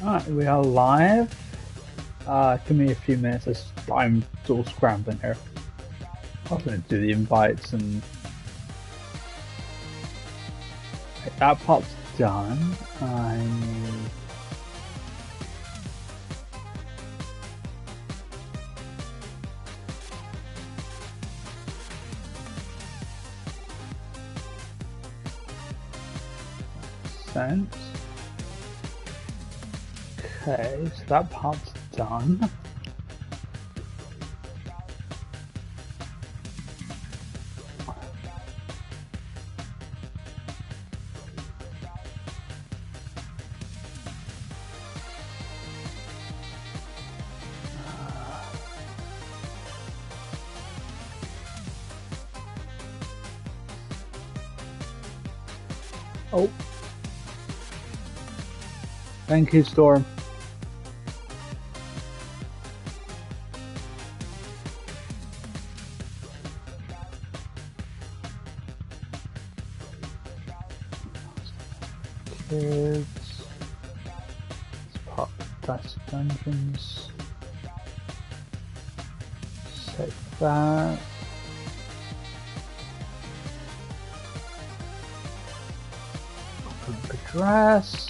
Alright, we are live. Give me a few minutes as I'm sort of scrambling here. I'm going to do the invites and... Okay, that part's done. I need... Sent. Okay, so that part's done. Oh. Thank you, Storm. Kids. Let's pop Dicey Dungeons. Save that. Open up address.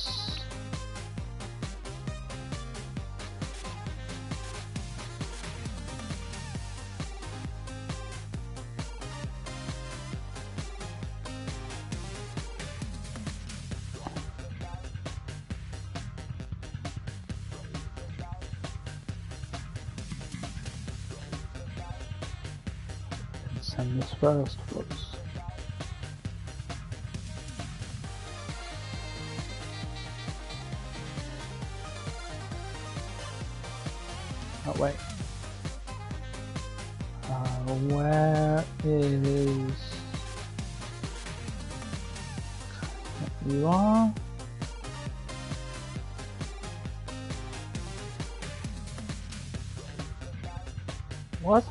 Send this first, whoops. Oh wait. Where is... There you are. What?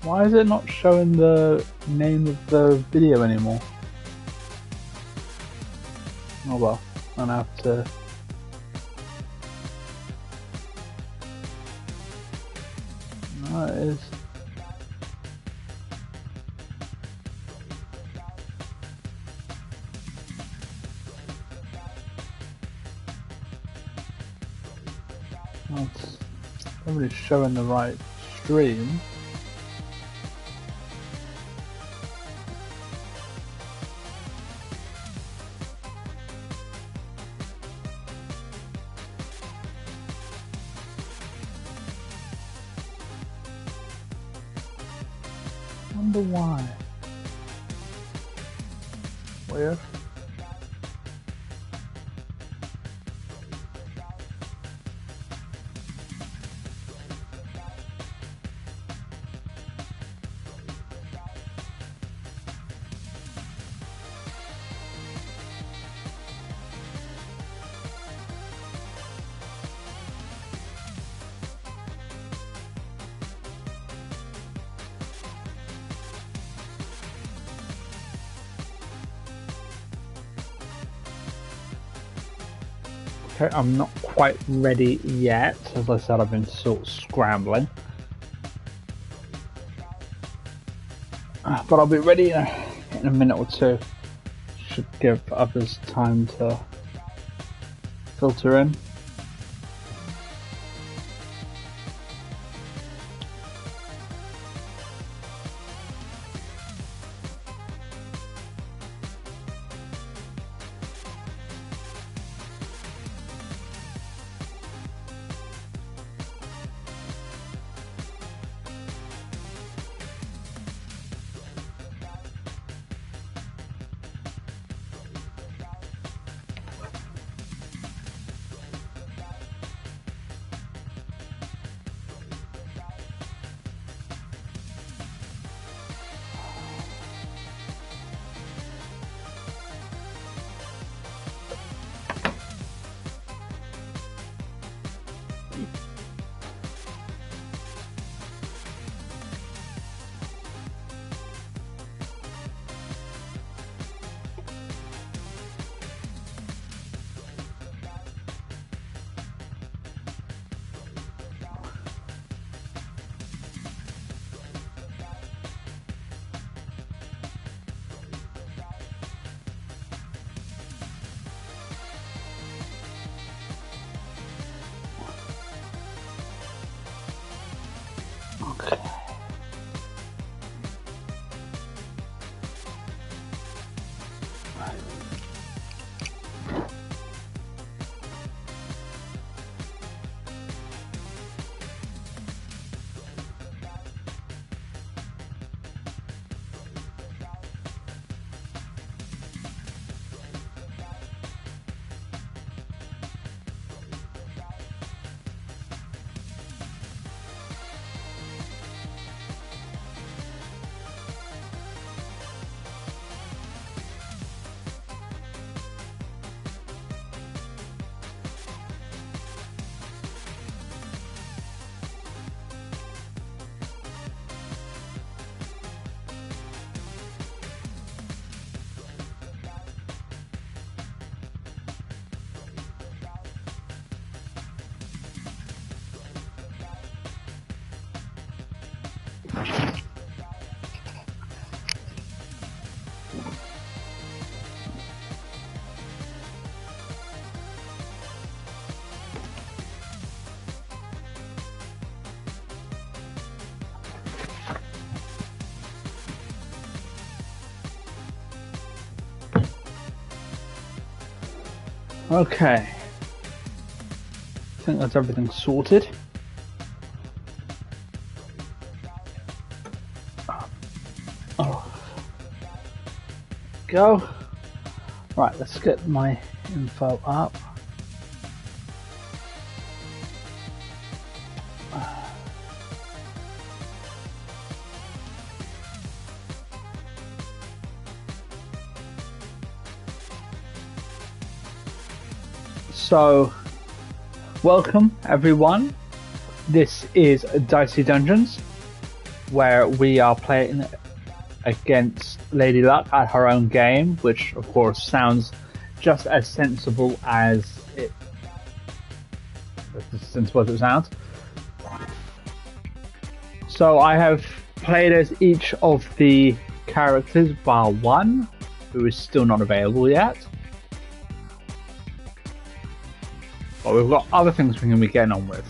Why is it not showing the name of the video anymore? Oh well, I'm gonna have to... No, it is... Well, it's not really showing the right stream. Wonder why. Weird. Okay, I'm not quite ready yet. As I said, I've been sort of scrambling. But I'll be ready in a minute or two. Should give others time to filter in. Okay. I think that's everything sorted. Oh. Go. Right, let's get my info up. So, welcome everyone. This is Dicey Dungeons, where we are playing against Lady Luck at her own game, which of course sounds just as sensible as it sounds. So I have played as each of the characters bar one, who is still not available yet. But we've got other things we can be getting on with.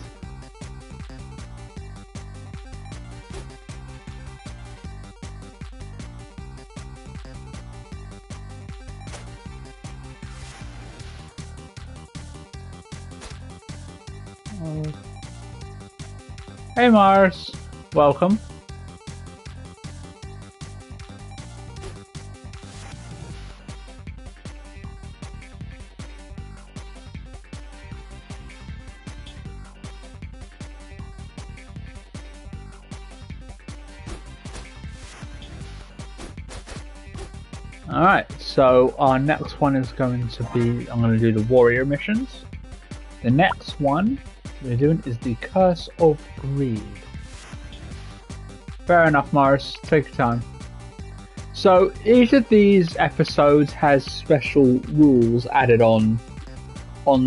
Hey Mars, welcome. Alright, so our next one is going to be, I'm going to do the warrior missions. The next one we're doing is the Curse of Greed. Fair enough, Morris, take your time. So each of these episodes has special rules added on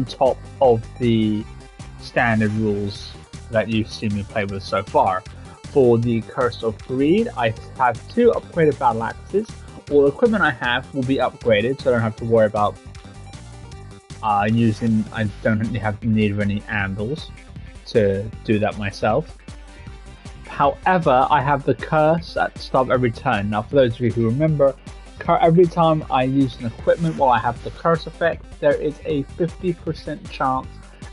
top of the standard rules that you've seen me play with so far. For the Curse of Greed, I have 2 upgraded battle axes. All the equipment I have will be upgraded, so I don't have to worry about I don't have the need of any anvils to do that myself. However, I have the curse at the start of every turn. Now, for those of you who remember, every time I use an equipment while I have the curse effect, there is a 50% chance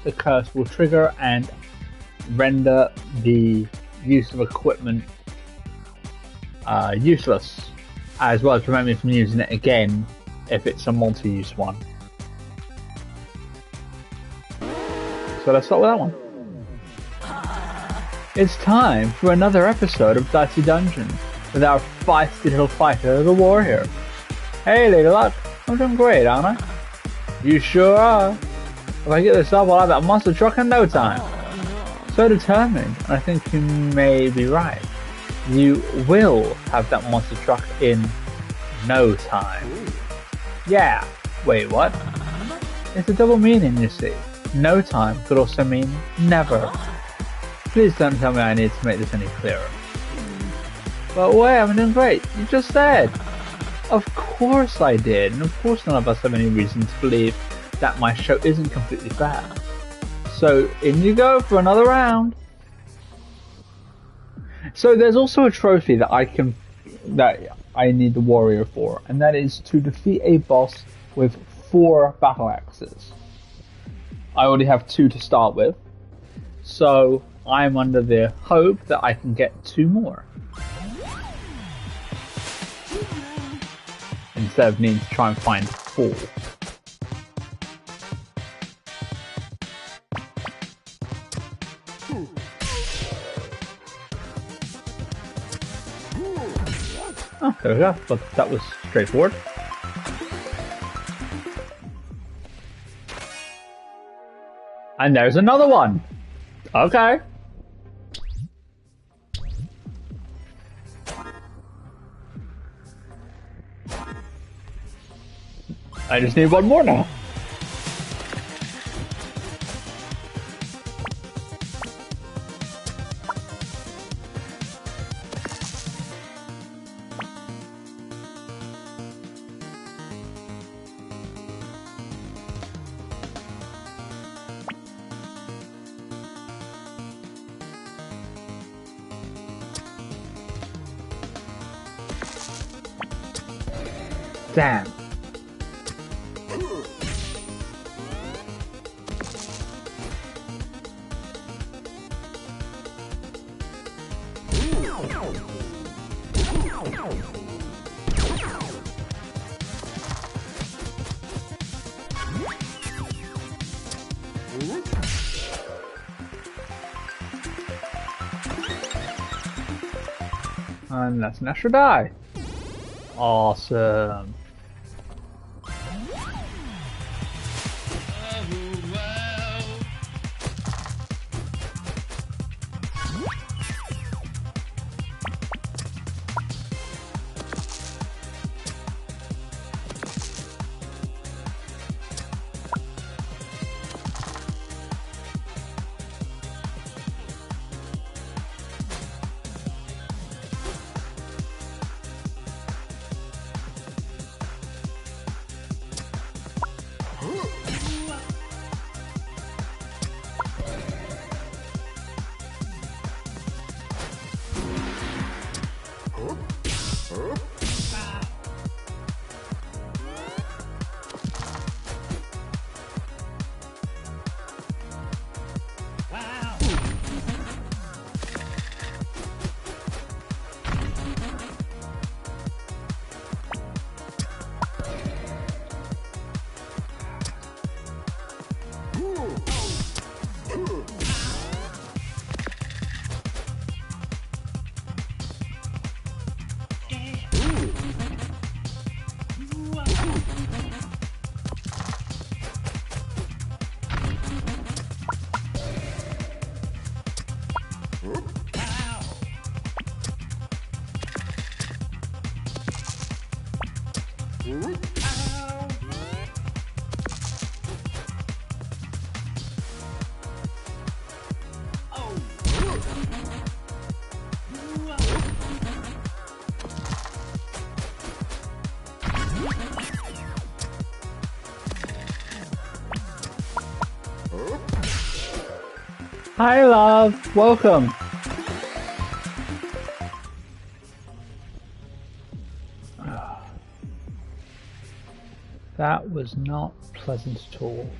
the curse will trigger and render the use of equipment useless, as well as prevent me from using it again if it's a multi-use one. So let's start with that one. It's time for another episode of Dicey Dungeons with our feisty little fighter, the warrior. Hey Lady Luck, I'm doing great, aren't I? You sure are. If I get this up, I'll have that monster truck in no time. So determined, and I think you may be right. You will have that monster truck in no time. Yeah, wait, what? It's a double meaning, you see. No time could also mean never. Please don't tell me I need to make this any clearer. But wait, I'm doing great. You just said. Of course I did, and of course none of us have any reason to believe that my show isn't completely bad. So in you go for another round. So there's also a trophy that I need the warrior for, and that is to defeat a boss with 4 battle axes. I already have 2 to start with, so I'm under the hope that I can get 2 more. Instead of needing to try and find 4. Oh, there we go. But that was straightforward. And there's another one. Okay. I just need 1 more now. Damn. And that's an extra die. Awesome. Hi, love. Welcome. That was not pleasant at all.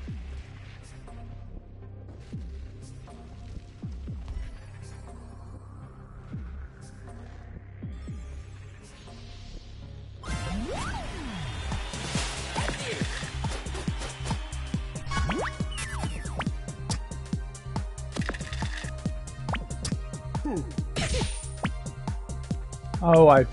Oh, I...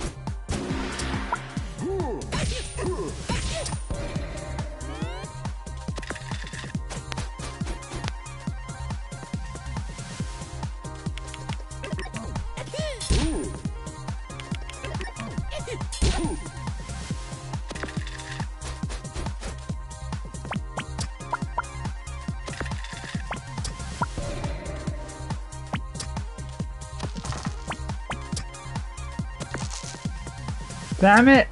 Damn it!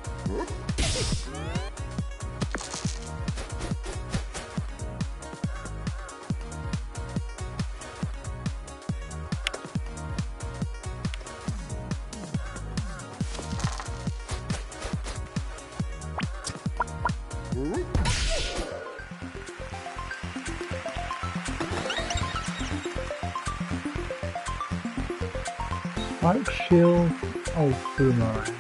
White shield, oh, boomerang.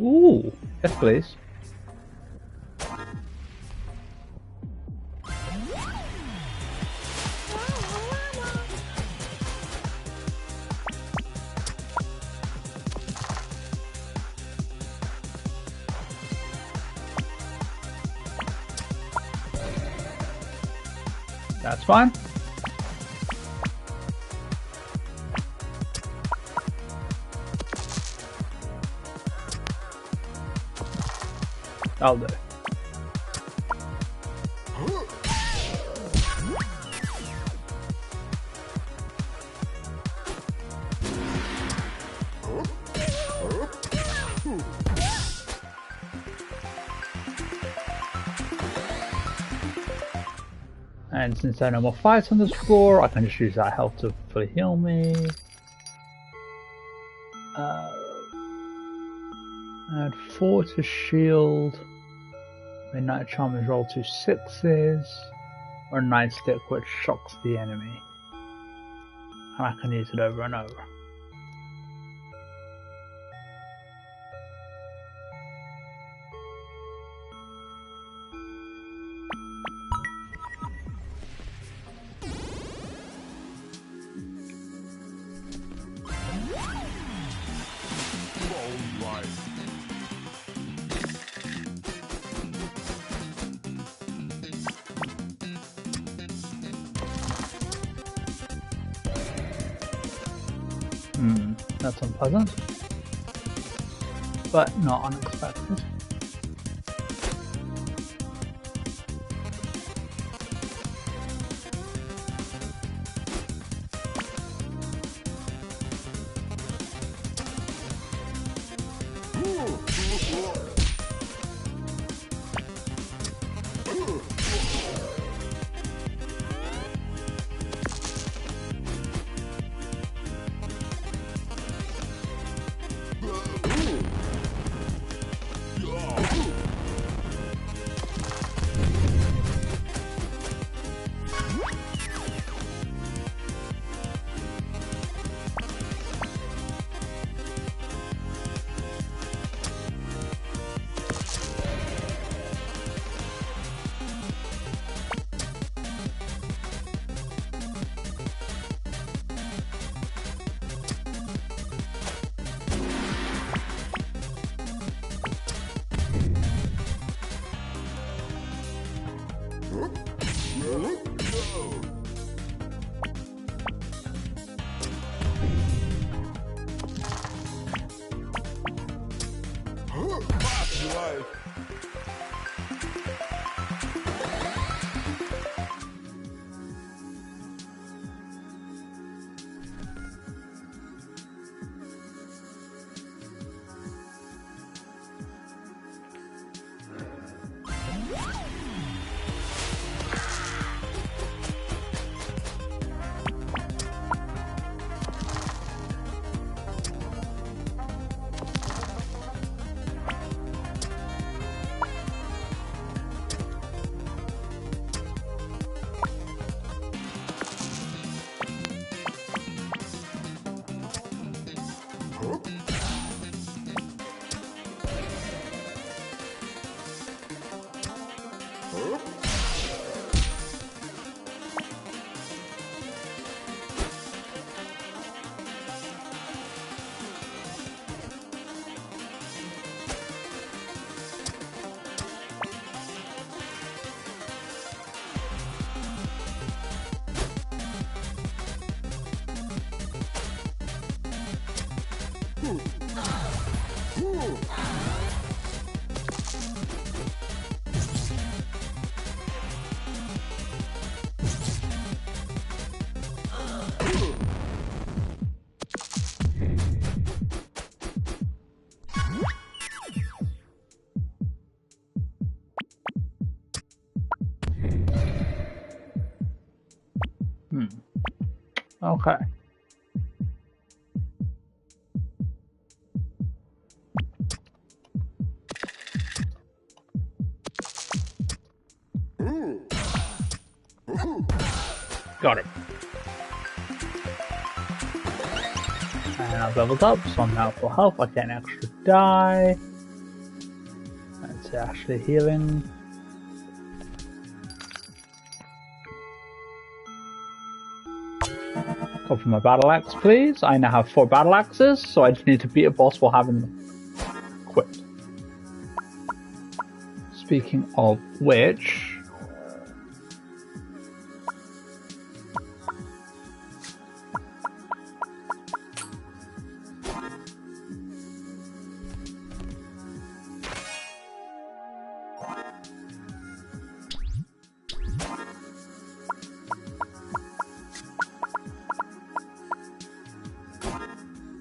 Ooh, yes please. That's fine. I'll do. And since there are no more fights on this floor, I can just use that health to fully heal me. Add 4 to shield. Midnight Charm is roll 2 6s. Or Nightstick, which shocks the enemy. And I can use it over and over. That's unpleasant, but not unexpected. Okay. Got it. And I've leveled up, so I'm now full health. I get an extra die. That's actually healing. Go for my battle axe, please. I now have 4 battle axes, so I just need to beat a boss while having them equipped. Speaking of which,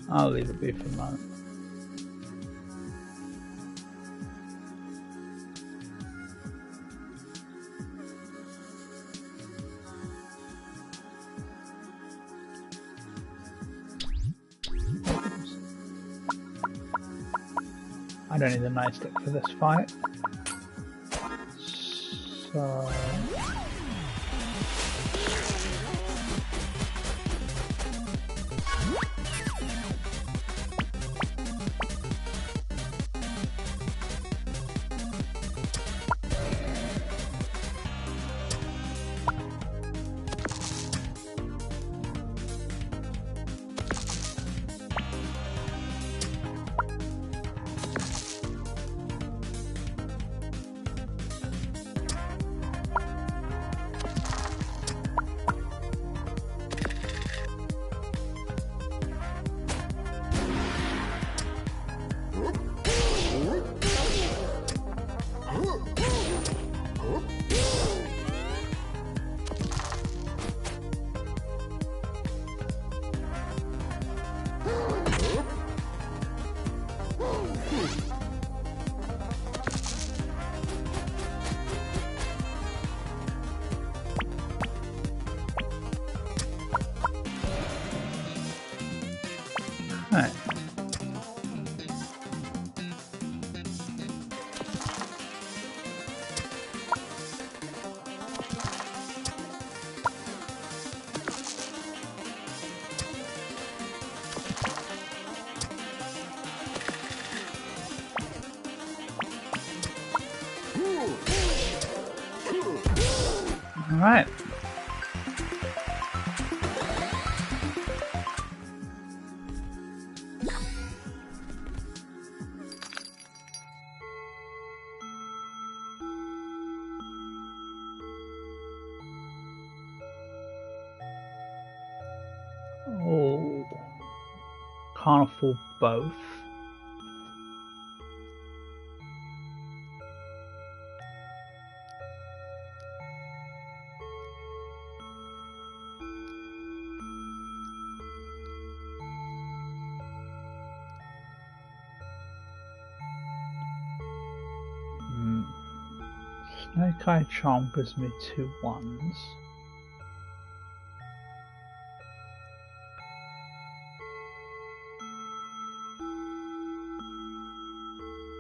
I'll leave it be for the moment. I don't need the nightstick for this fight. So... Right. All right. Oh, can't afford both. Snake Eye Charm gives me 2 1s.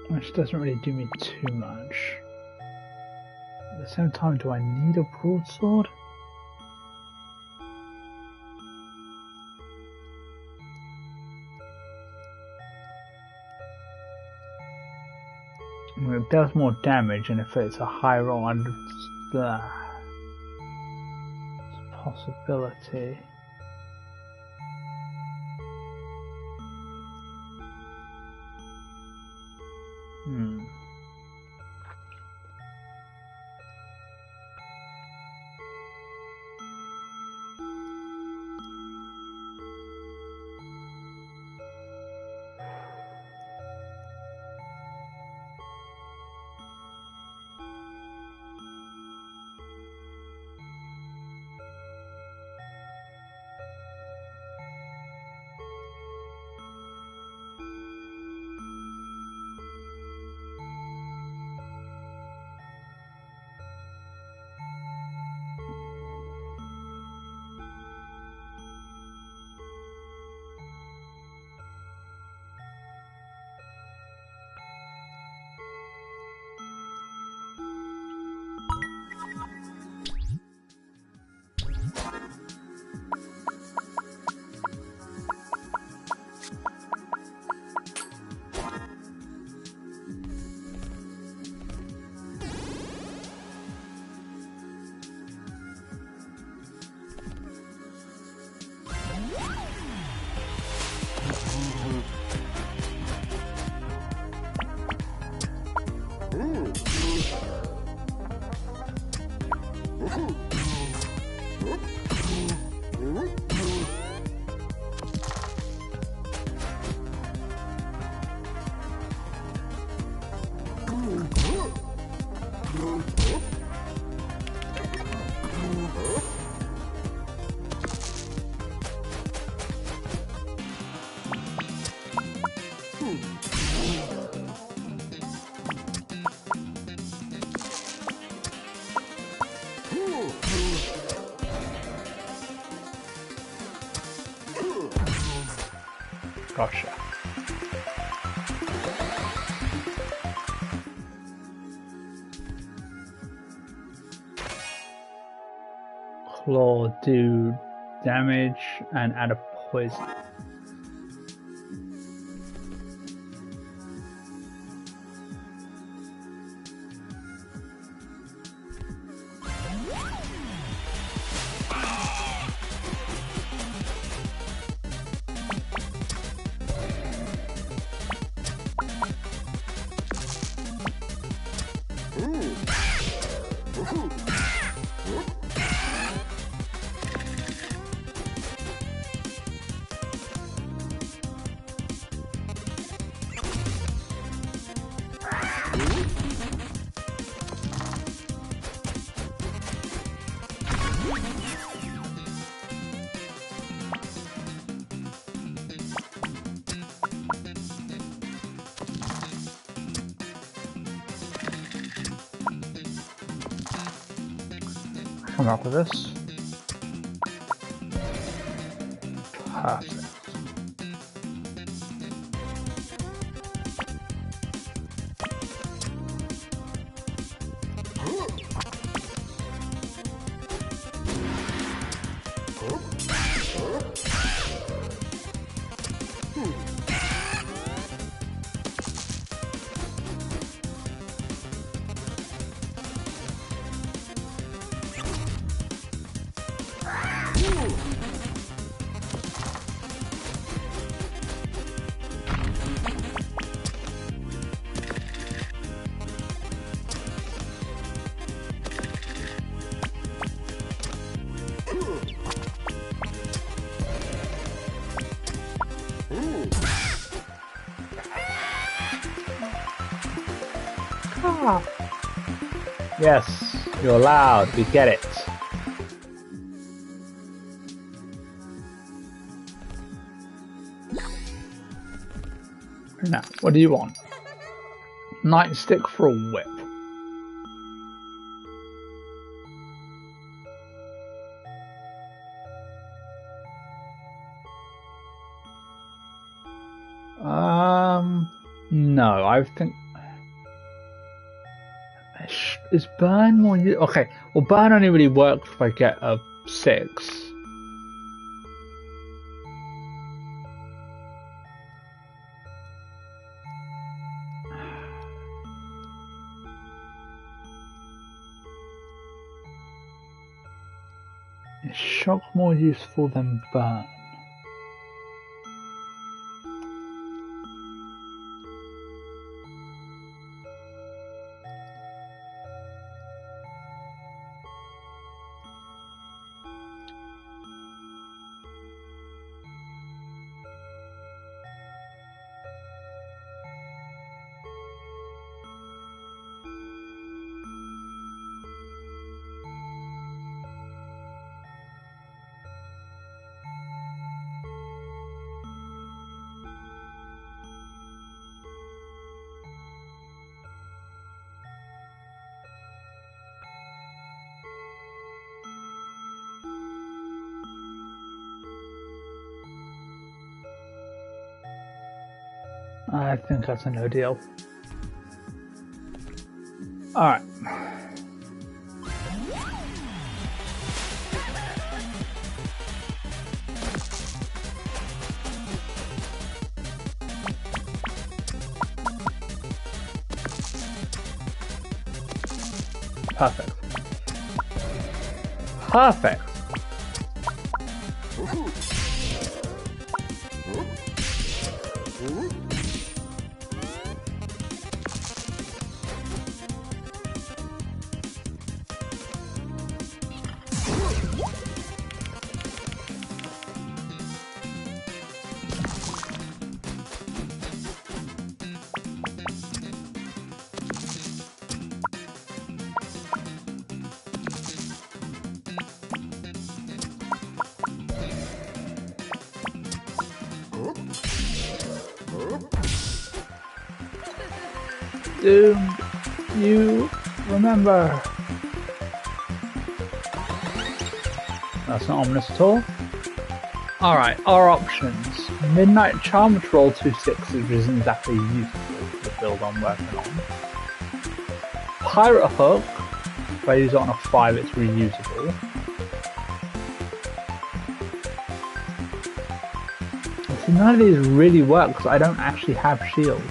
Which doesn't really do me too much. At the same time, do I need a broadsword? I mean, it does more damage, and if it's a high roll, it's a possibility. Gotcha. Claw do damage and add a poison. Come up with this. Perfect. Yes, you're loud, we get it. Now, what do you want? Nightstick for a whip. No, I think... Is burn more... Okay, well burn only really works if I get a 6. Is shock more useful than burn? I think that's a no deal. Alright. Perfect. Perfect. Do you remember? That's not ominous at all. Alright, our options. Midnight Charm, which roll 2 6s, which isn't exactly useful for the build I'm working on. Pirate Hook, if I use it on a 5 it's reusable. See, none of these really work because I don't actually have shield.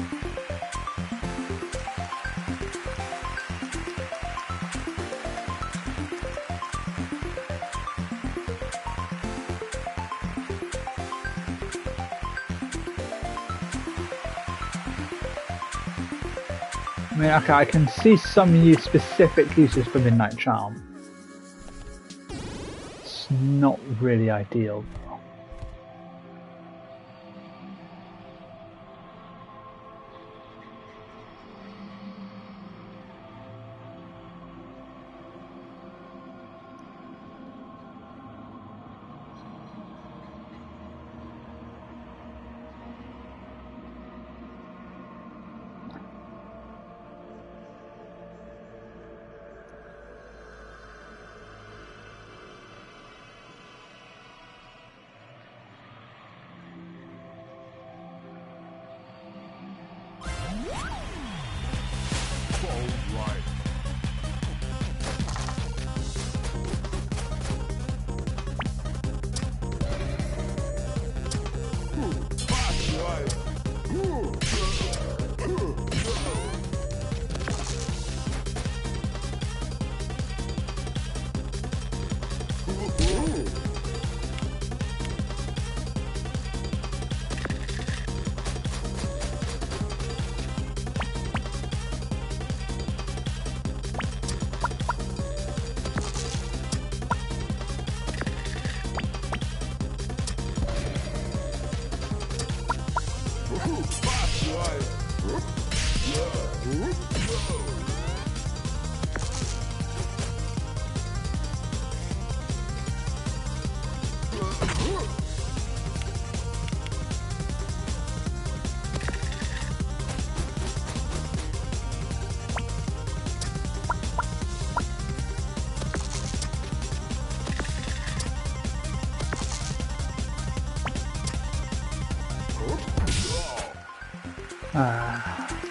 I mean, okay, I can see some specific uses for Midnight Charm. It's not really ideal.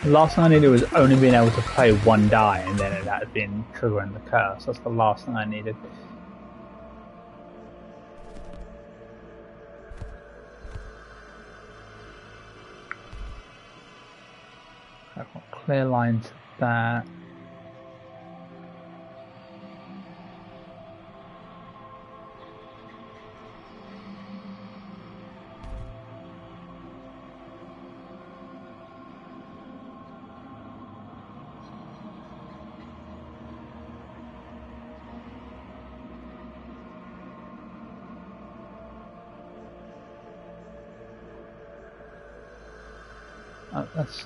The last thing I needed was only being able to play one die, and then it had been triggering the curse. That's the last thing I needed. I've got clear lines of that. That's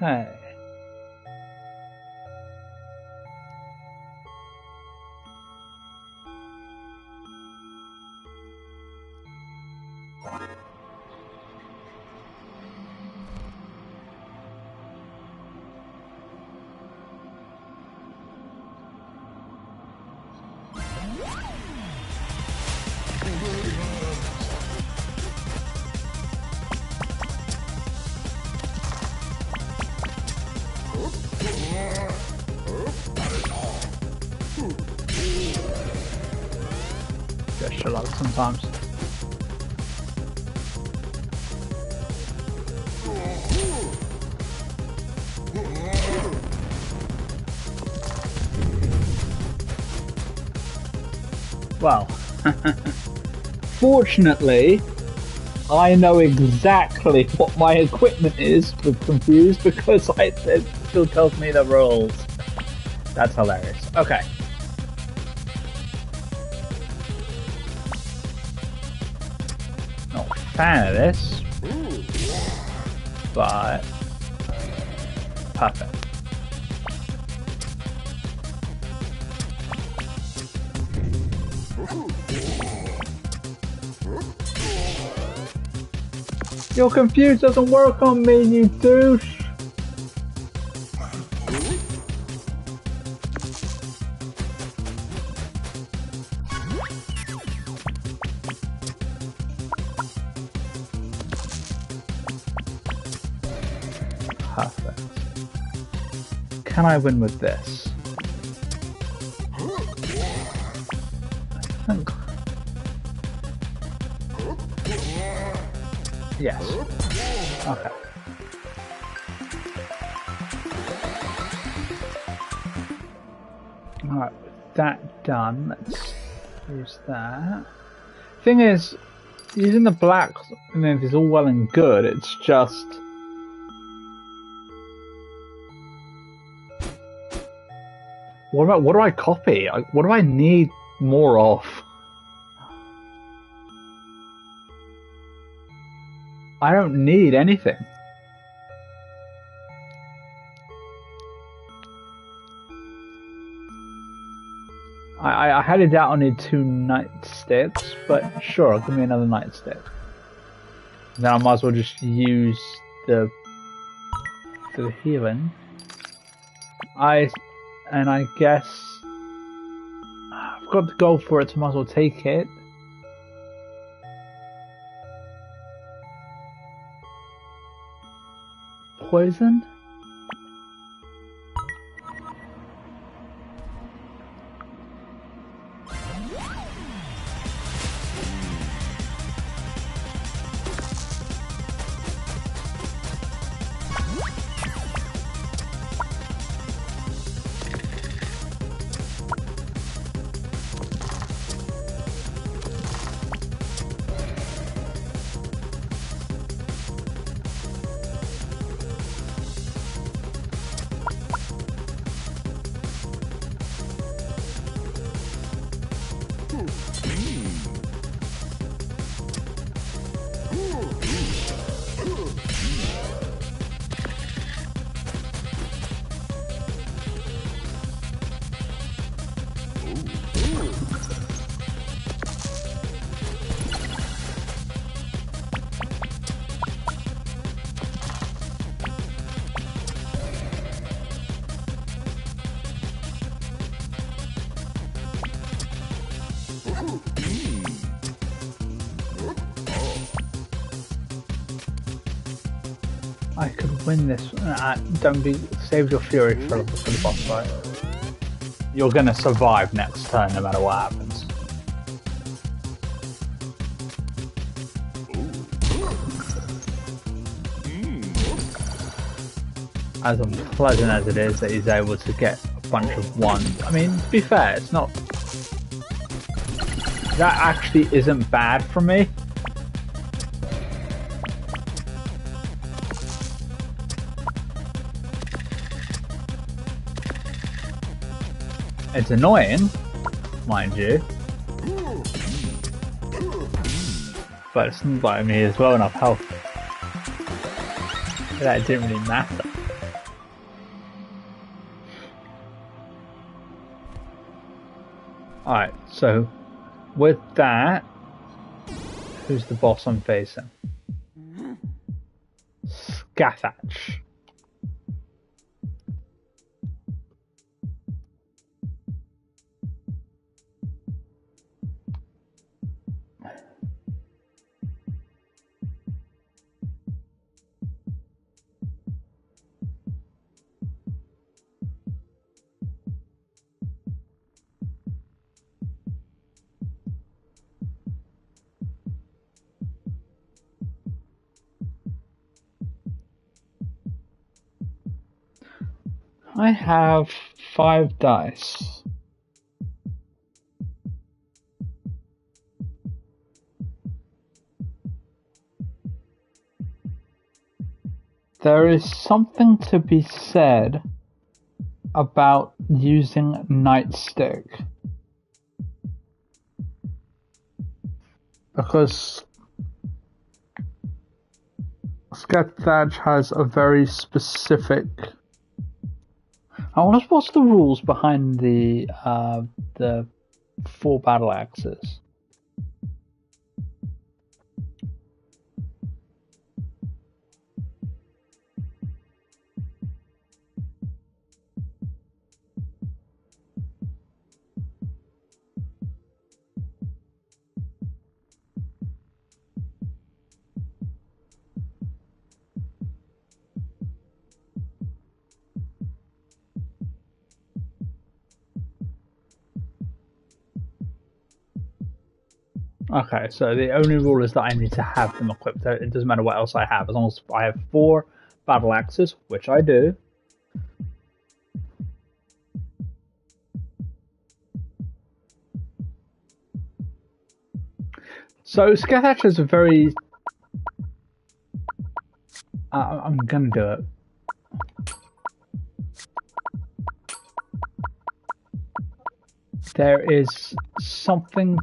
okay. Just a lot sometimes. Well, fortunately, I know exactly what my equipment is with Confused because it still tells me the rules. That's hilarious. Okay. Not a fan of this, but perfect. Your Confused doesn't work on me, you douche! Perfect. Can I win with this? I think. Yes. Okay. Alright, with that done, let's use that. Thing is, using the black is all well and good, it's just... What do I copy? What do I need more of? I don't need anything. I had it out, I need 2 nightsticks, but sure, give me another nightstick. Then I might as well just use the healing. I guess I've got to go for it, so I might as well take it. Poison? I could win this. Don't be. Save your fury for the boss fight. You're gonna survive next turn no matter what happens. As unpleasant as it is that he's able to get a bunch of ones. I mean, to be fair, it's not. That actually isn't bad for me. It's annoying, mind you, but it's not like me as well enough health that it didn't really matter. Alright, so with that, who's the boss I'm facing? Scathach. I have 5 dice. There is something to be said about using nightstick. Because Sketch has a very specific... I wonder what's the rules behind the 4 battle axes. Okay, so the only rule is that I need to have them equipped. It doesn't matter what else I have, as long as I have 4 battle axes, which I do. So Sketch is a very... I'm gonna do it. There is something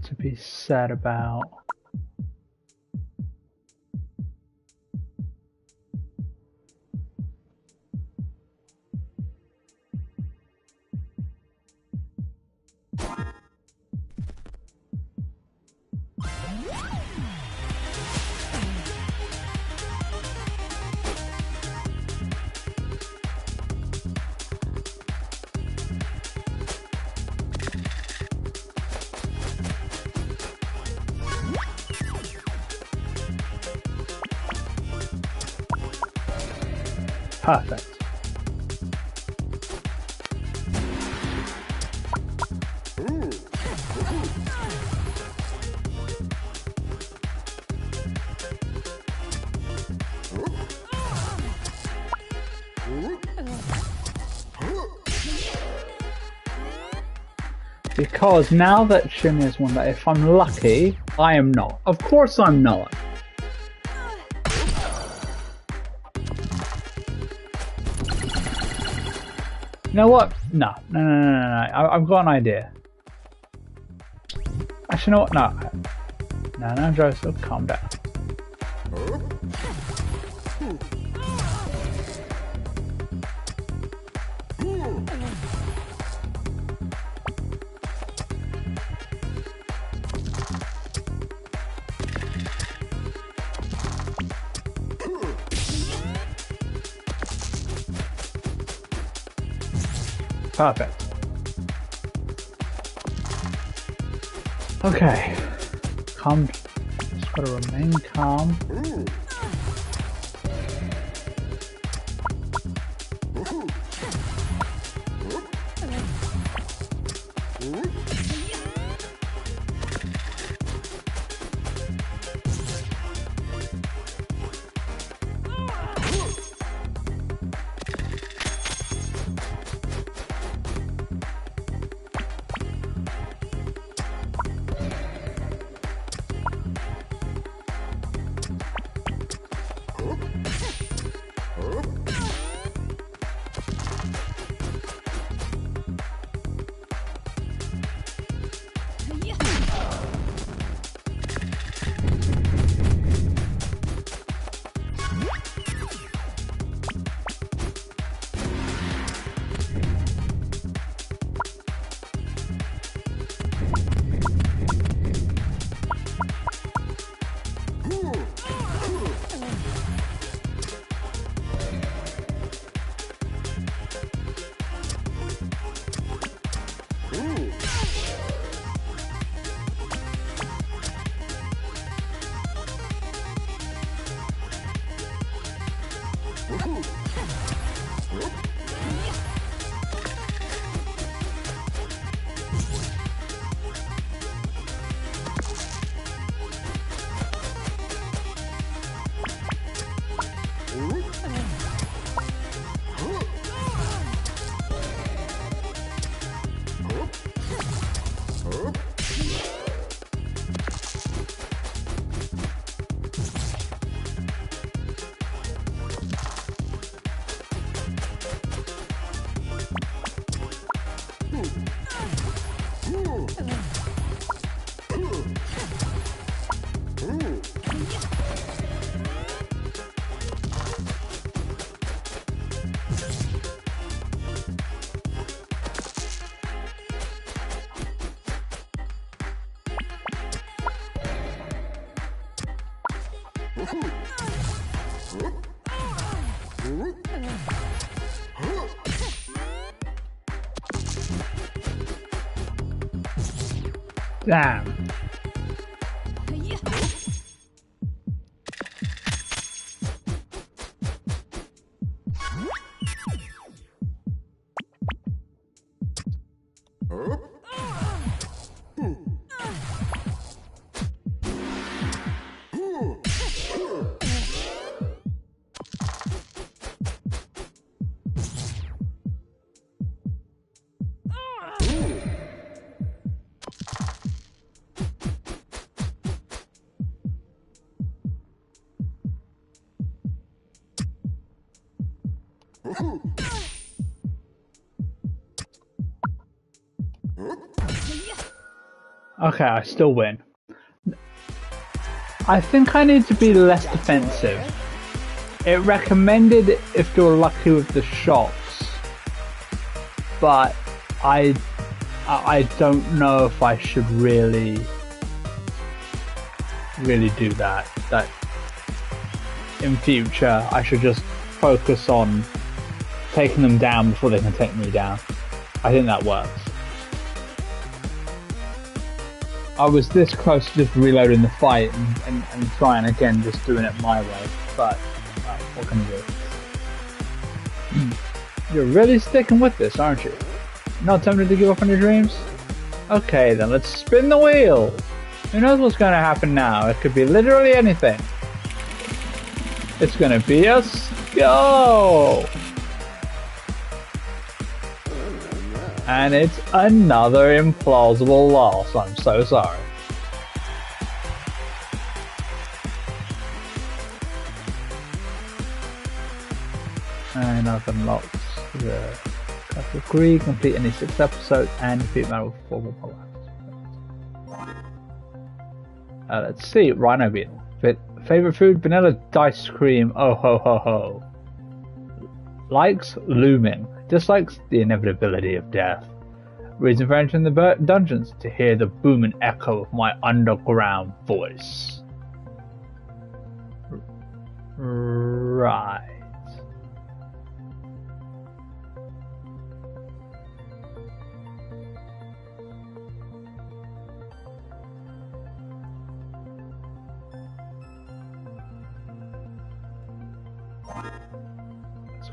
to be said about perfect. Because now that Shin is one, that if I'm lucky, I am not. Of course I'm not. You know what? No. I've got an idea. Actually, you know what? No, Joseph, calm down. Perfect. Okay. Calm. Just gotta remain calm. Damn. Okay, I still win. I think I need to be less defensive. It recommended if you're lucky with the shots, but I don't know if I should really do that. That in future I should just focus on taking them down before they can take me down. I think that works. I was this close to just reloading the fight and trying again, just doing it my way, but what can you do? You're really sticking with this, aren't you? Not tempted to give up on your dreams? Okay then, let's spin the wheel! Who knows what's going to happen now? It could be literally anything. It's going to be a skull! And it's another implausible loss. I'm so sorry. And I've unlocked the category, complete any 6 episodes, and defeat man with 4 more powers. Let's see, Rhino Beetle. Favorite food, vanilla ice cream, oh ho ho ho. Likes looming. Dislikes the inevitability of death. Reason for entering the dungeons, to hear the booming echo of my underground voice. Right.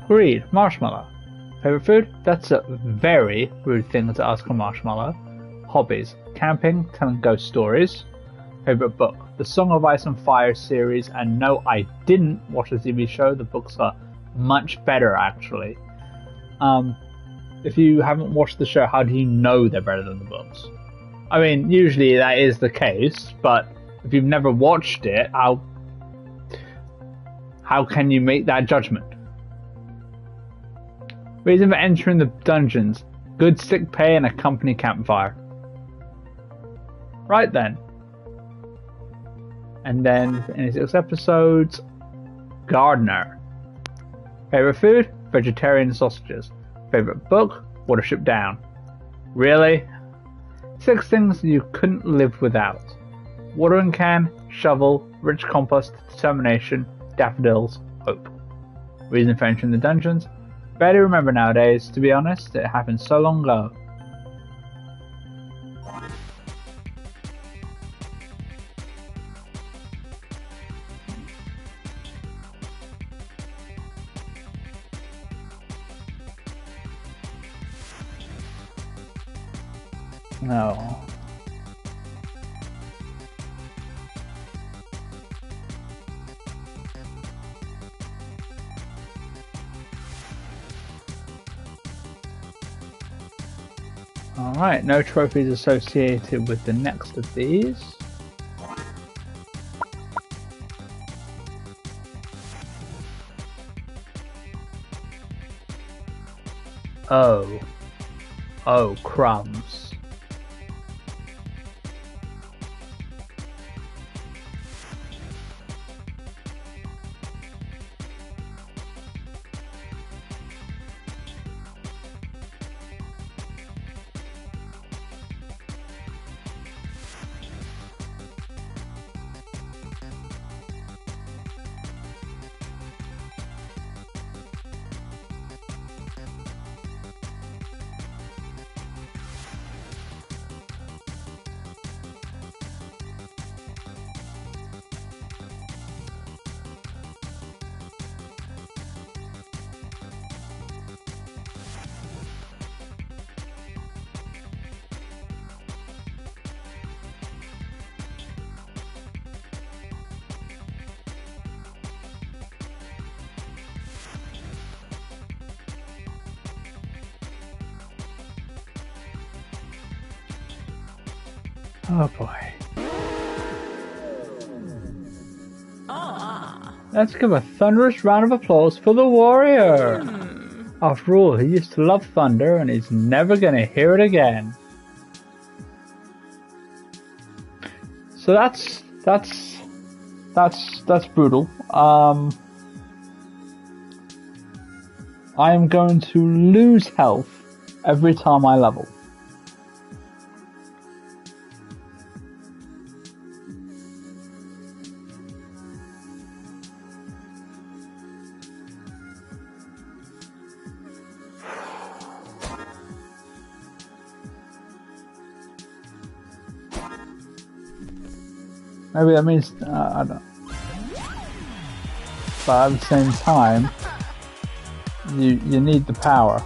Greed, marshmallow. Favorite food? That's a very rude thing to ask a marshmallow. Hobbies, camping, telling ghost stories. Favorite book? The Song of Ice and Fire series, and no, I didn't watch the TV show. The books are much better, actually. If you haven't watched the show, how do you know they're better than the books? I mean, usually that is the case, but if you've never watched it, how can you make that judgment? Reason for entering the dungeons, good sick pay and a company campfire. Right then. And then, for any 6 episodes, gardener. Favorite food? Vegetarian sausages. Favorite book? Watership Down. Really? 6 things you couldn't live without. Watering can, shovel, rich compost, determination, daffodils, hope. Reason for entering the dungeons? Barely remember nowadays, to be honest, it happened so long ago. No. Alright, no trophies associated with the next of these. Oh. Oh, crumbs. Oh boy. Let's give a thunderous round of applause for the warrior. After all, he used to love thunder and he's never gonna hear it again. So that's brutal. I am going to lose health every time I level. Maybe that means, I don't know. But at the same time, you need the power.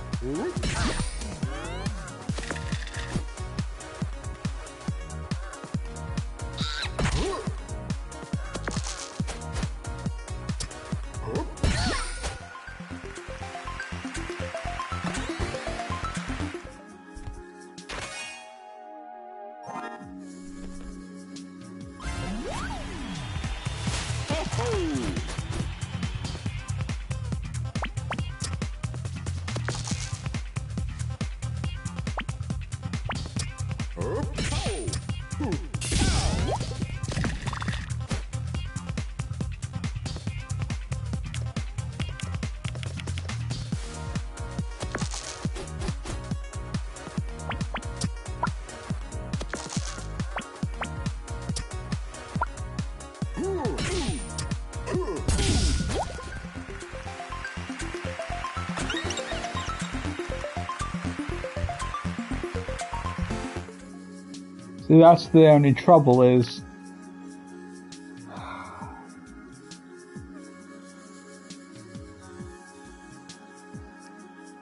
See, that's the only trouble is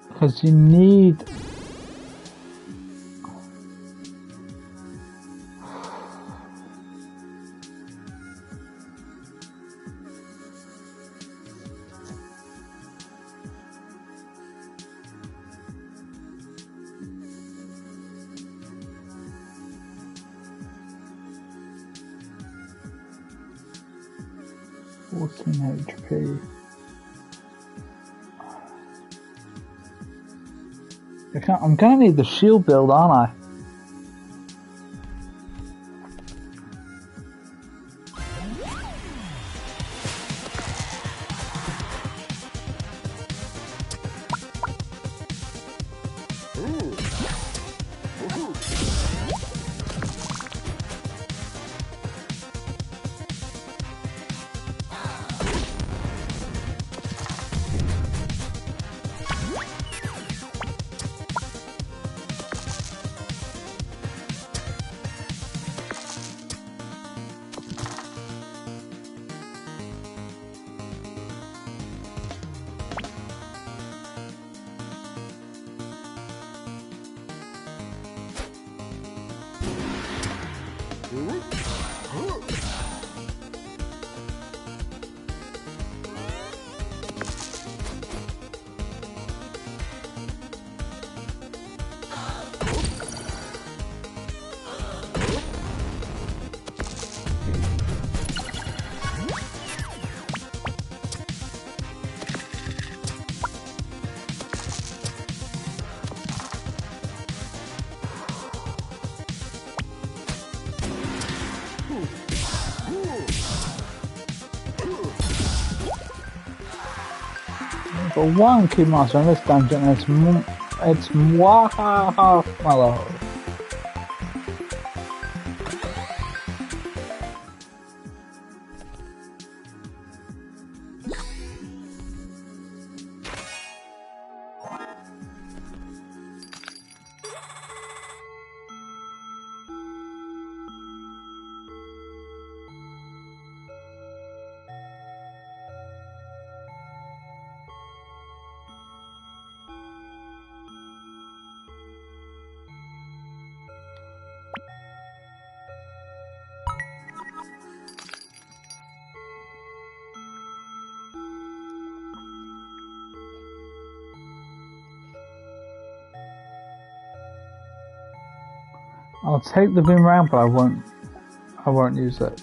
because you need HP. I'm gonna need the shield build, aren't I? for one key monster in this dungeon. It's Marshmallow. I'll take the boomerang, but I won't use it.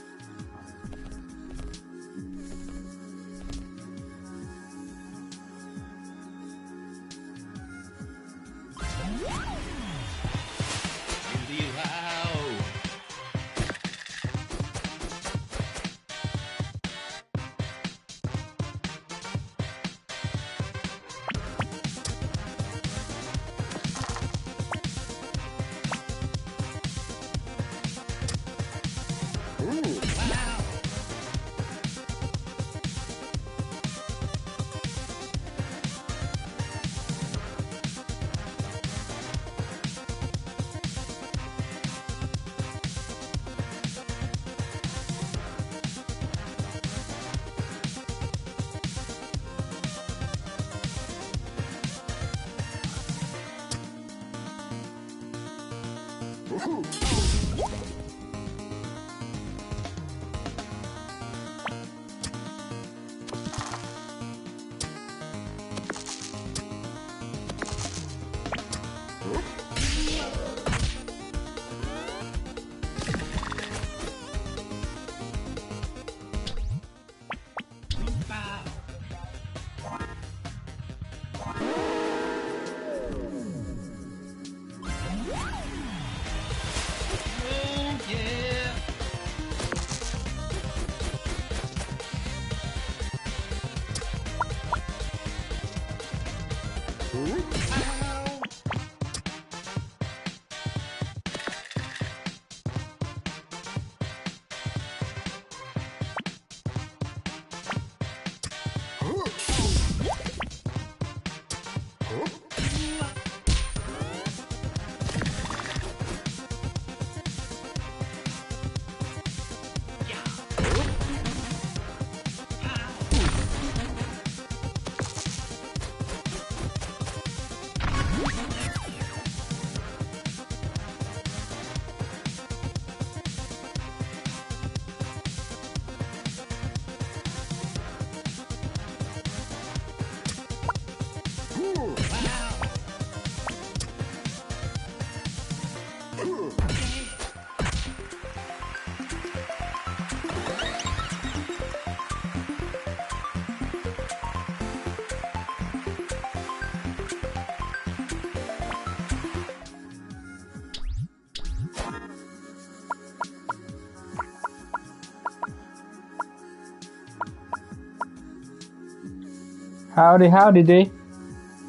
Howdy, howdy, D.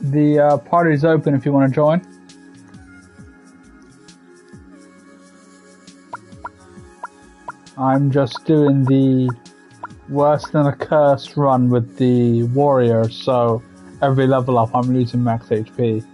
The party's open if you want to join. I'm just doing the worse than a curse run with the warrior, so every level up I'm losing max HP.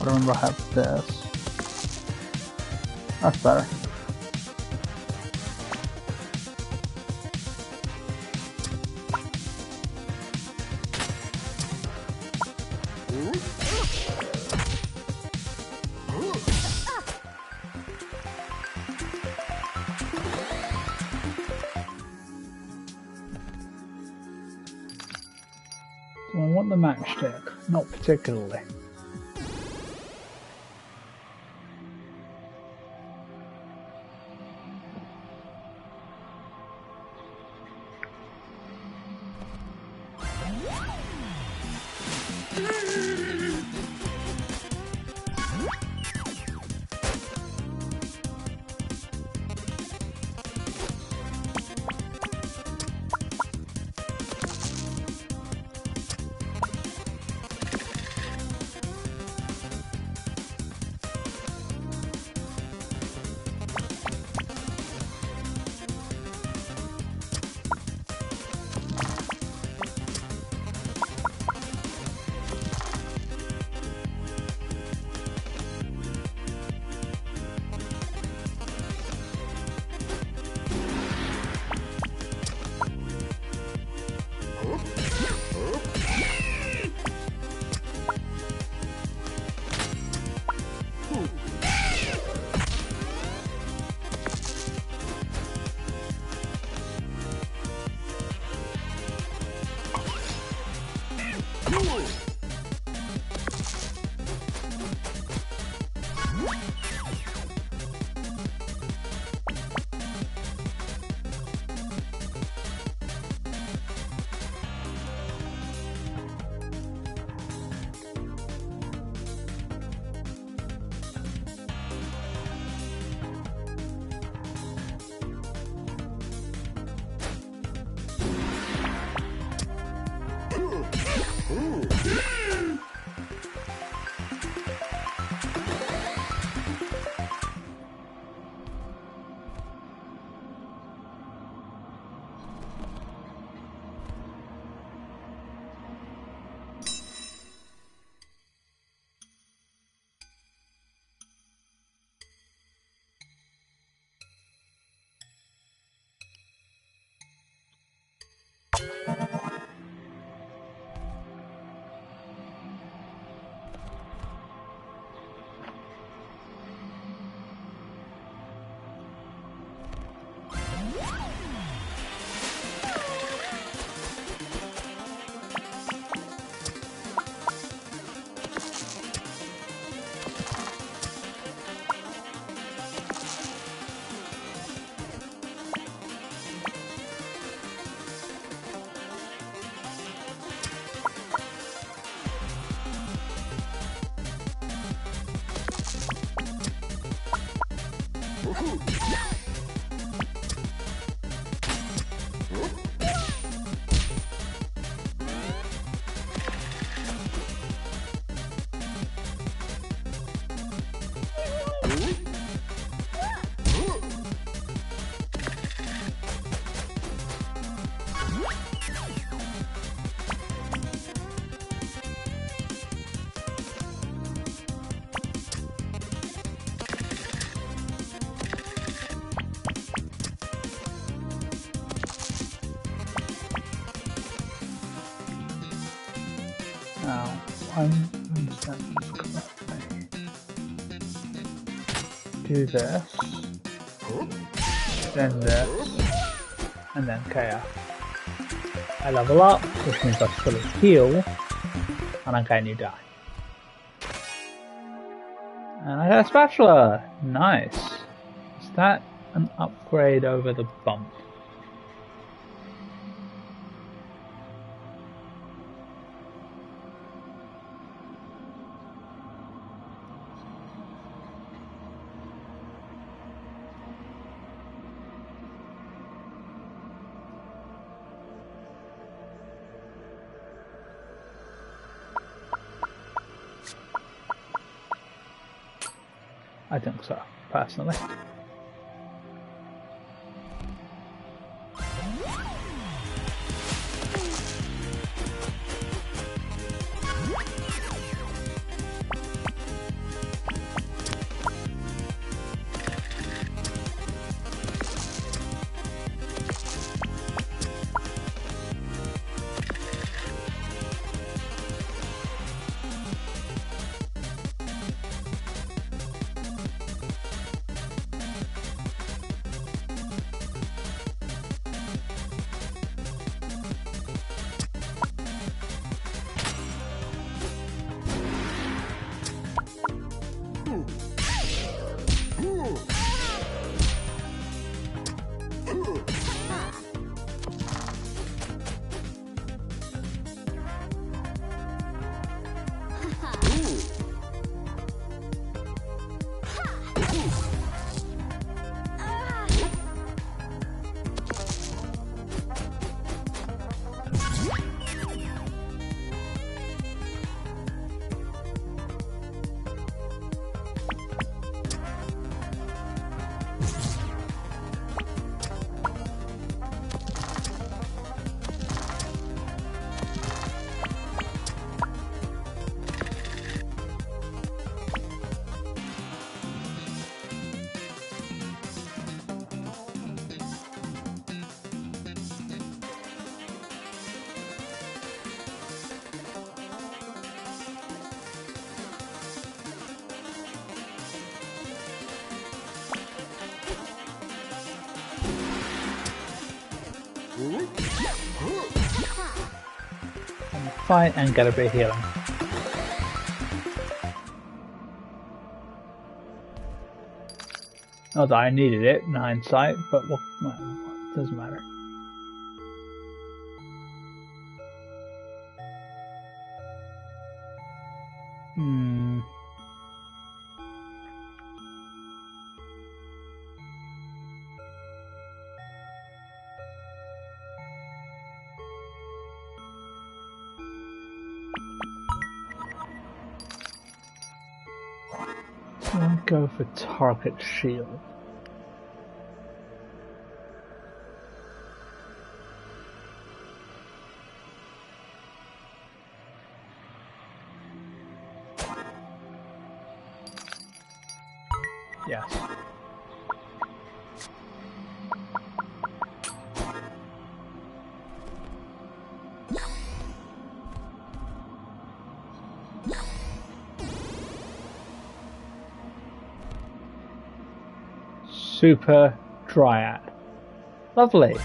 I remember I have this. That's better. So I want the matchstick, not particularly. Now, I'm understanding this correctly. Do this, then this, and then KO. I level up, which means I fully heal, And again you die. And I got a spatula! Nice. Is that an upgrade over the bump? I think so, personally. Fight and get a bit of healing. Not that I needed it in hindsight, but what doesn't matter. I'll go for target shield. Yes. Super Dryad. Lovely.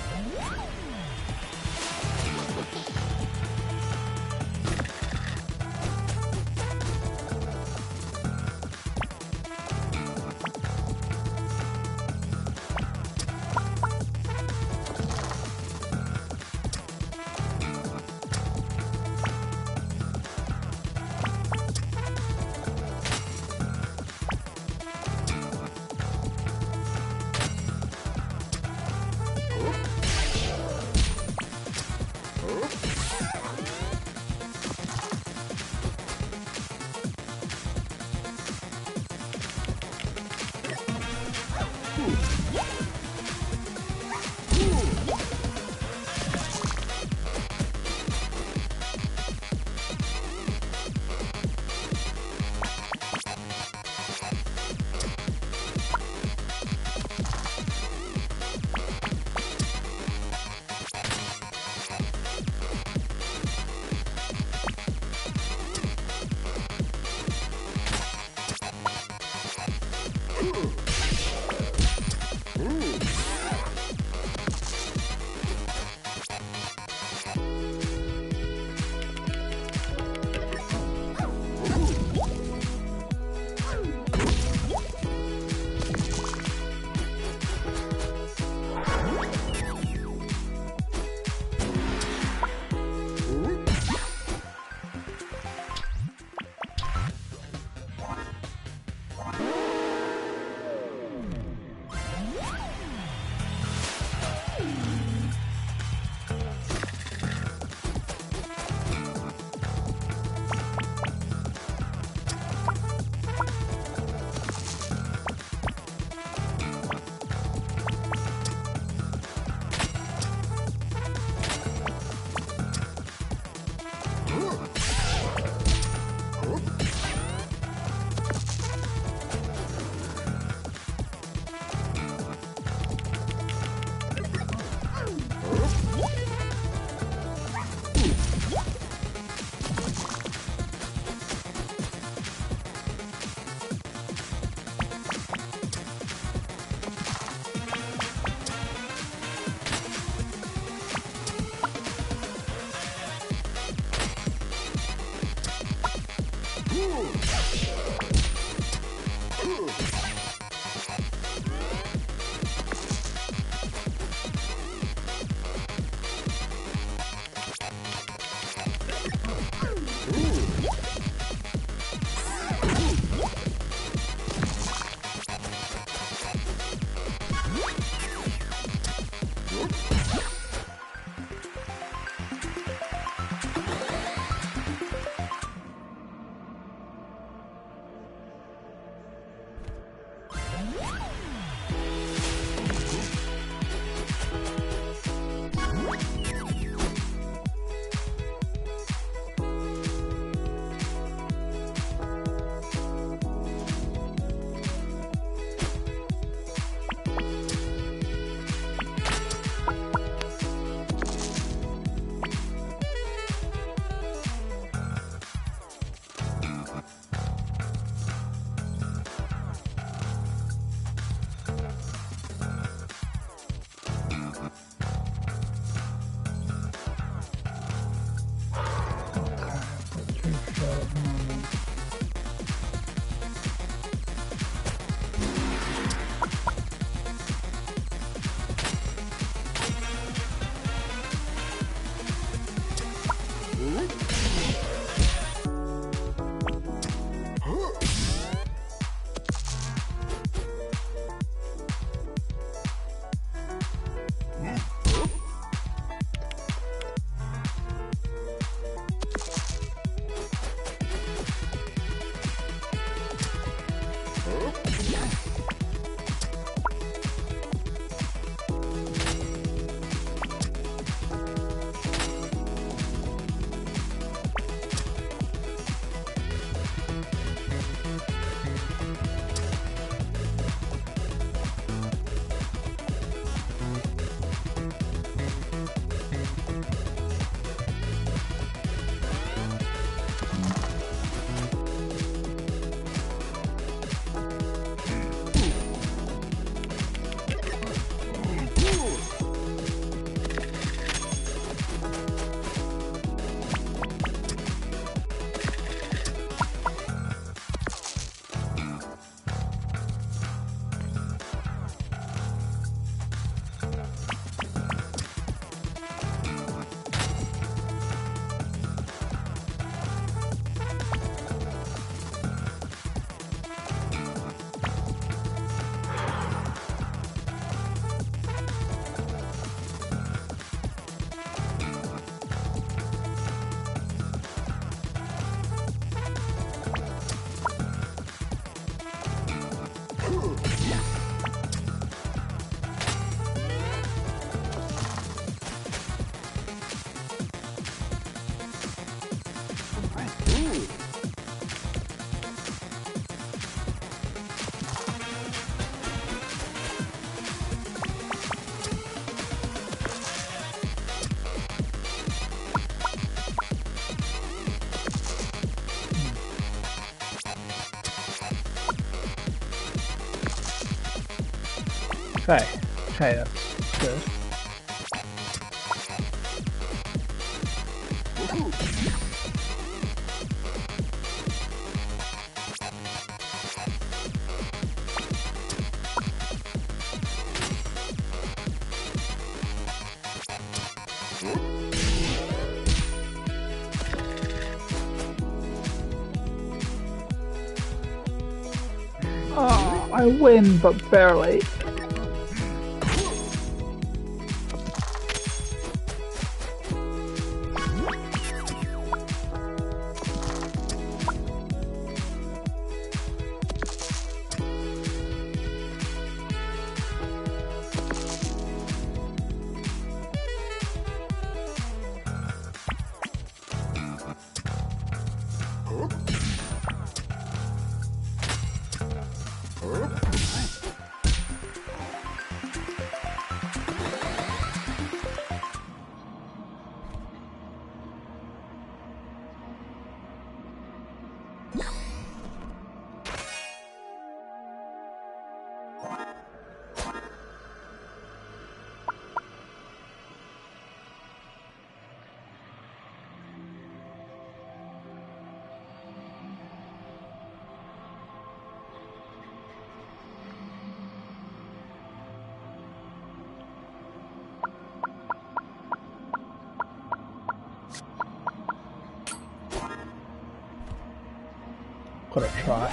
Okay, that's good. Oh, I win, but barely. Gotta try.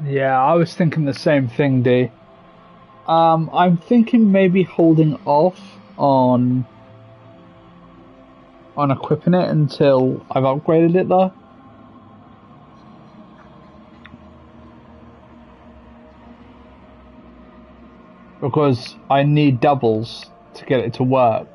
Yeah, I was thinking the same thing, D. I'm thinking maybe holding off on equipping it until I've upgraded it though. Because I need doubles to get it to work.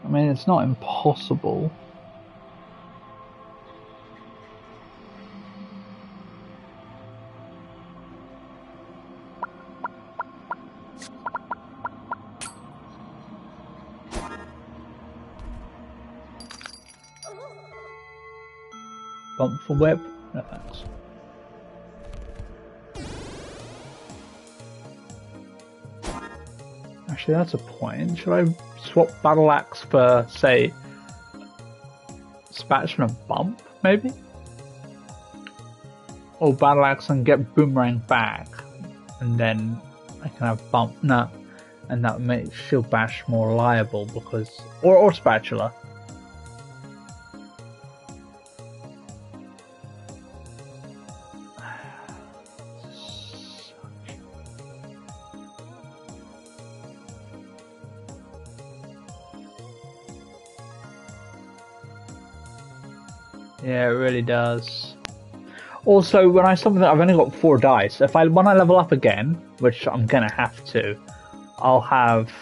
I mean, it's not impossible. Bump for whip? No thanks. Actually, that's a point. Should I swap Battle Axe for, say, Spatula and Bump, maybe? Or Battle Axe and get Boomerang back, and then I can have Bump. No, and that makes Shield Bash more reliable because, or Spatula. Yeah, it really does. Also, when I summon that, I've only got 4 dice. When I level up again, which I'm gonna have to, I'll have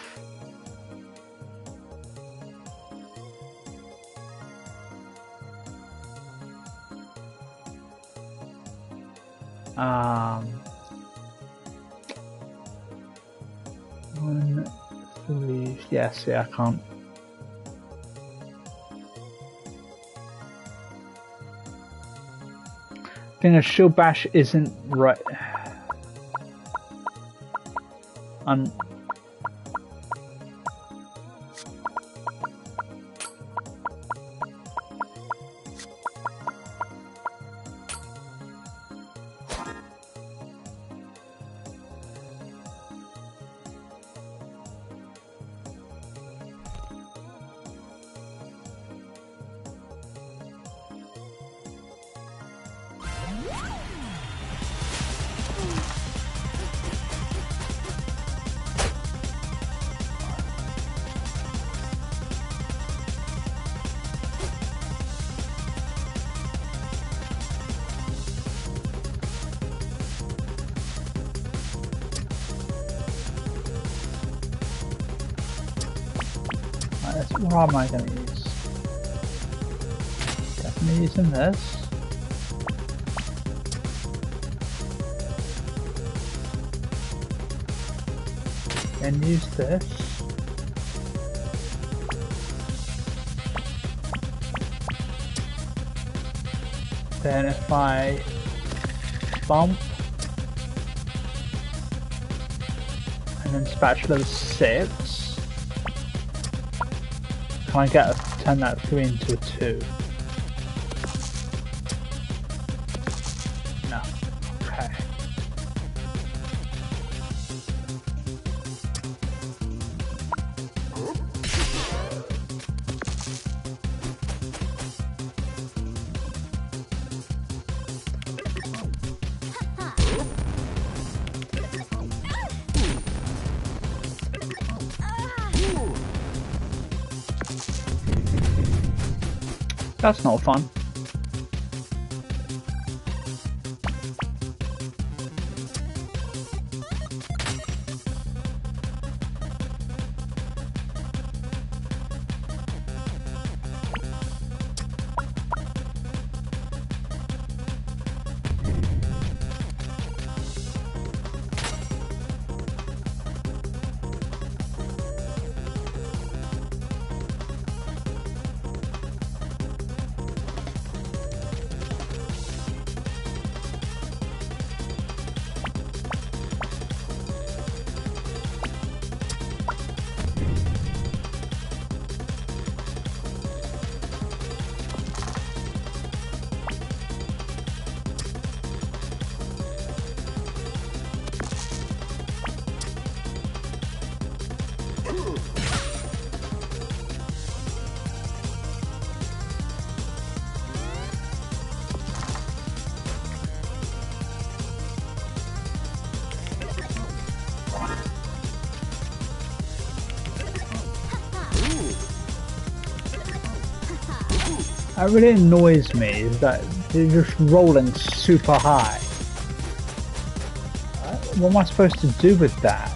one, 3. Yes, yeah, I can't. Thing is, shield bash isn't right. What am I going to use? Definitely using this. Then use this. Then if I bump and then spatula 6. Can I turn that 3 into a 2? No. Okay. That's not fun. That really annoys me, is that they're just rolling super high. What am I supposed to do with that?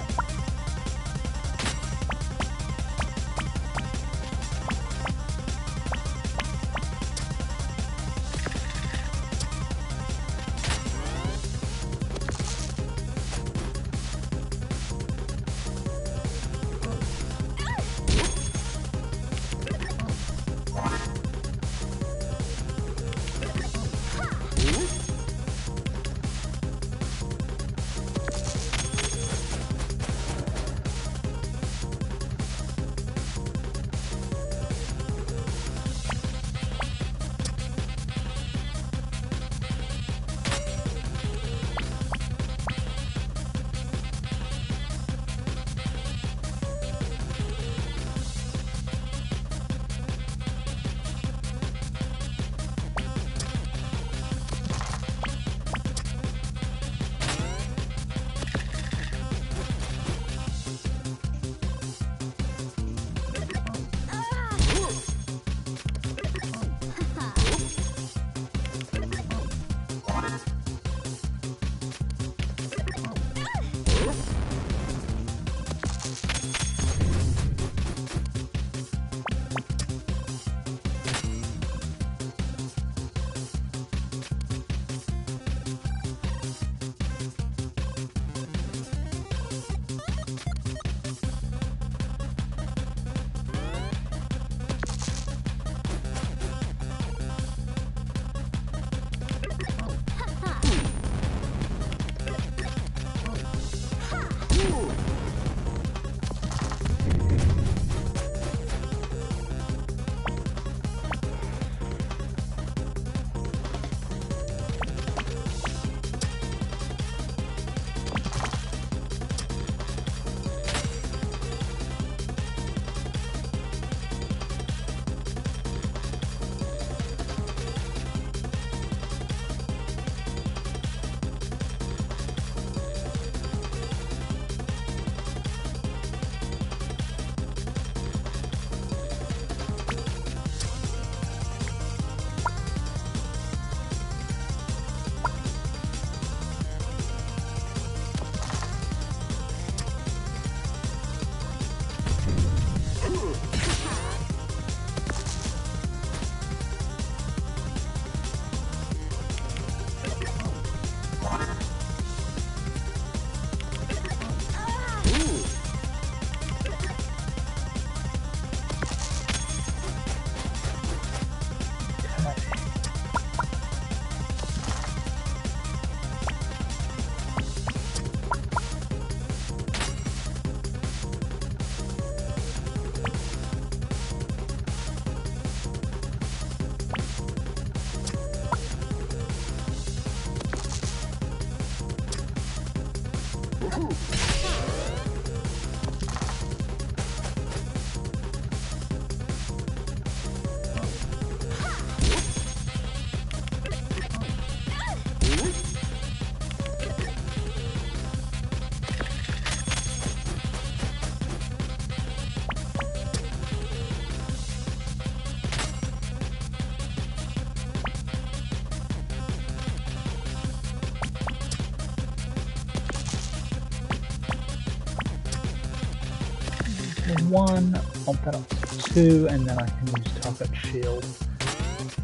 1, bump that up to 2, and then I can use target shield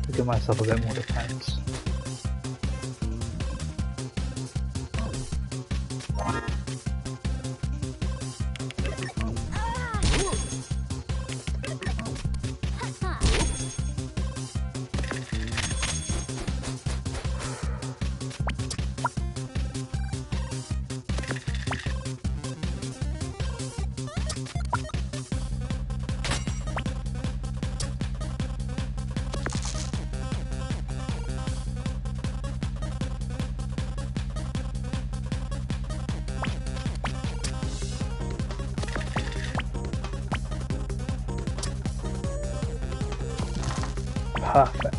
to give myself a bit more defense. Perfect.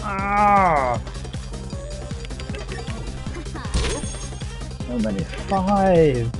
Ah! So many 5s.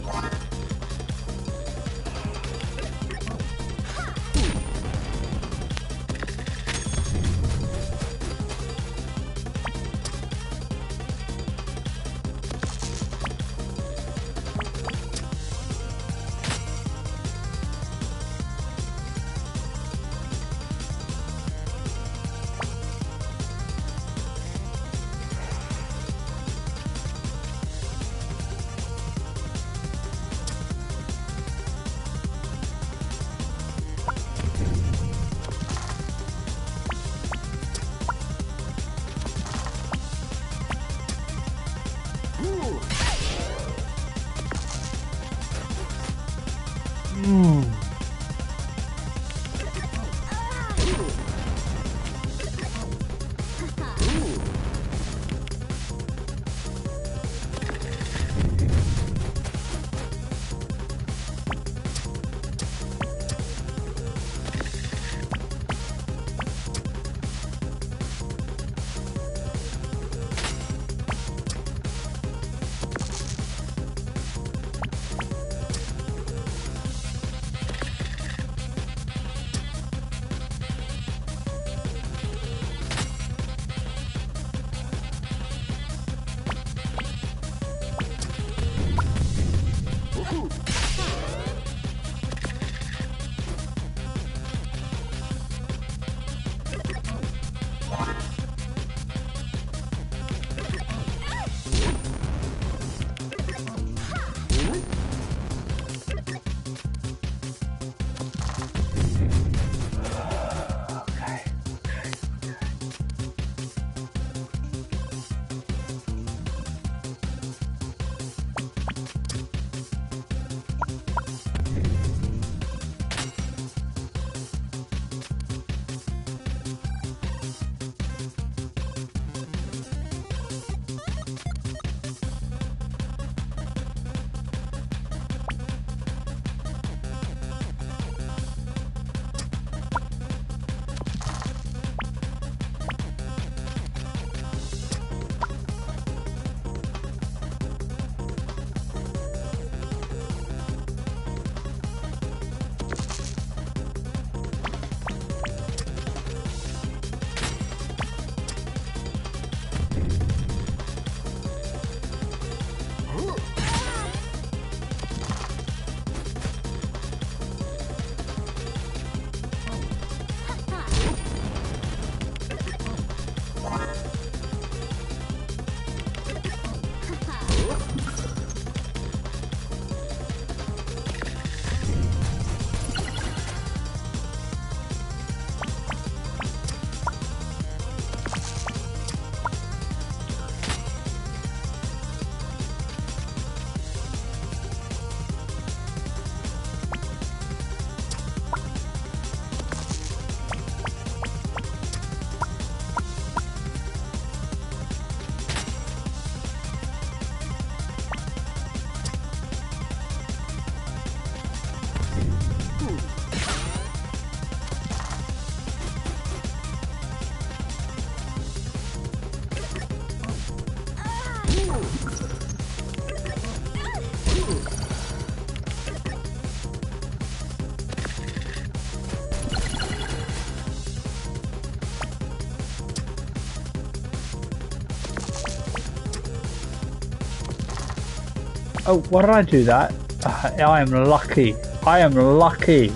Oh, why did I do that? I am lucky. I am lucky.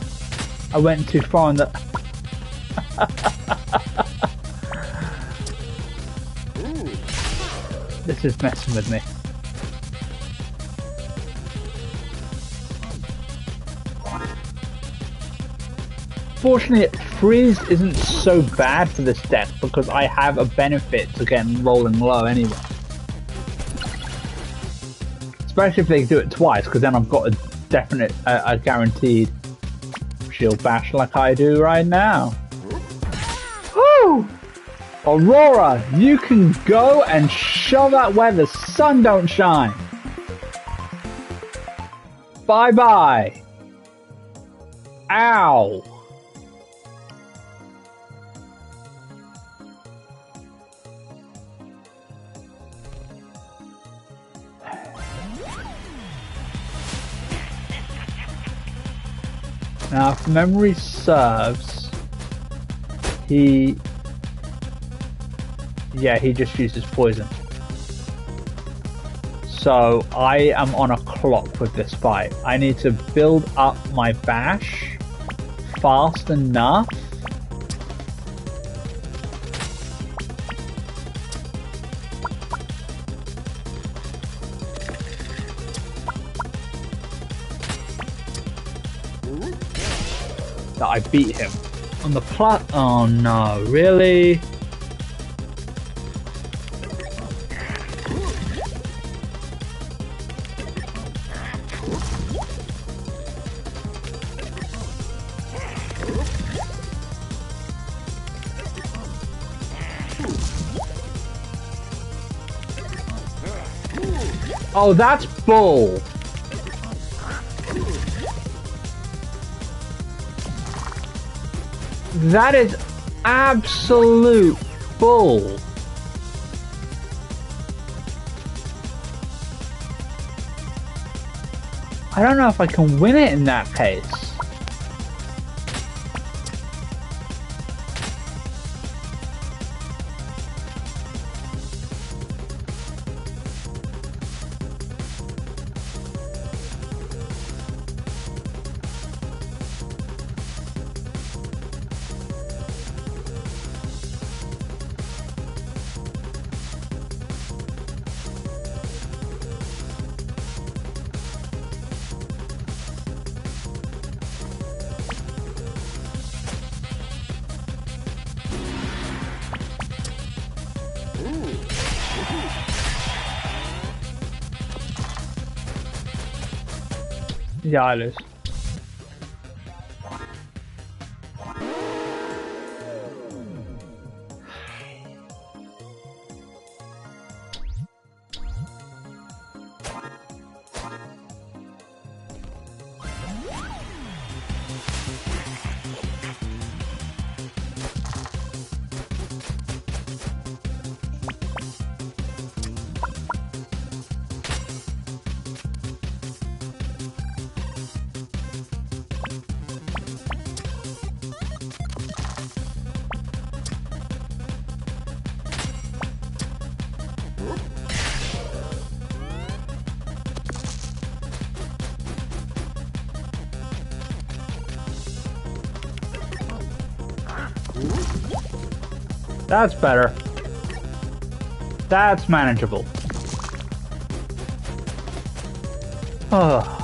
I went too far on the... This is messing with me. Fortunately, freeze isn't so bad for this deck because I have a benefit to getting rolling low anyway. Especially if they do it twice, because then I've got a definite, a guaranteed shield bash like I do right now. Woo! Aurora, you can go and shove out where the sun don't shine. Bye bye. Ow. Now, if memory serves, he just uses poison. So I am on a clock with this fight. I need to build up my bash fast enough that I beat him. On the plot. Oh no, really? Oh, that's bull. That is absolute bull. I don't know if I can win it in that case. Ja, alles. That's better. That's manageable. Oh.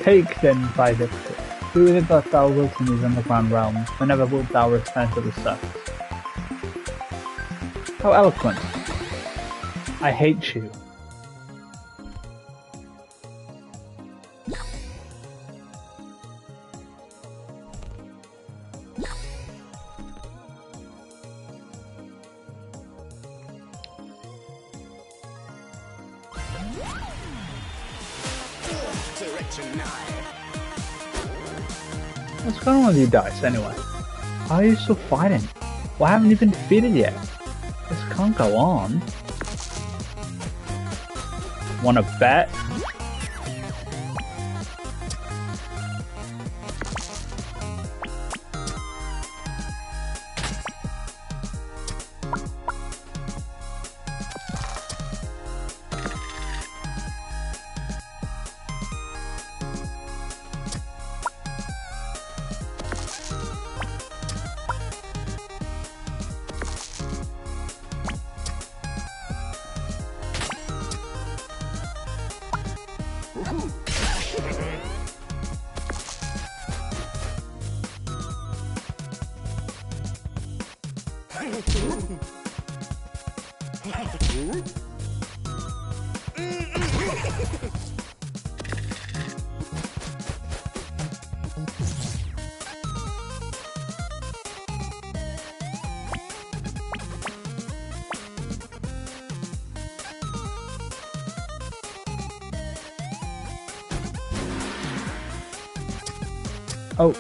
Take then, by Dicey. Who is it that thou wilt in these underground realms? Whenever wilt thou return to the surface? How eloquent. I hate you. What's going on with you dice anyway? Why are you still fighting? Why haven't you been defeated yet? This can't go on. Wanna bet? Oh.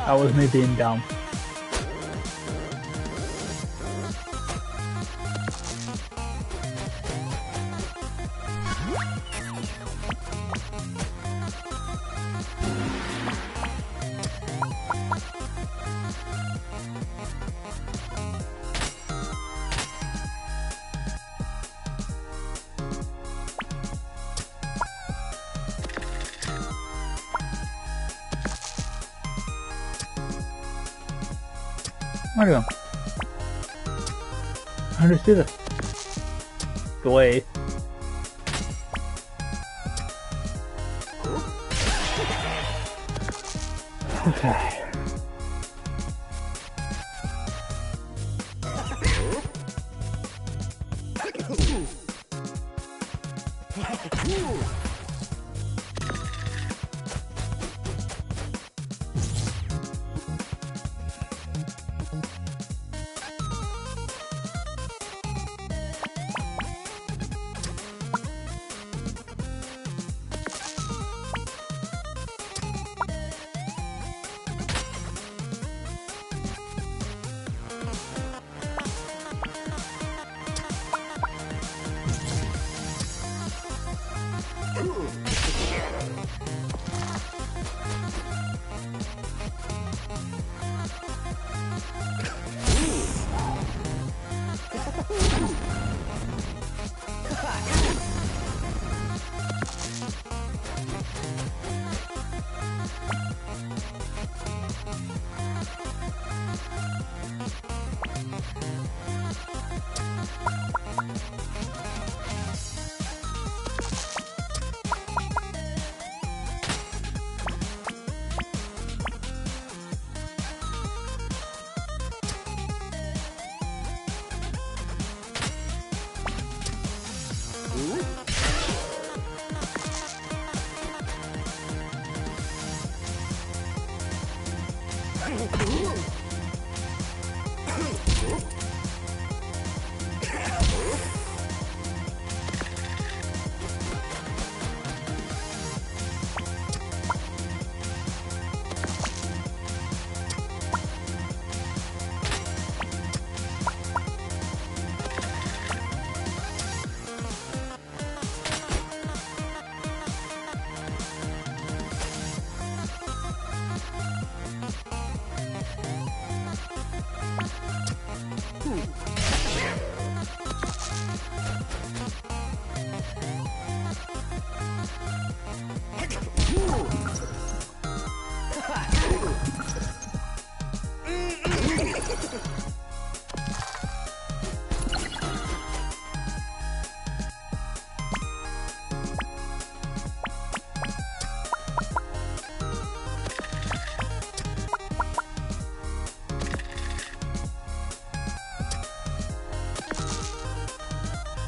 That was me being dumb. Mario, how do you do this? The way. Okay.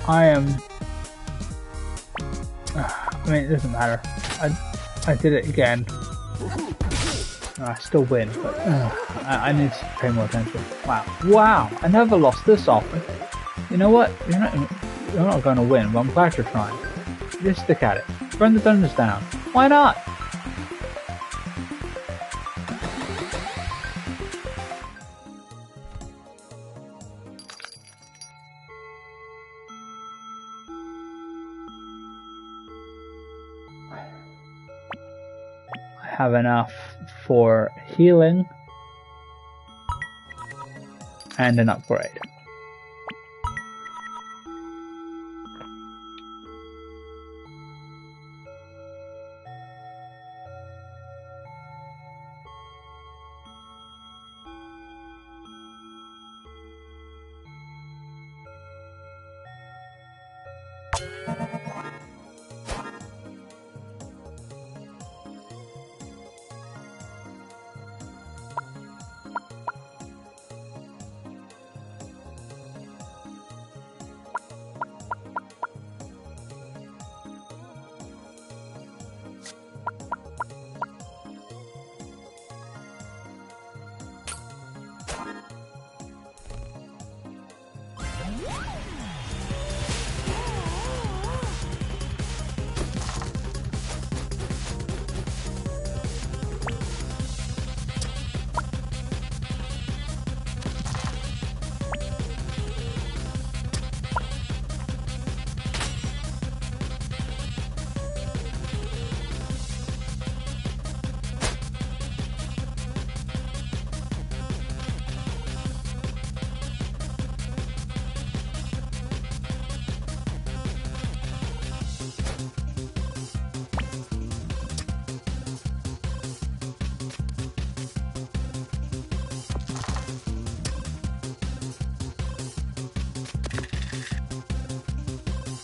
I mean, it doesn't matter. I did it again. I still win, but I need to pay more attention. Wow! I never lost this often. You know what? You're not going to win, but I'm glad you're trying. Just stick at it. Burn the dungeons down. Why not? Have enough for healing and an upgrade.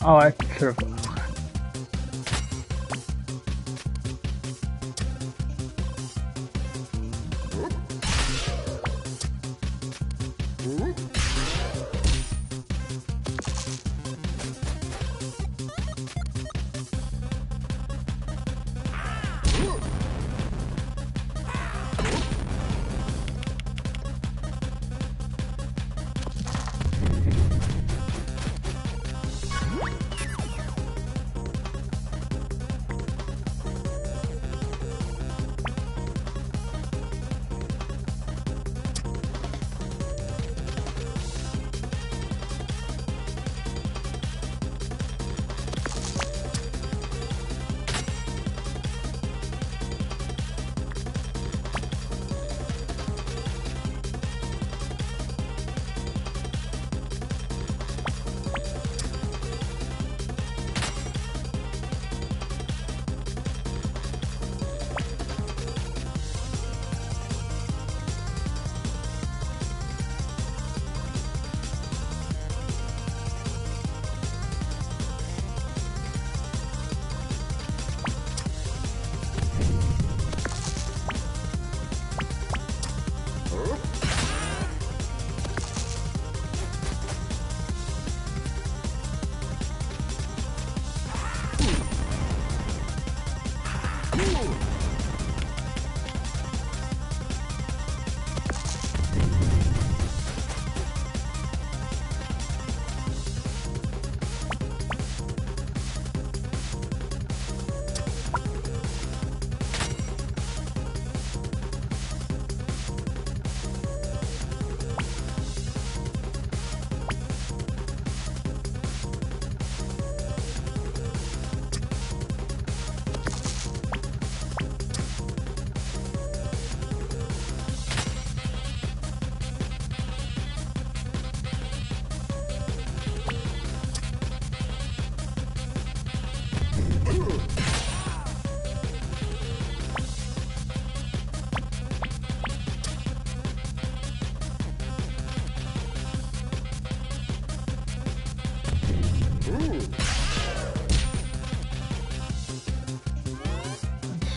Oh, I should have.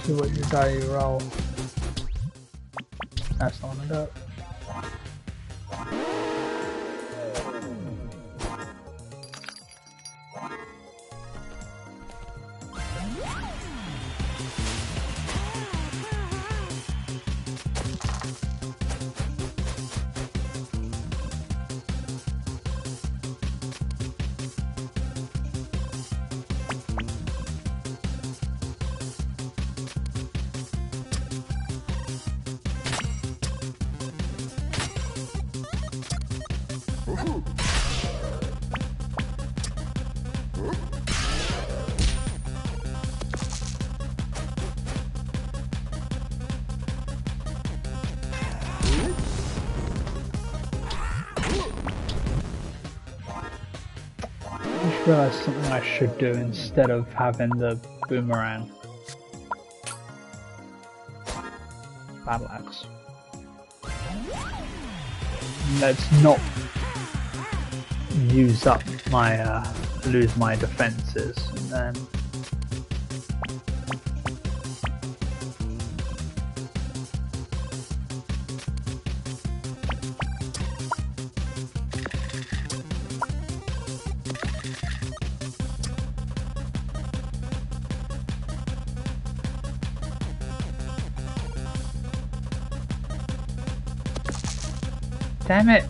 See what your die you roll. That's not gonna do it. I just realised something I should do instead of having the boomerang. Battle axe. Let's not use up my lose my defenses, and then damn it.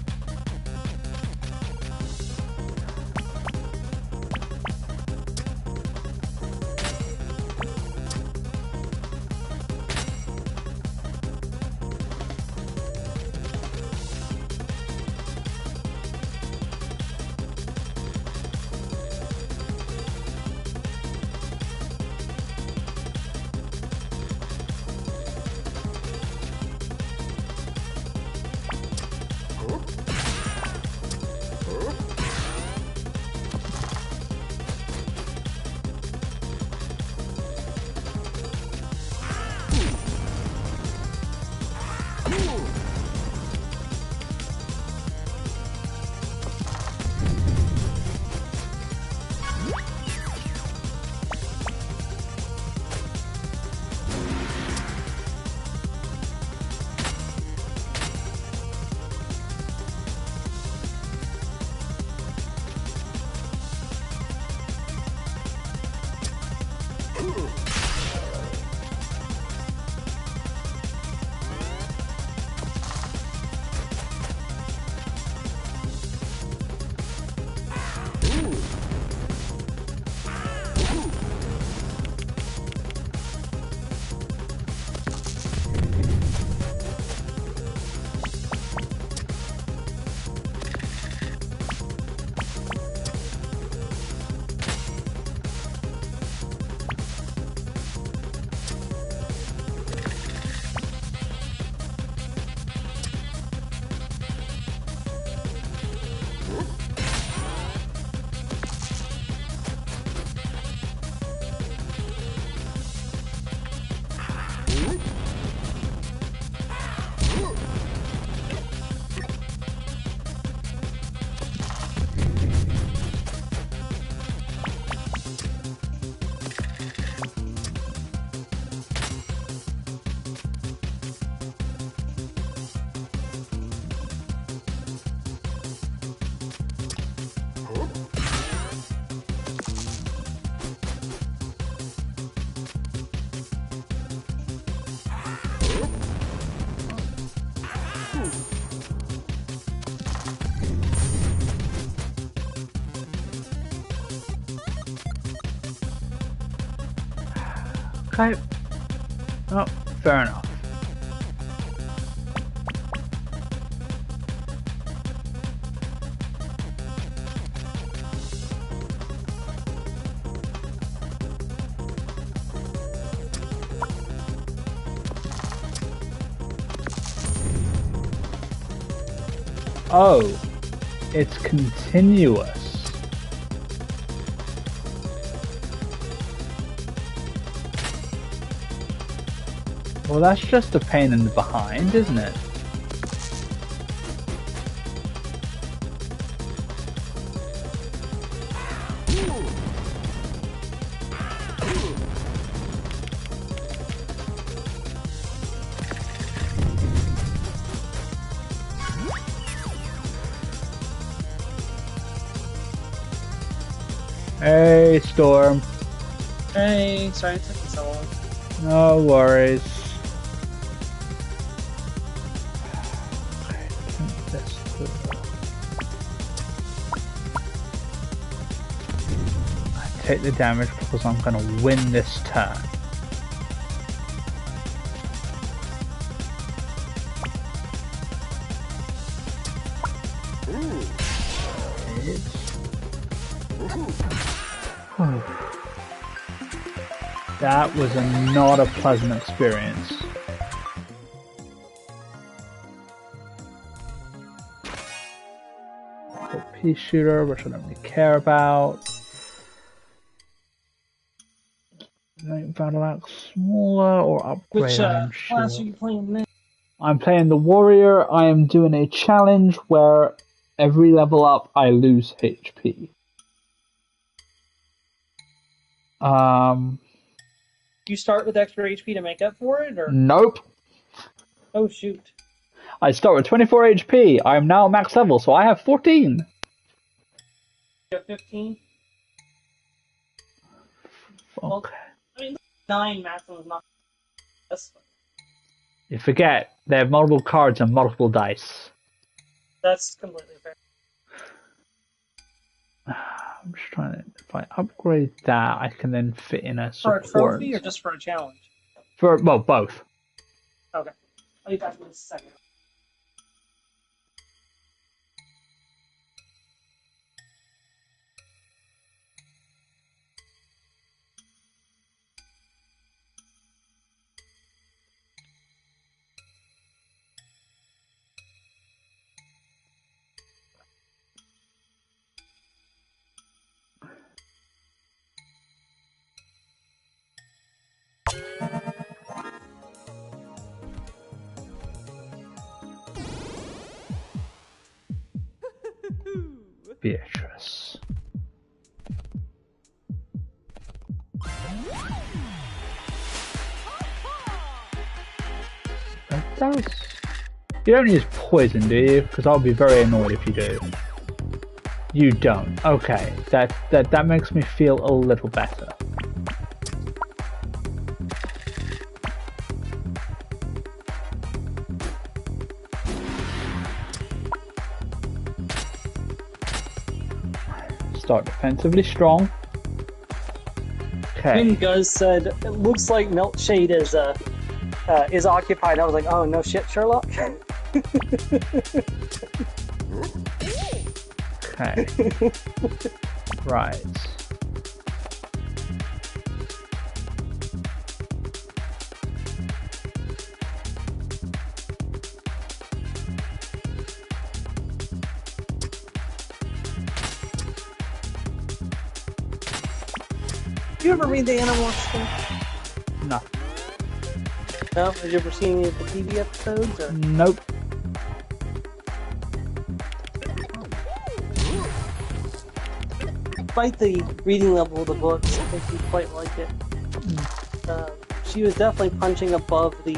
Okay. Oh, fair enough. Oh, it's continuous. Well, that's just a pain in the behind, isn't it? Hey, Storm. Hey, sorry it took me so long. No worries. I take the damage because I'm going to win this turn. That was not a pleasant experience. Pea shooter, which I don't really care about. Make battle axe smaller or upgrade. Which class are you playing now? I'm playing the warrior. I am doing a challenge where every level up I lose HP. You start with extra HP to make up for it, or? Nope. Oh shoot. I start with 24 HP. I am now max level, so I have 14. You have 15? Okay. Well, I mean, 9 maximum is not. You forget, they have multiple cards and multiple dice. That's completely fair. I'm just trying to. If I upgrade that, I can then fit in a support. For a trophy or just for a challenge? Well, both. Okay. I'll be back in a second. Beatrice. Dice. You don't use poison, do you? Because I'll be very annoyed if you do. You don't. Okay, that makes me feel a little better. Start defensively strong. Okay. When Guz said, "It looks like Milkshade is occupied," I was like, "Oh no shit, Sherlock." Okay. Right. Did you ever read the Animorphs stuff? No. No? Have you ever seen any of the TV episodes? Or? Nope. Despite the reading level of the books, I think you quite like it. She was definitely punching above the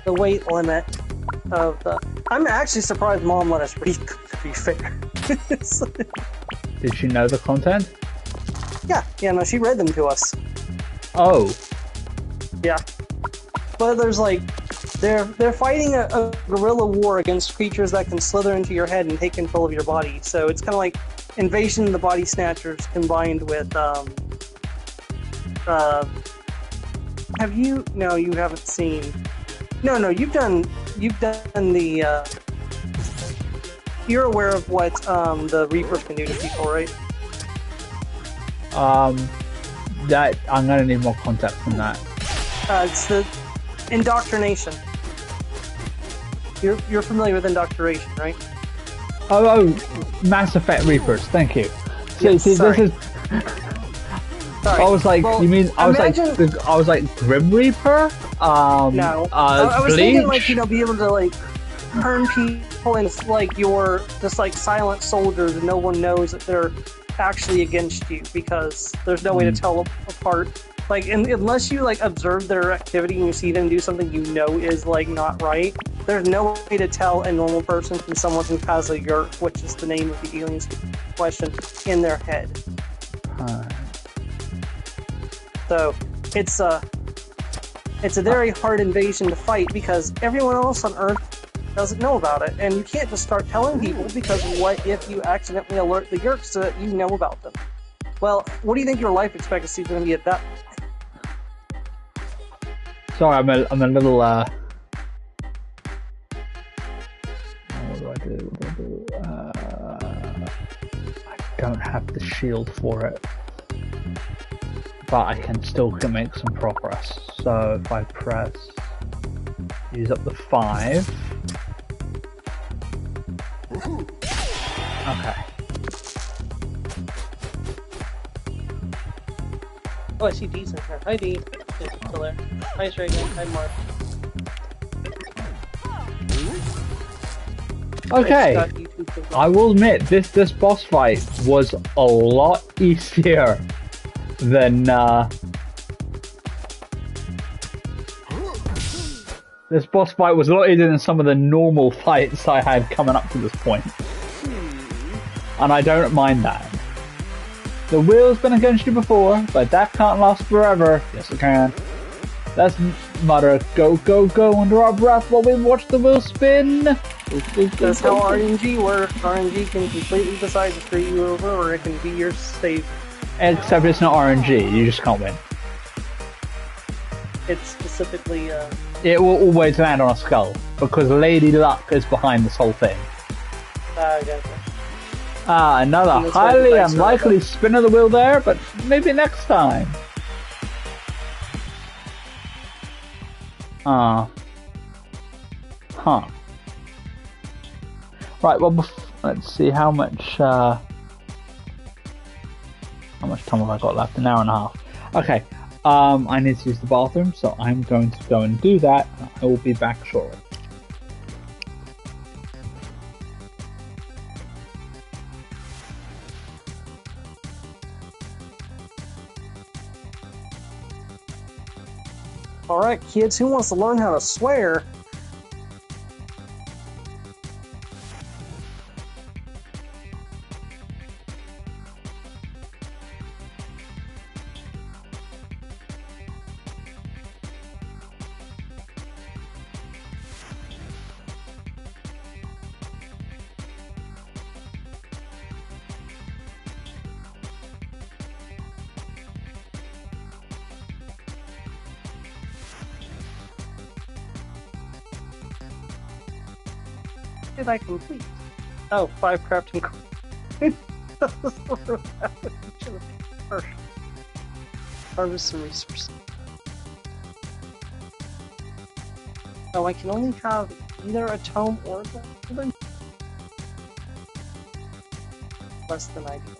weight limit of the... I'm actually surprised Mom let us read, to be fair. Did she know the content? Yeah, no, she read them to us. Oh. Yeah. But there's like... They're fighting a guerrilla war against creatures that can slither into your head and take control of your body. So it's kind of like Invasion of the Body Snatchers combined with, have you... No, you haven't seen... No, you've done the, you're aware of what, the Reapers can do to people, right? That I'm gonna need more context from that. It's the indoctrination. You're familiar with indoctrination, right? Oh, Mass Effect Reapers. Thank you. Yes, See, sorry. this is. Sorry. I was like, Well, you mean? I imagine... was like Grim Reaper. No, I was Bleach? thinking like be able to like turn people into like your just like silent soldiers, and no one knows that they're actually against you because there's no way to tell apart Like, unless you like observe their activity and you see them do something you know is like not right, there's no way to tell a normal person from someone who has a yurt, which is the name of the alien's question, in their head. So it's a very hard invasion to fight because everyone else on Earth doesn't know about it, and you can't just start telling people because what if you accidentally alert the yurks so that you know about them? Well, what do you think your life expectancy is going to be at that? Sorry, I'm a little what do I do? I don't have the shield for it, but I can still make some progress. So if I press, use up the 5. Okay. Oh, I see D's in here. Hi, D. It's still there. Hi, Reagan. Hi, Mark. Okay. I will admit, this boss fight was a lot easier than this boss fight was a lot easier than some of the normal fights I had coming up to this point. And I don't mind that. The wheel's been against you before, but that can't last forever. Yes, it can. Let's mutter, go, go, go under our breath while we watch the wheel spin. That's how RNG works. RNG can completely decide to screw you over, or it can be your save. Except it's not RNG, you just can't win. It's specifically, It will always land on a skull, because Lady Luck is behind this whole thing. gotcha. Another highly unlikely spin of the wheel there, but maybe next time. Huh. Right, well, let's see how much time have I got left? An hour and a half. Okay, I need to use the bathroom, so I'm going to go and do that. I will be back shortly. Alright, kids, who wants to learn how to swear? Did I complete? Oh, 5 crafting. Harvest some resources. Oh, I can only have either a tome or a golden. Less than ideal.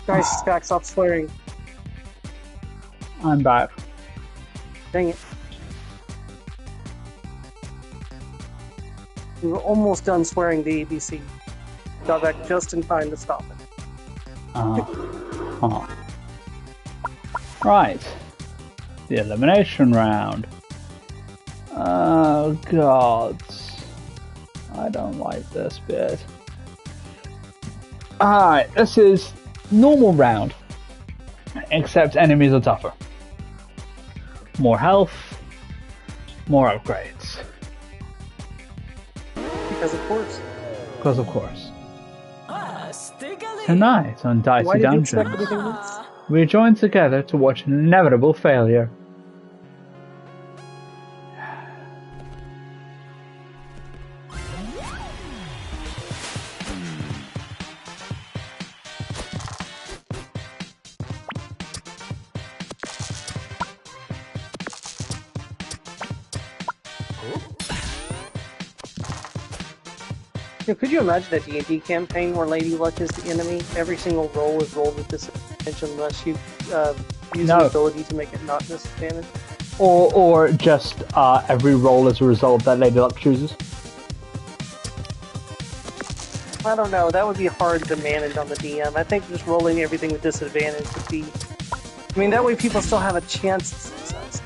Guys, Stack, stop swearing. I'm back. Dang it. We were almost done swearing the ABC. Got back just in time to stop it. Right. The elimination round. Oh, God. I don't like this bit. Alright, this is normal round. Except enemies are tougher. More health. More upgrades. Because of course. Because of course. Tonight on Dicey Why did you expect Dungeons, anything else? we join together to watch an inevitable failure. Could you imagine a D&D campaign where Lady Luck is the enemy? Every single roll is rolled with disadvantage unless you use the ability to make it not disadvantage. Or just every roll is a result that Lady Luck chooses. I don't know, that would be hard to manage on the DM. I think just rolling everything with disadvantage would be... I mean, that way people still have a chance at success.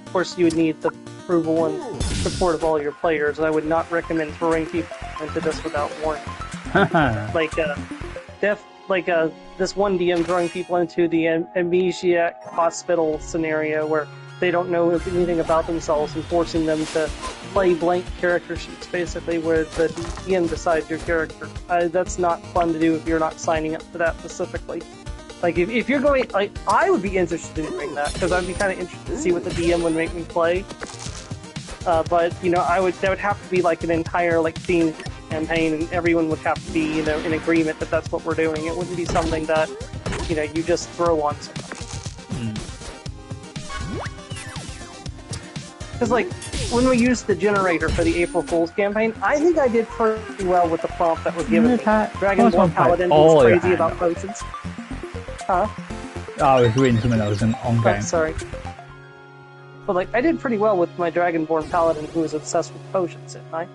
Of course, you would need the approval and support of all your players. I would not recommend throwing people into this without warning. This one DM throwing people into the amnesiac hospital scenario where they don't know anything about themselves and forcing them to play blank character sheets, basically, where the DM decides your character. That's not fun to do if you're not signing up for that specifically. Like, if you're going... Like, I would be interested in doing that, because I'd be kind of interested to see what the DM would make me play. But, you know, that would have to be, like, an entire, like, themed campaign, and everyone would have to be, you know, in agreement that that's what we're doing. It wouldn't be something that, you know, you just throw on somebody. Because, like, when we used the generator for the April Fool's campaign, I think I did pretty well with the prompt that was given me. Dragonborn Paladin was crazy about potions. Huh? Oh, I was reading something that was on game. Oh, sorry. But, like, I did pretty well with my Dragonborn Paladin who was obsessed with potions, didn't I?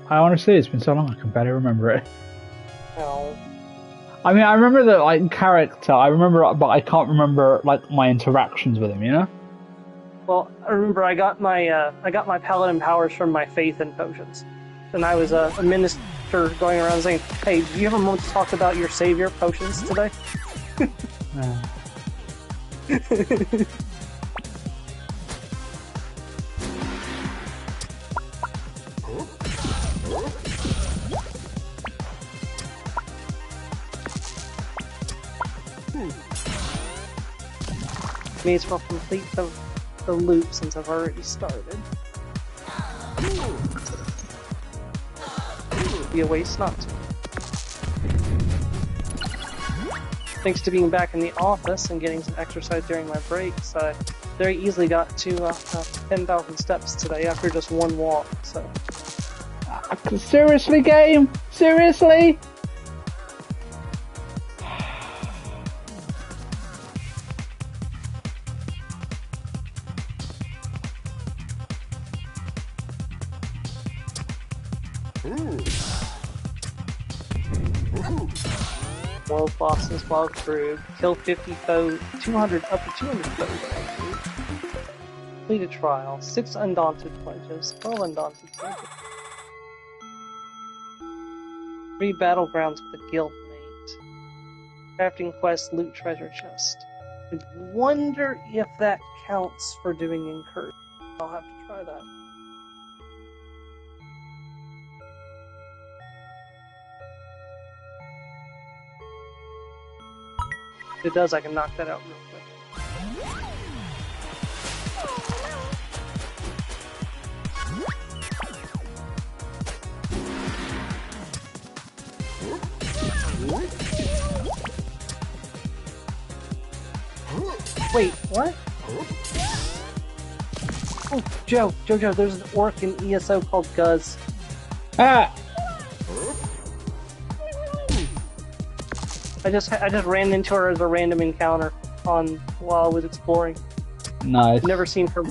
I honestly, it's been so long I can barely remember it. No. I mean, I remember the, like, character, but I can't remember, like, my interactions with him, you know? Well, I remember I got my Paladin powers from my faith in potions. And I was a minister going around saying, hey, do you have a moment to talk about your savior potions today? May as well complete the loop since I've already started. It'd be a waste not to. Thanks to being back in the office and getting some exercise during my breaks, I very easily got to 10,000 steps today after just one walk, so... Seriously, game? Seriously? World bosses while through. Kill 50 foes, 200 up to 200 foes. Complete a trial. 6 undaunted pledges. 12 undaunted pledges. 3 battlegrounds with a guildmate. Crafting quest, loot treasure chest. I wonder if that counts for doing incursion. I'll have to try that. If it does, I can knock that out real quick. Wait, what? Joe, there's an orc in ESO called Guz. Ah! I just ran into her as a random encounter while I was exploring. Nice. Never seen her.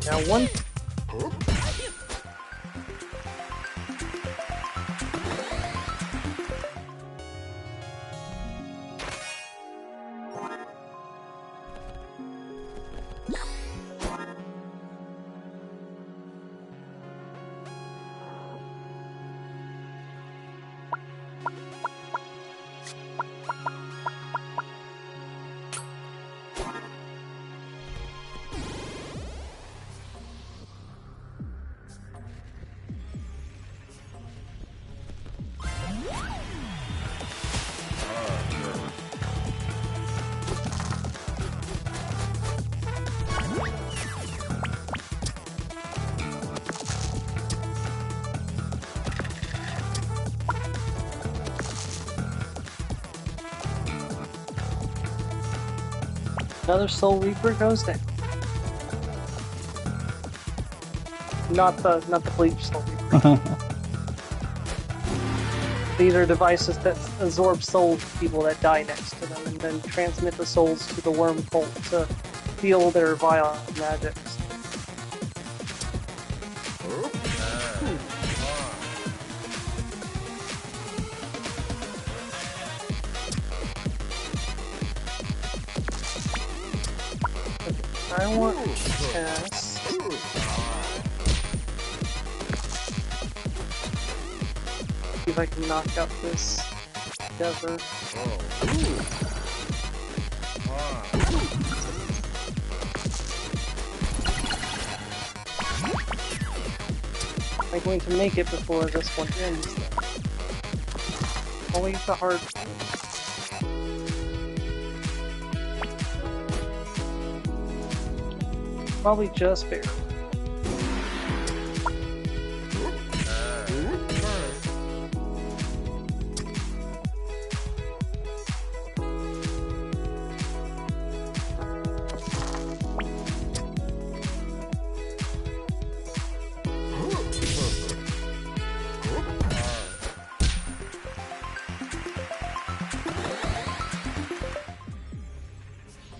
Now one. Another Soul Reaper goes down. Not the Bleach Soul Reaper. These are devices that absorb souls of people that die next to them and then transmit the souls to the worm cult to feel their vile magics. I want to test. See if I can knock out this desert. Am I going to make it before this one ends? Always the hard. Probably just barely.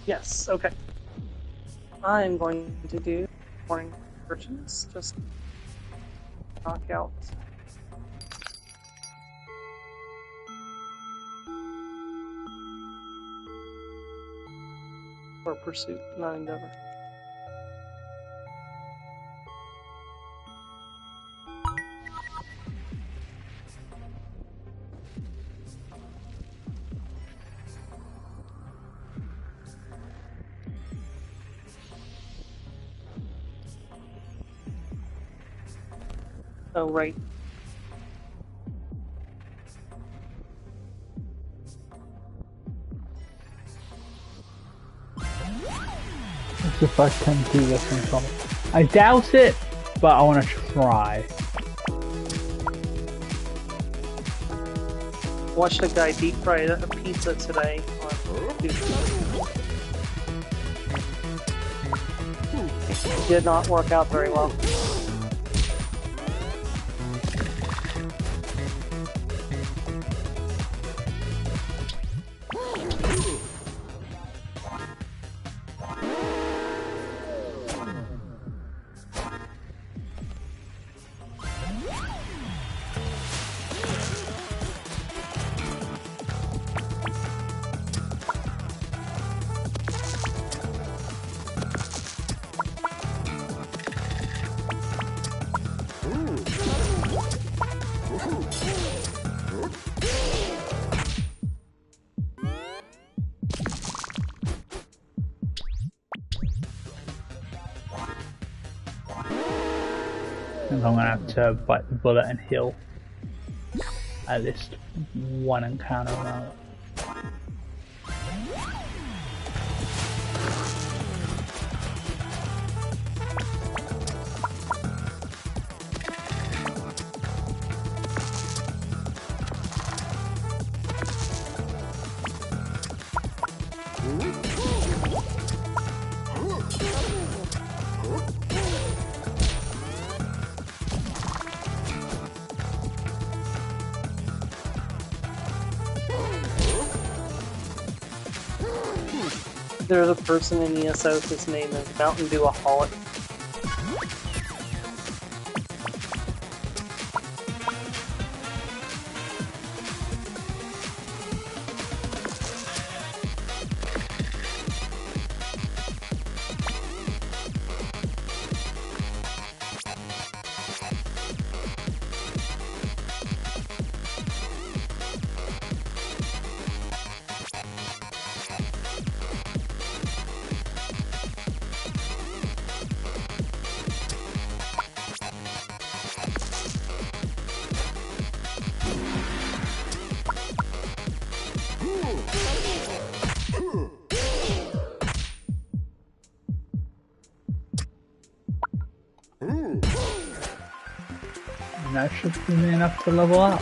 Yes, okay. I'm going to do morning purchase, just knock out. Or pursuit, not endeavor. Oh, right. Let's see if I can do this in combat. I doubt it, but I want to try. Watched a guy deep fry a pizza today on YouTube. It did not work out very well. I'm gonna have to bite the bullet and heal at least one encounter now. There's a person in ESO whose name is Mountain Dewaholic. And that should be enough to level up.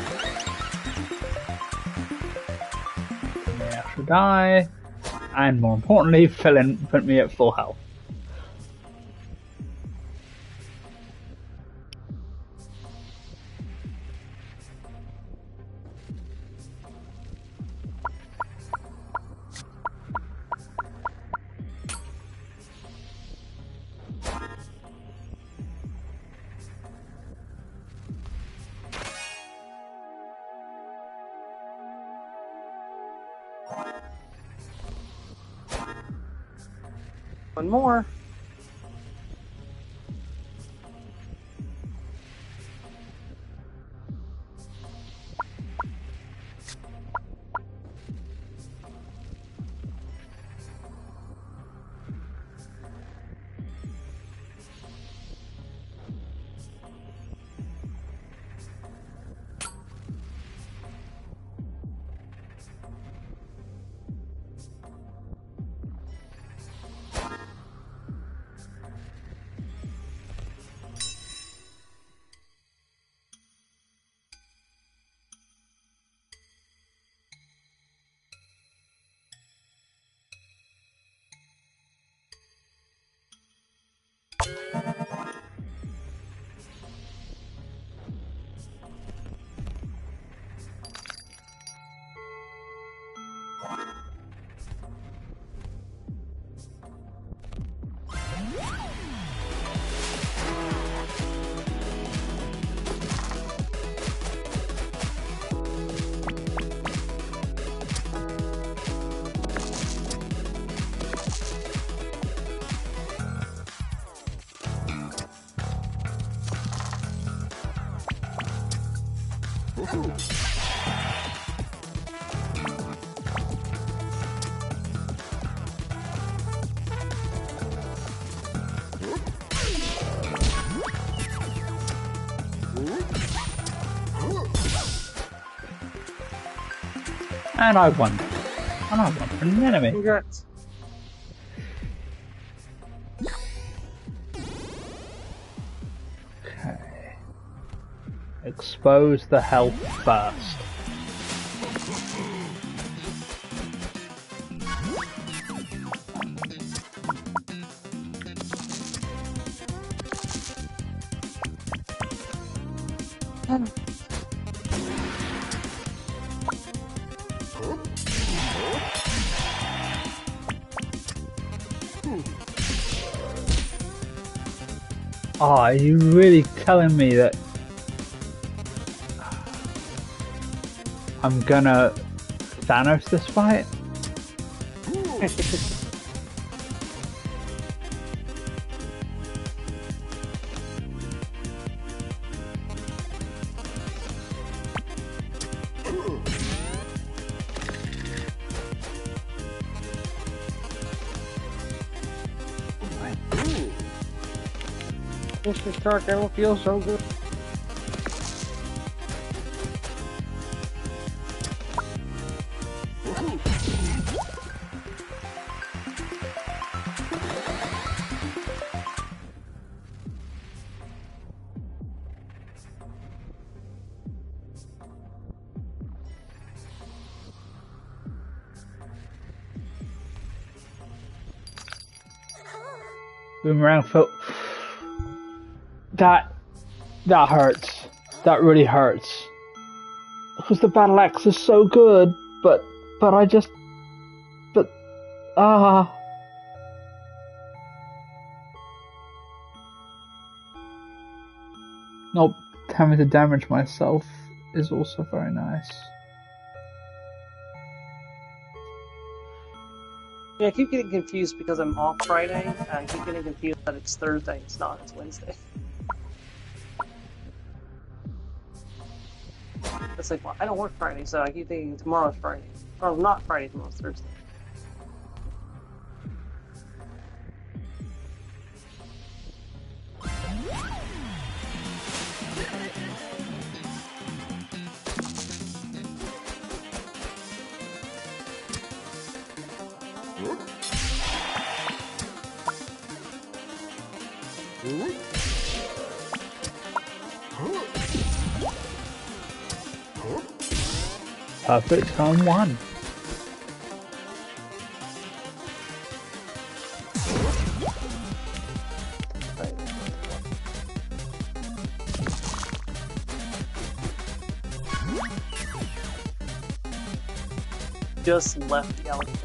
May have to die, and more importantly, put me at full health. One more. And I won. And I won from an enemy. Congrats. Okay. Expose the health first. Oh, are you really telling me that I'm gonna Thanos this fight? Mr. Shark, I don't feel so good. Boomerang foot. That hurts. That really hurts. Because the battle axe is so good, but I just not having to damage myself is also very nice. Yeah, I keep getting confused because I'm off Friday, and I keep getting confused that it's Thursday. It's not, it's Wednesday. It's like, well, I don't work Friday, so I keep thinking tomorrow's Friday. Or not Friday, tomorrow's Thursday. Perfect turn one. Just left the alligator.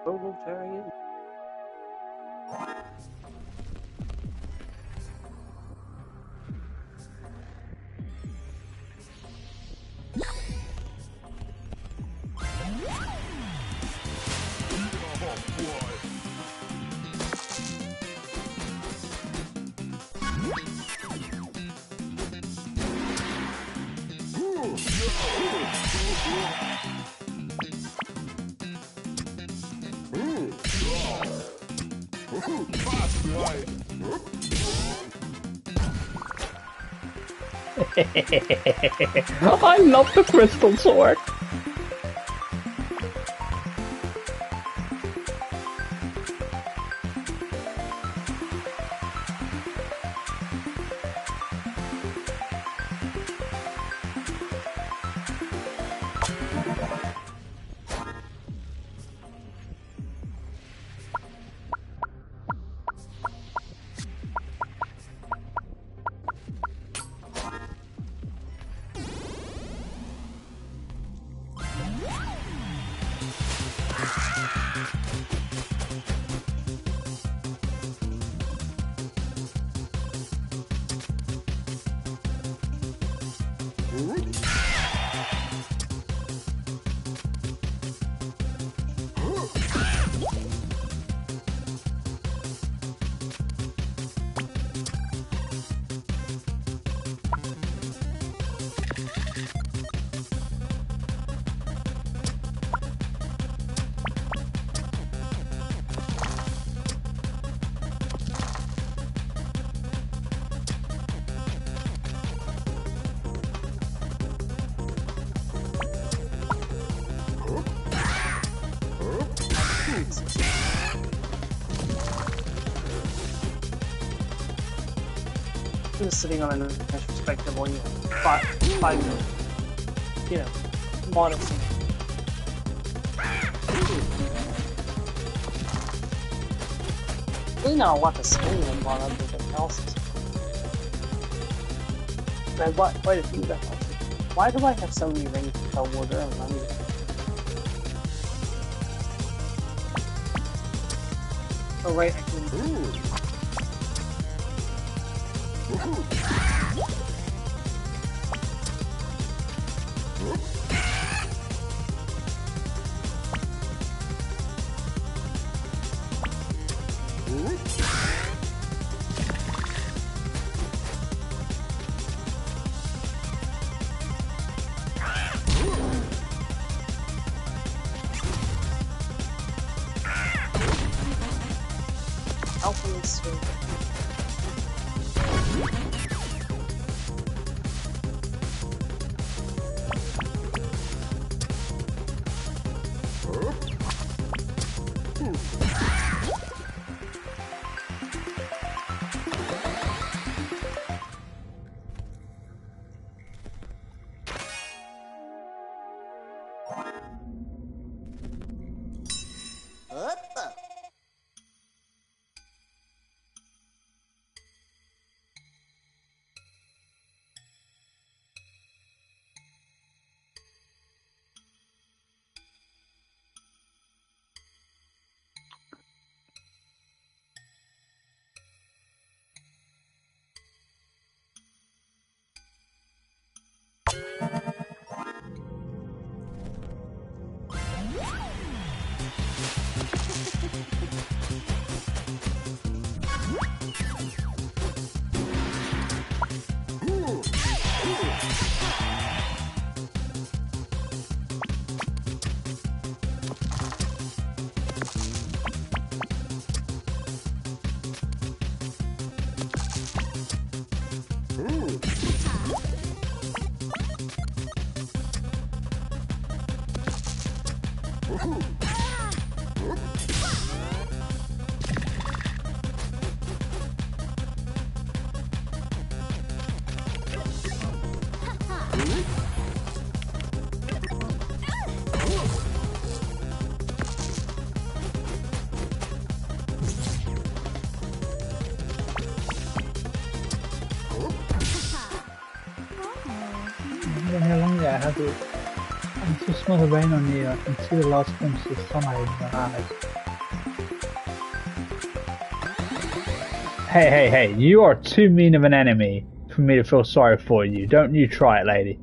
Proletarian. I love the crystal sword. Just sitting on a nice respectable, five million. You know, modest. Really not a lot to spend on other than houses. And why do you that much? Why do I have so many rings to tell water and money? Oh right, I can. Alchemist. How long did I have it? I can smell the rain on you. I can see the last glimpse of sunlight in your eyes. Hey, you are too mean of an enemy for me to feel sorry for you. Don't you try it, lady.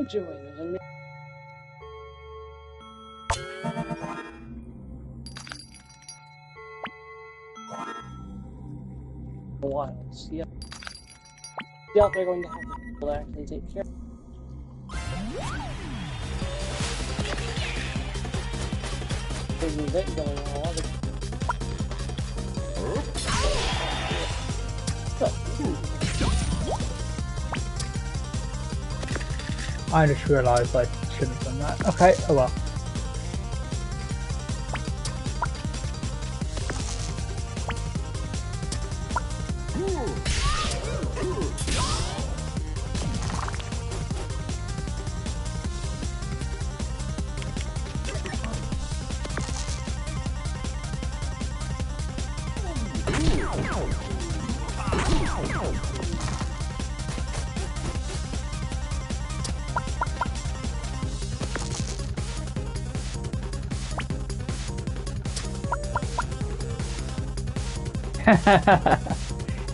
Join us. Wilds. Yeah. Yeah, they're going to have to people to actually take care. There's an event going on. So, I just realised I shouldn't have done that. Okay, oh well.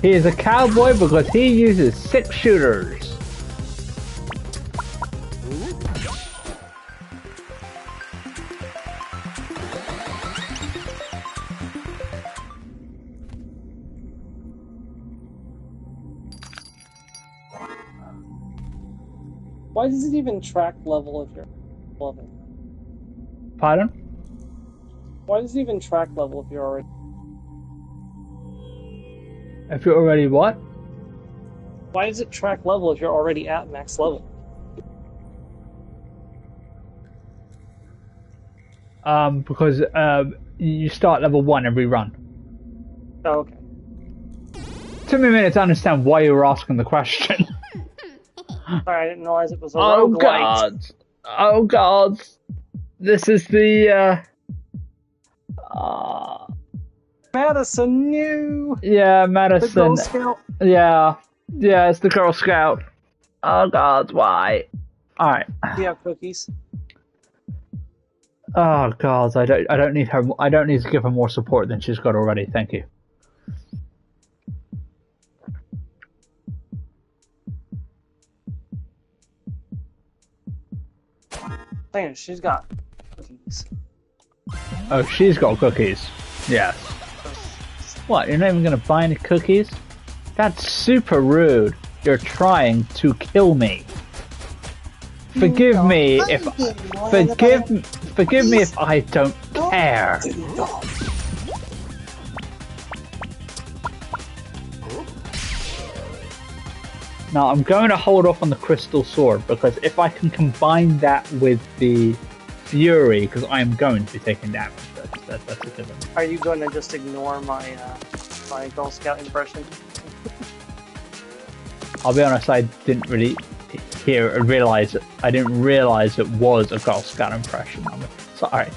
He is a cowboy because he uses 6 shooters. Why does it even track level if you're level? Pardon? Why does it even track level if you're already? If you're already what? Why does it track level if you're already at max level? Because you start level 1 every run. Oh, okay. Took me a minute to understand why you were asking the question. Sorry, I didn't realize it was a Oh roguelite. god! Oh god! This is the Madison new. yeah, The Madison. Girl Scout. Yeah, it's the Girl Scout. Oh god, why? All right. You have cookies. Oh god, I don't need her. I don't need to give her more support than she's got already. Thank you. Damn, she's got cookies. Oh, she's got cookies. Yes. What? You're not even gonna buy any cookies? That's super rude. You're trying to kill me. Forgive me if forgive me if I don't care. Now I'm going to hold off on the crystal sword because if I can combine that with the fury, because I am going to be taking damage. That's a given. Are you going to just ignore my my Girl Scout impression? I'll be honest, I didn't really realize it. I didn't realize it was a Girl Scout impression. I'm sorry.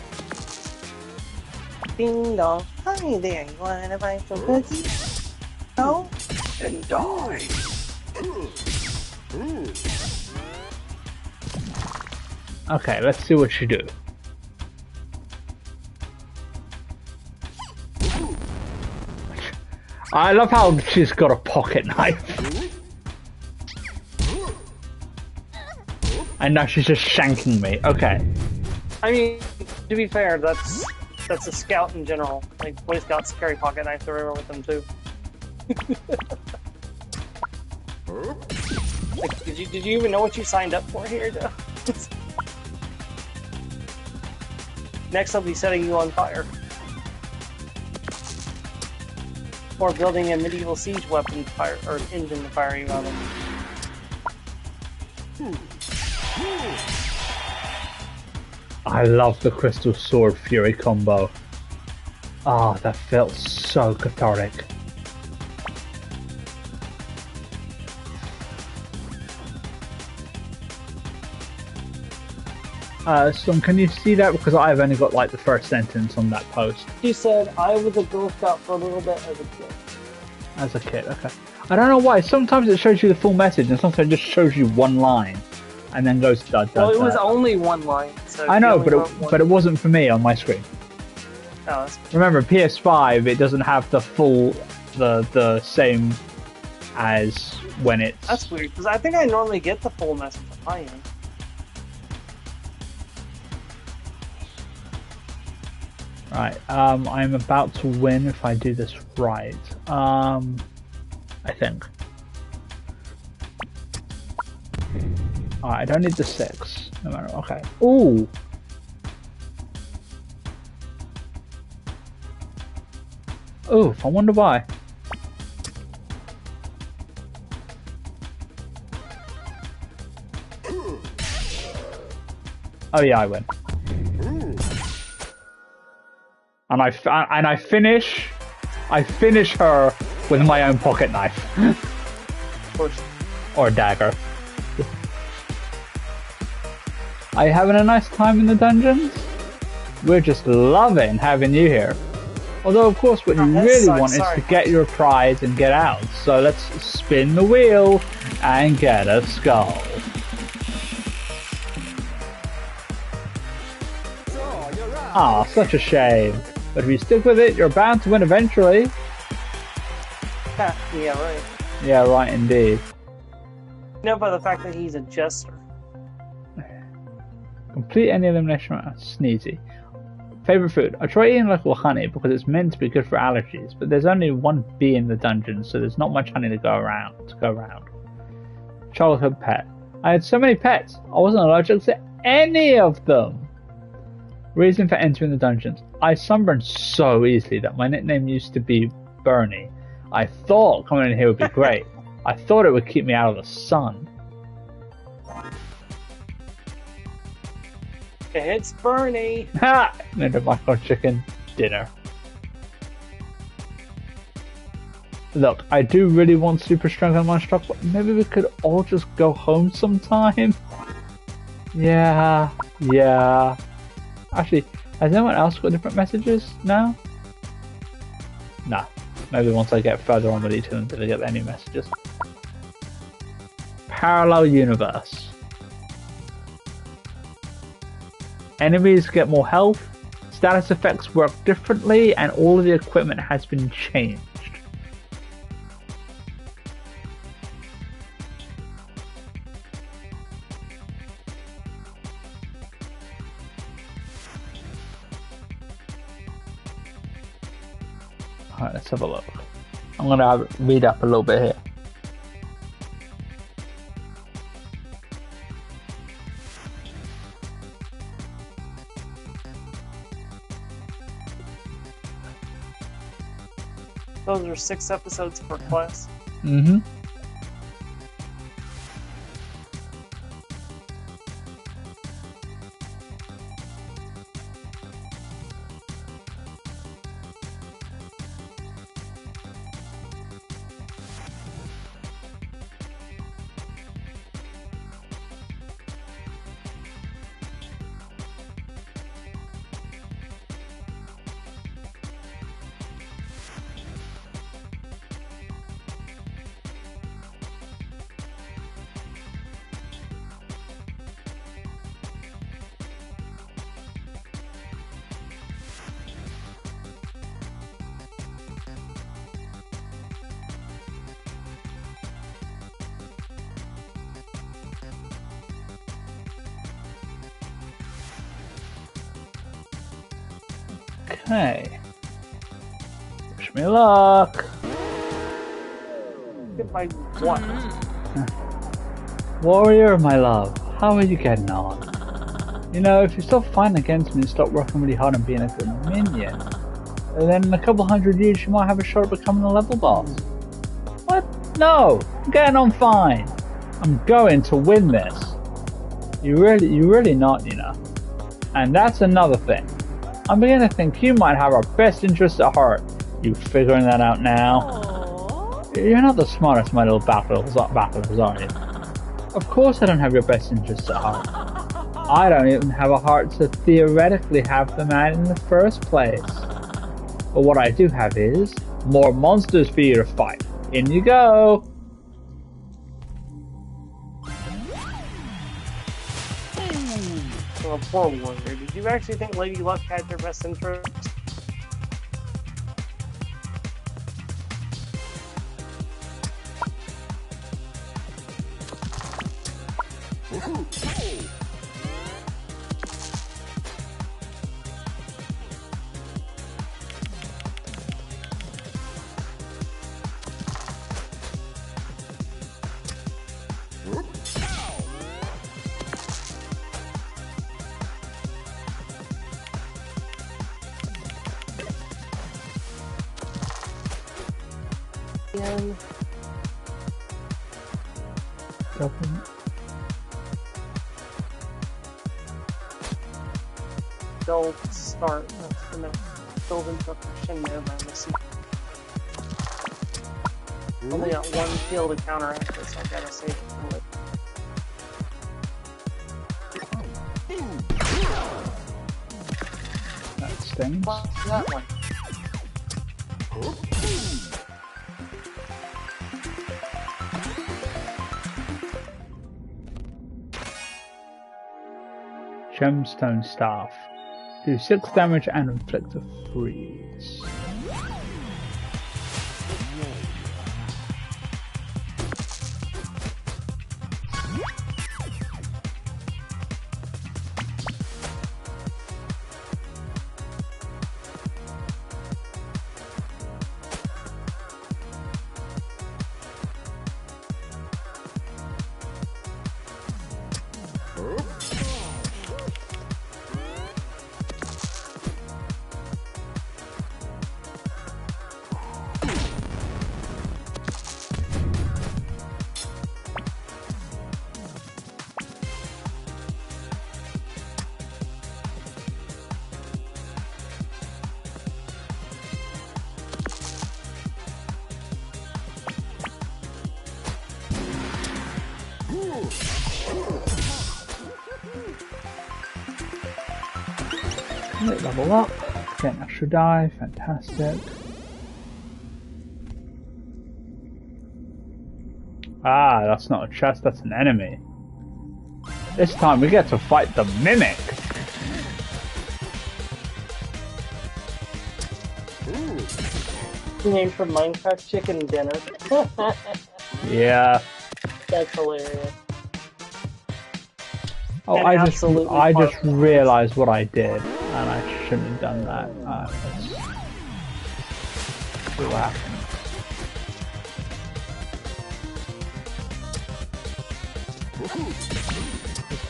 Ding dong. Hi there, you wanna buy some cookies? No? Then die. Okay, let's see what you do. I love how she's got a pocket knife. And now she's just shanking me. Okay. I mean, to be fair, that's a scout in general. Like, Boy Scouts carry pocket knives everywhere with them too. Like, did you even know what you signed up for here, Joe? Next, I'll be setting you on fire. Or building a medieval siege weapon to fire, or engine to fire you out of. I love the Crystal Sword Fury combo. Ah, that felt so cathartic. Son, can you see that? Because I've only got like the first sentence on that post. She said, I was a Girl Scout for a little bit as a kid. As a kid, okay. I don't know why. Sometimes it shows you the full message, and sometimes it just shows you one line, and then goes dud dud. Well, it was only one line. So I know, but it wasn't for me on my screen. Oh, that's... Remember, PS5, it doesn't have the full, the same as when it's. That's weird because I think I normally get the full message on my end. Right, I'm about to win if I do this right. I think. Alright, I don't need the 6. No matter, okay. Ooh! Oof, I wonder why. Oh yeah, I win. And I finish her with my own pocket knife. Of course. Or dagger. Are you having a nice time in the dungeons? We're just loving having you here. Although, of course, what you really want is to get your prize and get out. So let's spin the wheel and get a skull. Ah, such a shame. But if you stick with it, you're bound to win eventually. Yeah, right. Yeah, right indeed. You know by the fact that he's a jester. Complete any elimination round. Sneezy. Favorite food? I try eating local honey because it's meant to be good for allergies, but there's only one bee in the dungeon, so there's not much honey to go around. Childhood pet. I had so many pets, I wasn't allergic to any of them. Reason for entering the dungeons. I sunburn so easily that my nickname used to be Bernie. I thought coming in here would be great. I thought it would keep me out of the sun. It's Bernie. Ha! Made a macaroni chicken dinner. Look, I do really want super strength on my stock, but maybe we could all just go home sometime. Yeah. Actually, has anyone else got different messages now? Nah. Maybe once I get further on with each of them, did I get any messages? Parallel universe. Enemies get more health, status effects work differently, and all of the equipment has been changed. Alright, let's have a look. I'm going to read up a little bit here. Those are 6 episodes per class. Mm-hmm. Okay. Wish me luck. Goodbye. What? Warrior, my love, how are you getting on? You know, if you stop fighting against me and stop working really hard and being a good minion, then in a couple hundred years you might have a shot at becoming a level boss. What? No! I'm getting on fine. I'm going to win this. You're really not, you know. And that's another thing. I'm beginning to think you might have our best interests at heart. You figuring that out now? Aww. You're not the smartest, my little battlers, are you? Of course I don't have your best interests at heart. I don't even have a heart to theoretically have them at in the first place. But what I do have is more monsters for you to fight. In you go! Oh, poor warrior. Did you actually think Lady Luck had your best interest? dull start. That's gonna build into a crescendo by this. Only got one heal to counteract this. I gotta save it for it. That stings. What's that one? Gemstone Staff. Do 6 damage and inflict a freeze. Level up, get an extra die, fantastic. Ah, that's not a chest, that's an enemy. This time we get to fight the Mimic! Named for Minecraft Chicken Dinner. Yeah. That's hilarious. Oh, And I just absolutely realized what I did, and I shouldn't have done that. Let's see what happened.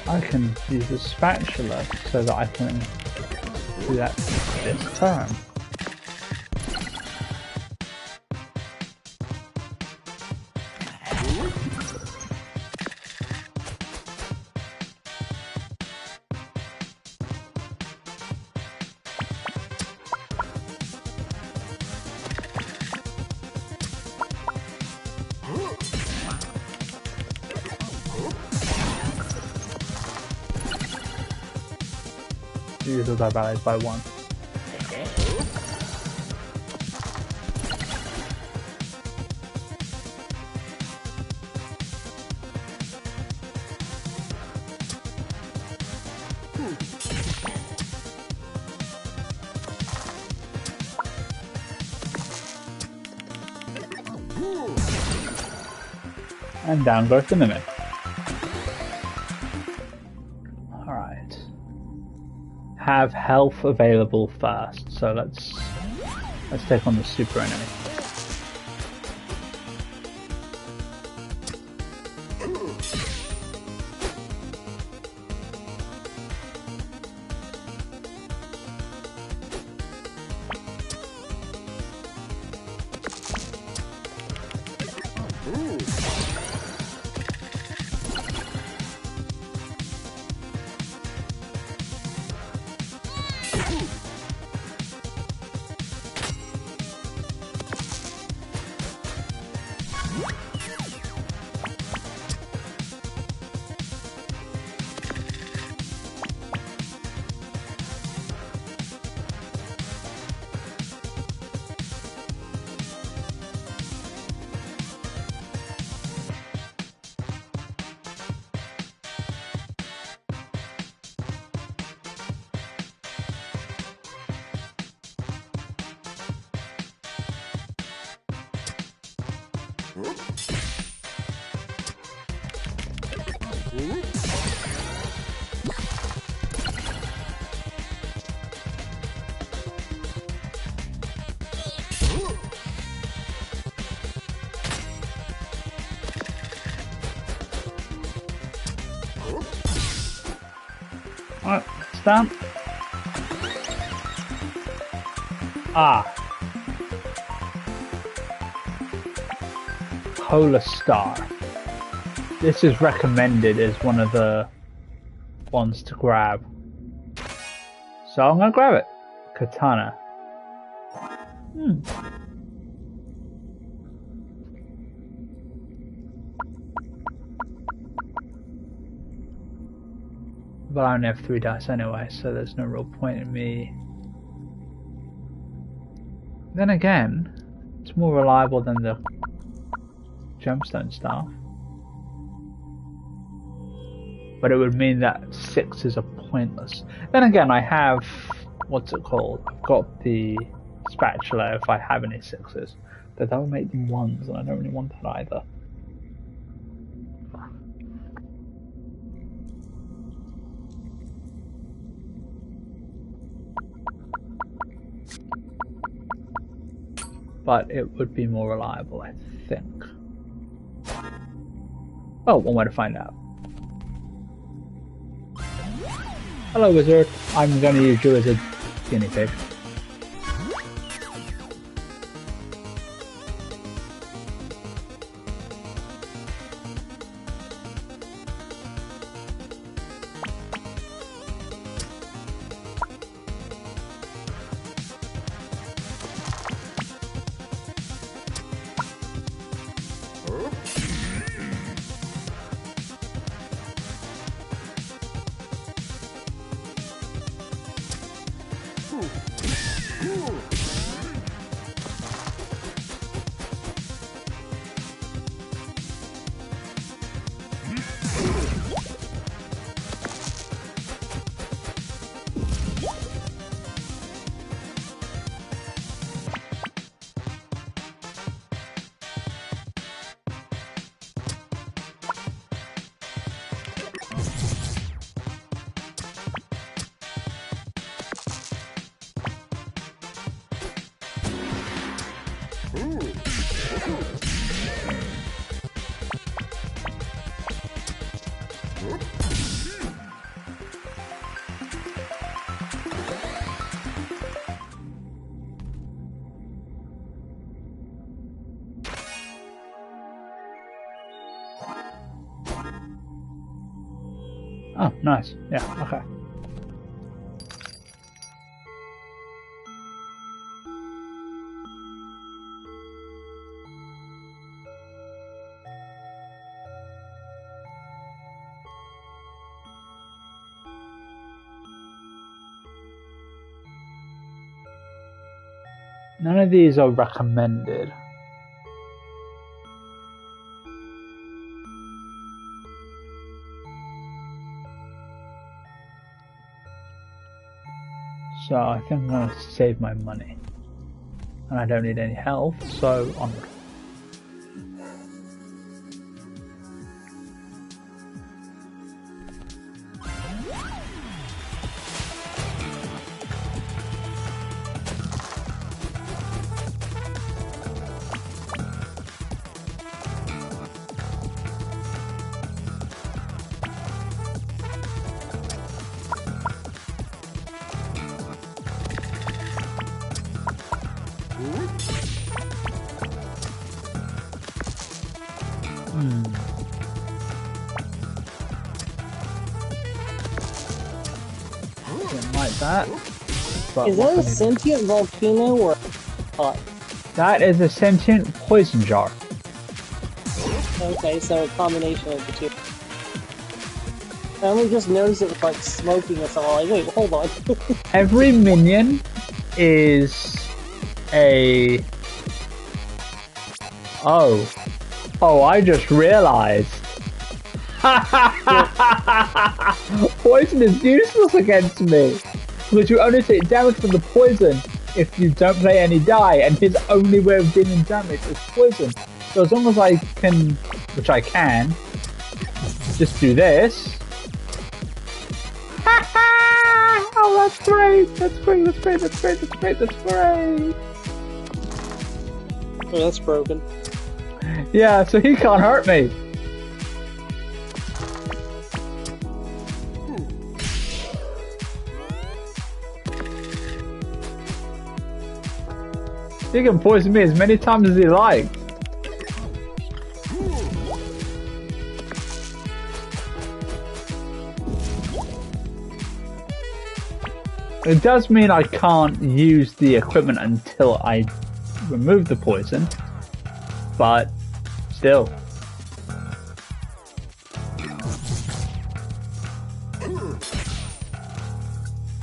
I can use the spatula so that I can do that this turn. Users are valid by 1. And down goes the Mimic. Alright. Have health available first, so let's take on the super enemy. Alright, stand. Polar Star. This is recommended as one of the ones to grab. So So I'm gonna grab it. Katana. But I only have 3 dice anyway, so there's no real point in me. Then again, it's more reliable than the gemstone staff. But it would mean that 6s are pointless. Then again, I have, what's it called? I've got the spatula if I have any 6s. But that would make them 1s, and I don't really want that either. But it would be more reliable, I think. Oh, one way to find out. Hello, wizard. I'm going to use you as a guinea pig. Oh, nice. Yeah, okay. None of these are recommended. So I think I'm going to save my money. And I don't need any health, so onward. Like that. But is that a sentient volcano or pot? That is a sentient poison jar. Okay, so a combination of the two. I only just noticed it was like smoking or something. Like, wait, hold on. Every minion is a... Oh, I just realized. Poison is useless against me because you only take damage from the poison if you don't play any die, and his only way of dealing damage is poison. So as long as I can, which I can, just do this. Oh, that's great! That's great! That's great! That's great! That's great! That's great! Oh, that's broken. Yeah, so he can't hurt me. He can poison me as many times as he likes. It does mean I can't use the equipment until I remove the poison, but still.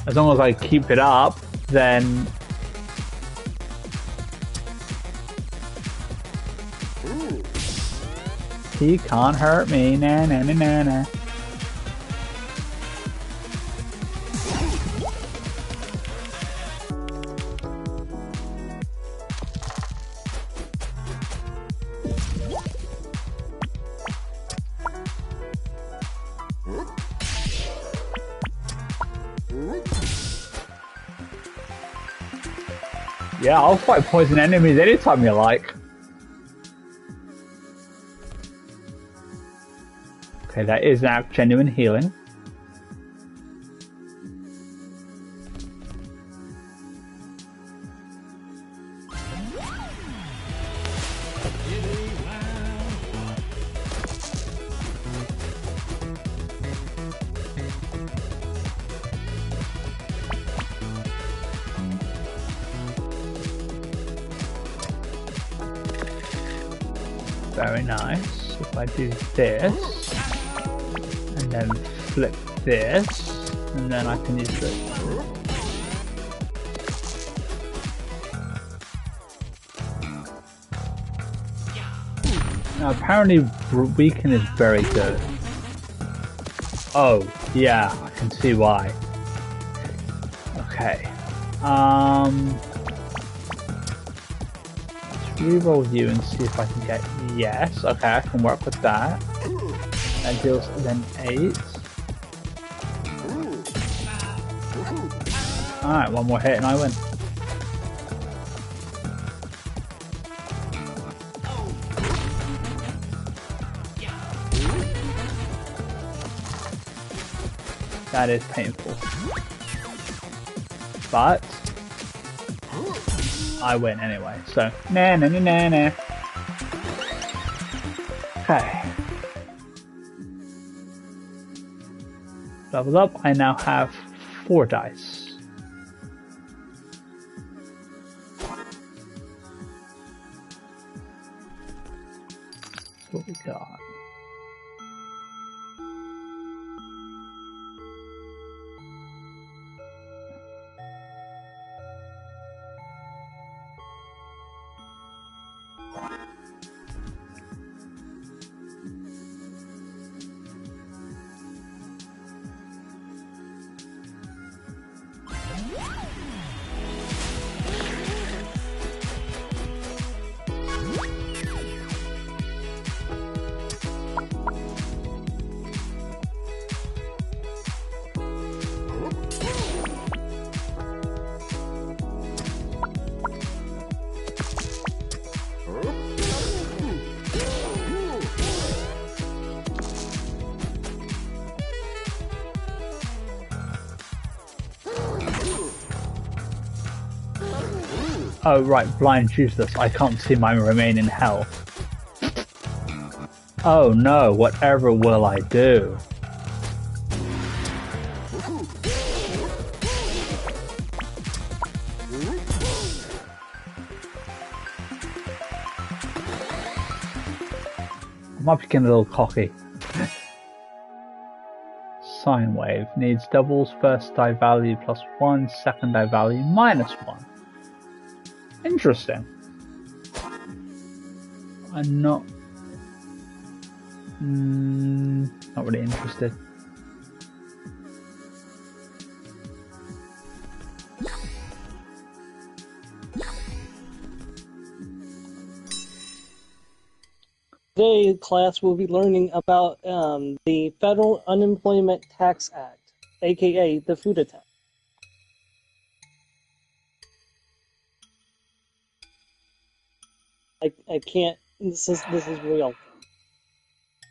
As long as I keep it up, then he can't hurt me. Na na na na na. Yeah, I'll fight poison enemies anytime you like. Okay, that is now genuine healing. Very nice. If I do this, and then flip this, and then I can use it. Now apparently weaken is very good. Oh, yeah, I can see why. Okay. Reroll you and see if I can get yes. Okay, I can work with that. That deals then 8. Alright, one more hit and I win. That is painful. But I win anyway, so nah nah nah nah nah. Okay. Leveled up, I now have 4 dice. That's what we got. Oh right, blind useless. I can't see my remaining health. Oh no, whatever will I do? I might be getting a little cocky. Sine wave needs doubles first die value +1, second die value -1. Interesting. I'm not really interested. Today, class will be learning about the Federal Unemployment Tax Act, aka the FUTA tax. I can't. This is real.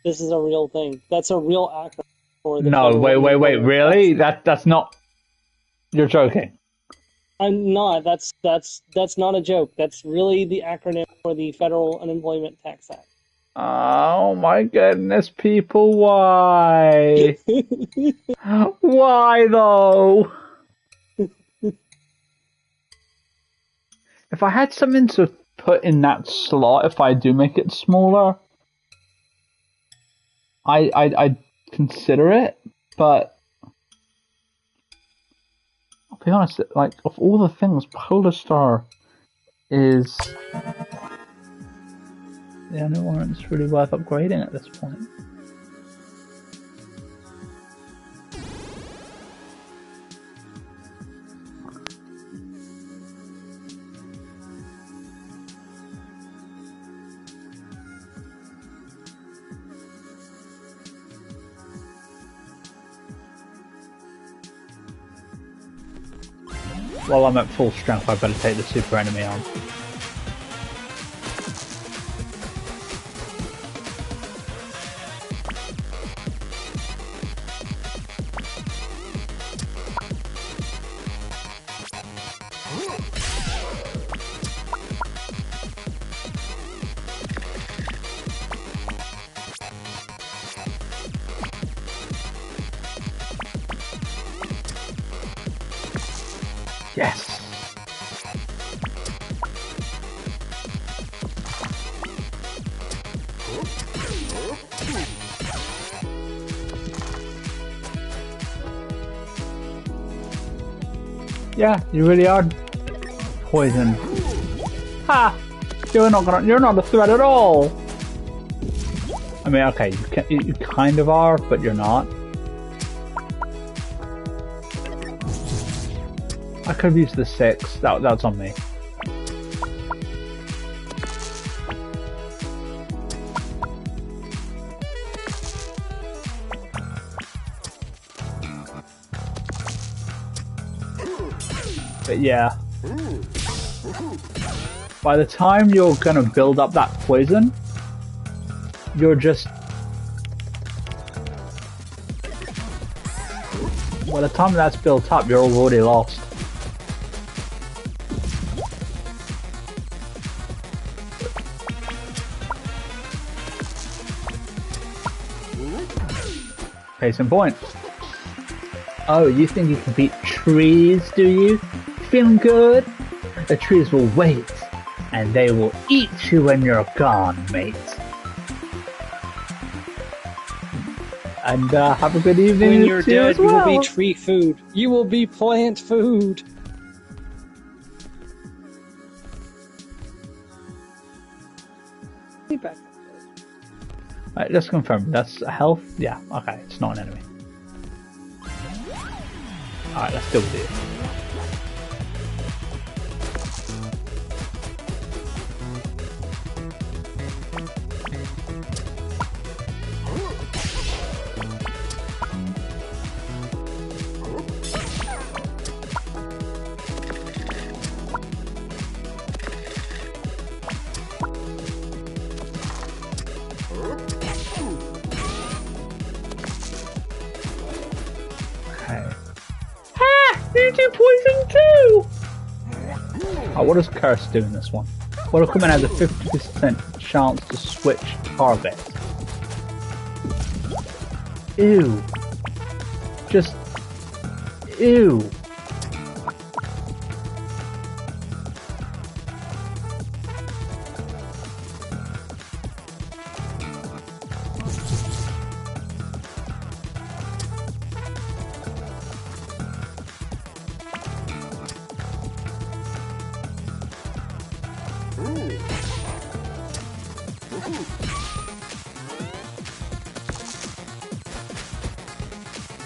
This is a real thing. That's a real acronym for the. No, Federal wait, really? Tax. That's not. You're joking. I'm not. That's not a joke. That's really the acronym for the Federal Unemployment Tax Act. Oh my goodness, people, why? Why though? If I had something to put in that slot, if I do make it smaller, I'd consider it, but I'll be honest, like, of all the things, Polar Star is the only one that's really worth upgrading at this point. While I'm at full strength, I better take the super enemy on. Yes! Yeah, you really are poison. Ha! You're not a threat at all! I mean, okay, you kind of are, but you're not. I could have used the 6. That's on me. But yeah. By the time you're gonna build up that poison, you're just... By the time that's built up, you're already lost. Case in point. Oh, you think you can beat trees, do you? Feeling good? The trees will wait, and they will eat you when you're gone, mate. And have a good evening. When you're dead, you will be tree food. You will be plant food. Be back. Alright, just confirm. That's health? Yeah, okay, it's not an enemy. Alright, let's deal with it. Poison too! Oh, what does Curse do in this one? What equipment has a 50% chance to switch target? Ew. Just... ew.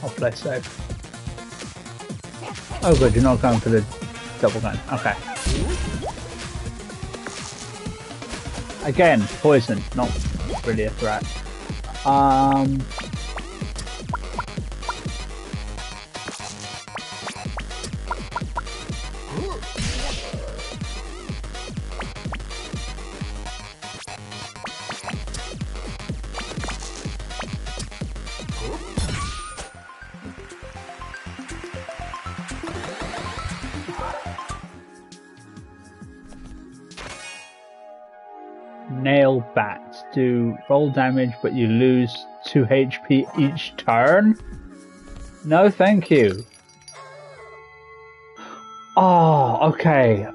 I'll play safe. Oh good, you're not going for the double gun. Okay. Again, poison, not really a threat. Nail bats do roll damage, but you lose 2 HP each turn? No, thank you. Oh, okay.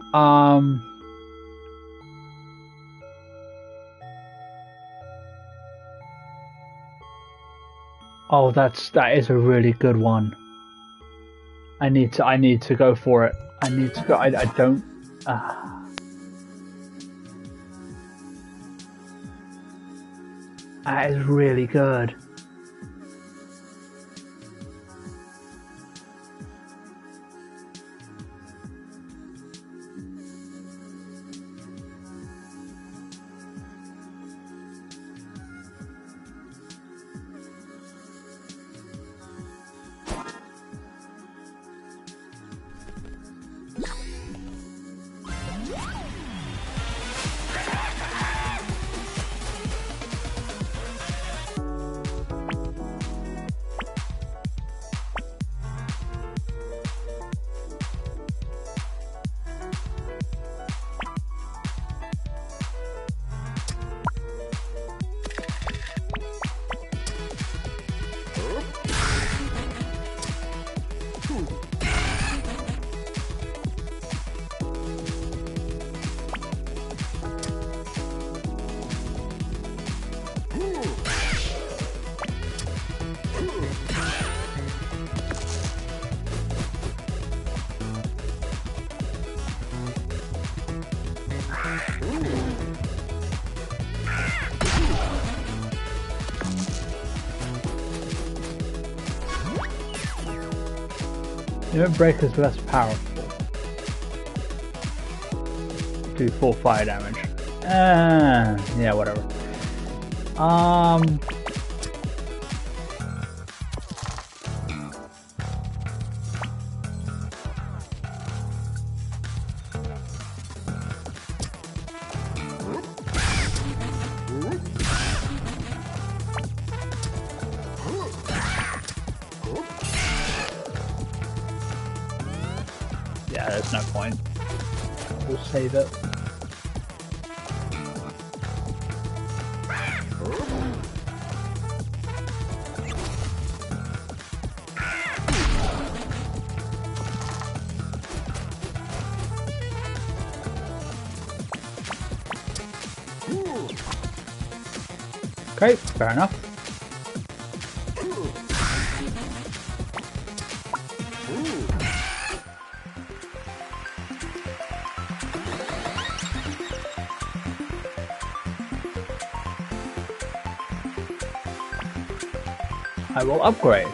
Oh, that is a really good one. I need to go for it. I need to go. I don't. That is really good. Limit Break is less powerful. Do full fire damage. Yeah, whatever. Yeah, there's no point. We'll save it. Okay, fair enough. I will upgrade.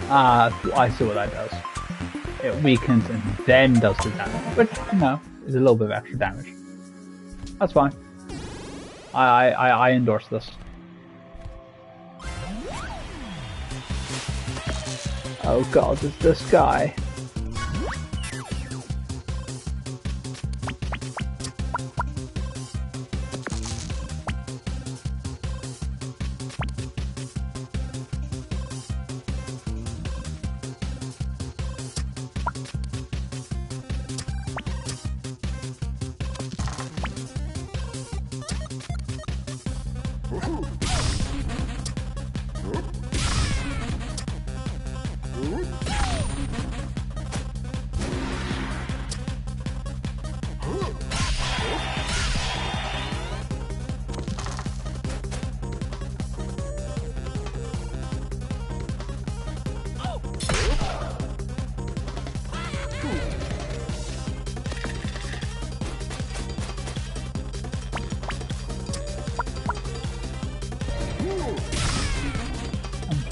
I see what that does. It weakens and then does the damage, which, you know, is a little bit of extra damage. That's fine. I endorse this. Oh god, it's this guy.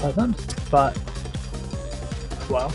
Unpleasant, but well.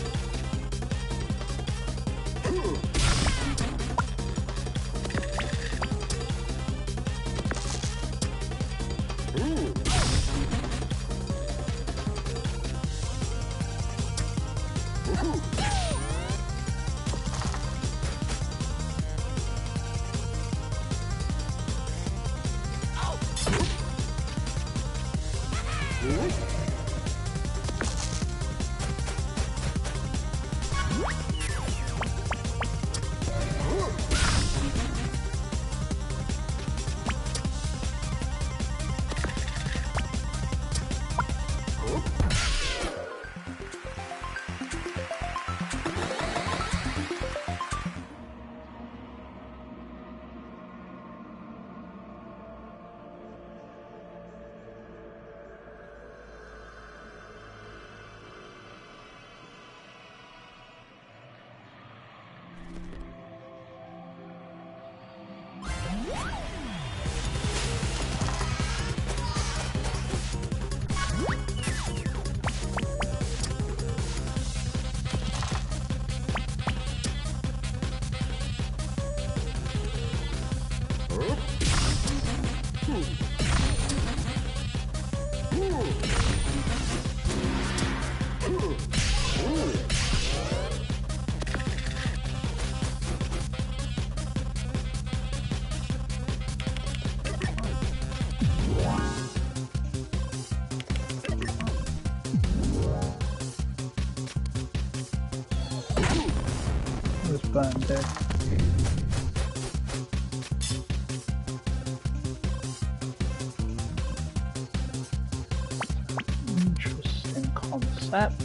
Burned there. Interesting concept.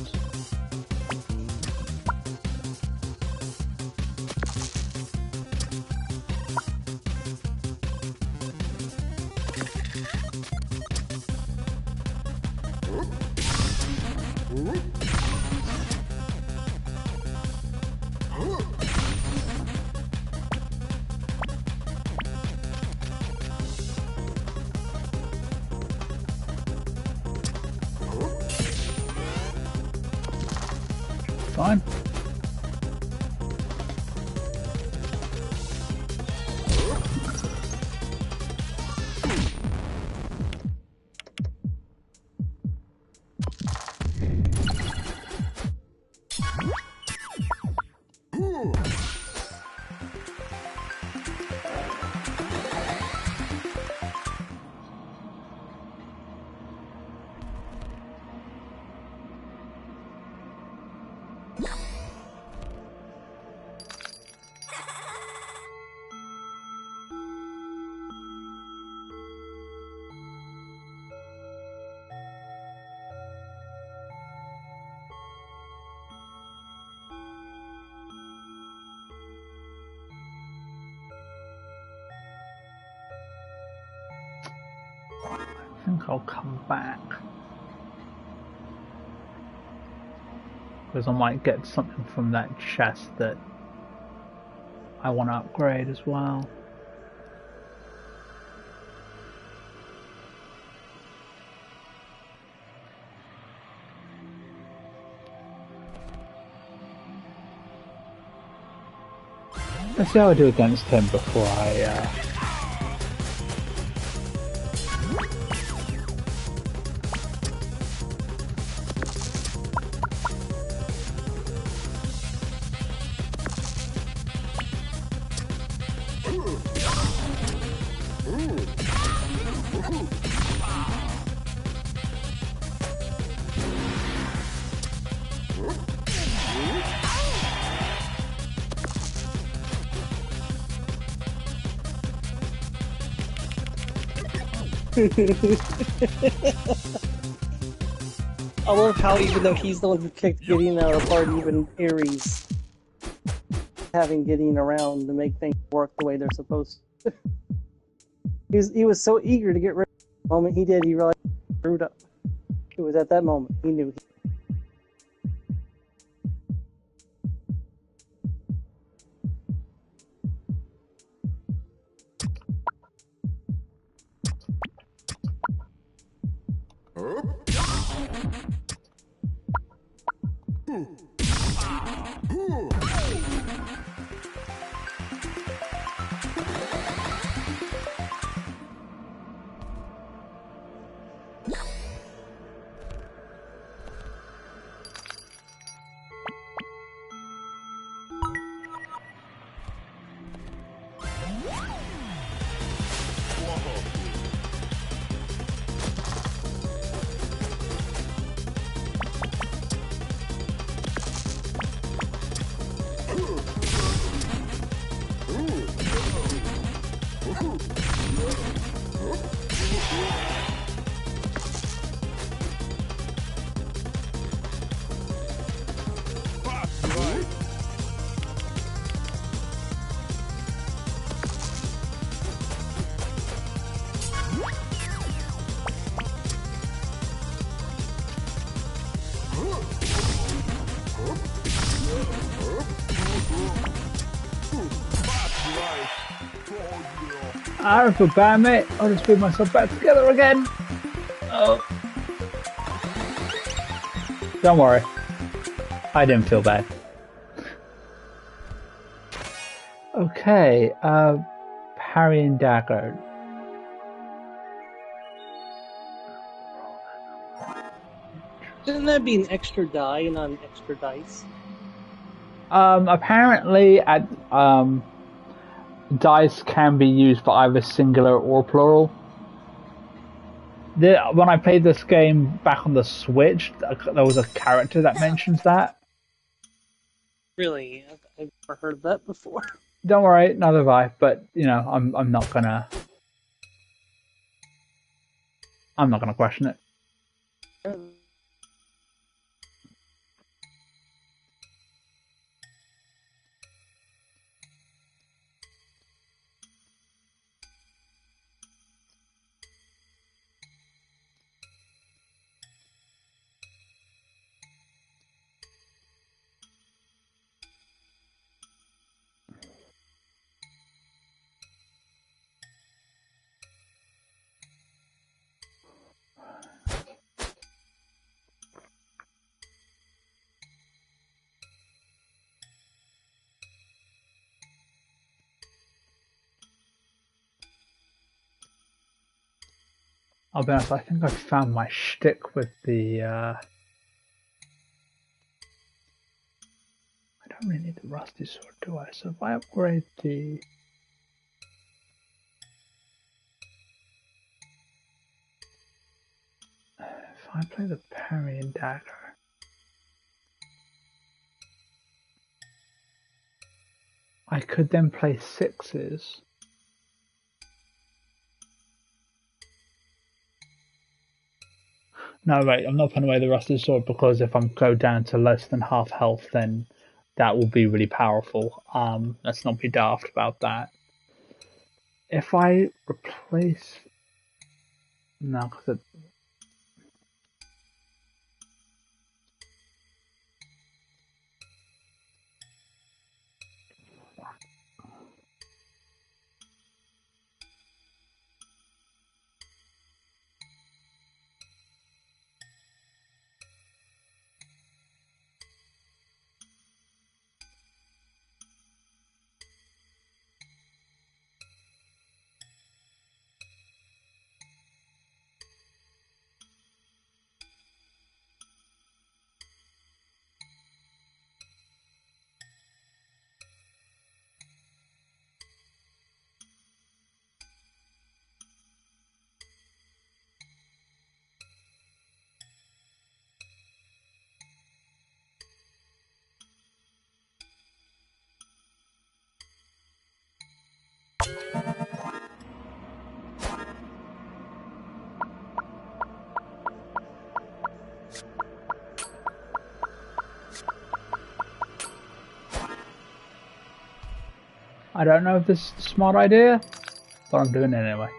Fine. I think I'll come back because I might get something from that chest that I want to upgrade as well. Let's see how I do against him before I I love how even though he's the one who kicked Gideon out of the party, even Ares having Gideon around to make things work the way they're supposed to. He was so eager to get rid of it. The moment he did, he realized he screwed up. It was at that moment he knew. I don't feel bad, mate. I'll just put myself back together again. Oh. Don't worry. I didn't feel bad. Okay, parry and dagger. Shouldn't that be an extra die and not an extra dice? Apparently, dice can be used for either singular or plural. When I played this game back on the Switch, there was a character that mentions that. Really? I've never heard that before. Don't worry, neither have I. But I'm not gonna question it. I'll be honest, I think I've found my shtick with the. I don't really need the rusty sword, do I? So if I upgrade the. If I play the parry and dagger. I could then play sixes. No, wait, I'm not putting away the rusted sword because if I'm go down to less than half health, then that will be really powerful. Let's not be daft about that. If I replace... No, because I don't know if this is a smart idea, but I'm doing it anyway.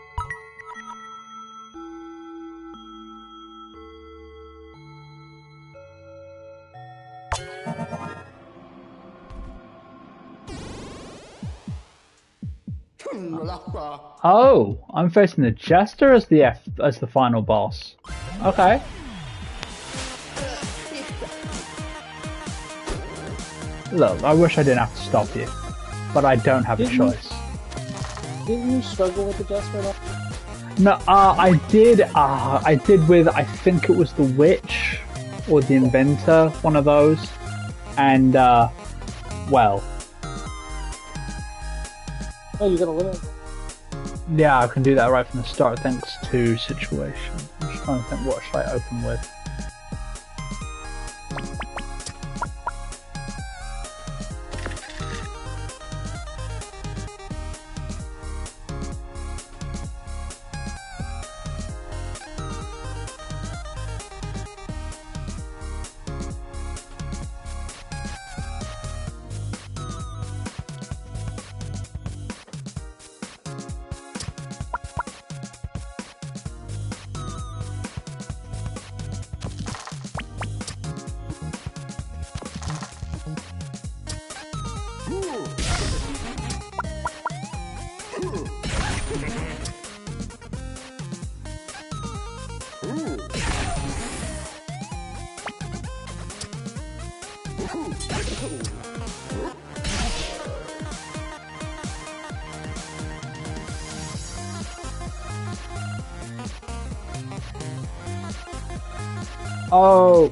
Oh, I'm facing the Jester as the final boss. Okay. Look, I wish I didn't have to stop you, but I don't have a choice. Didn't you struggle with the Jester at all? No, I did. I did with, I think it was the Witch or the Inventor, one of those, and well. Oh, you're gonna limit. Yeah, I can do that right from the start thanks to situation. I'm just trying to think, what should I open with? Oh.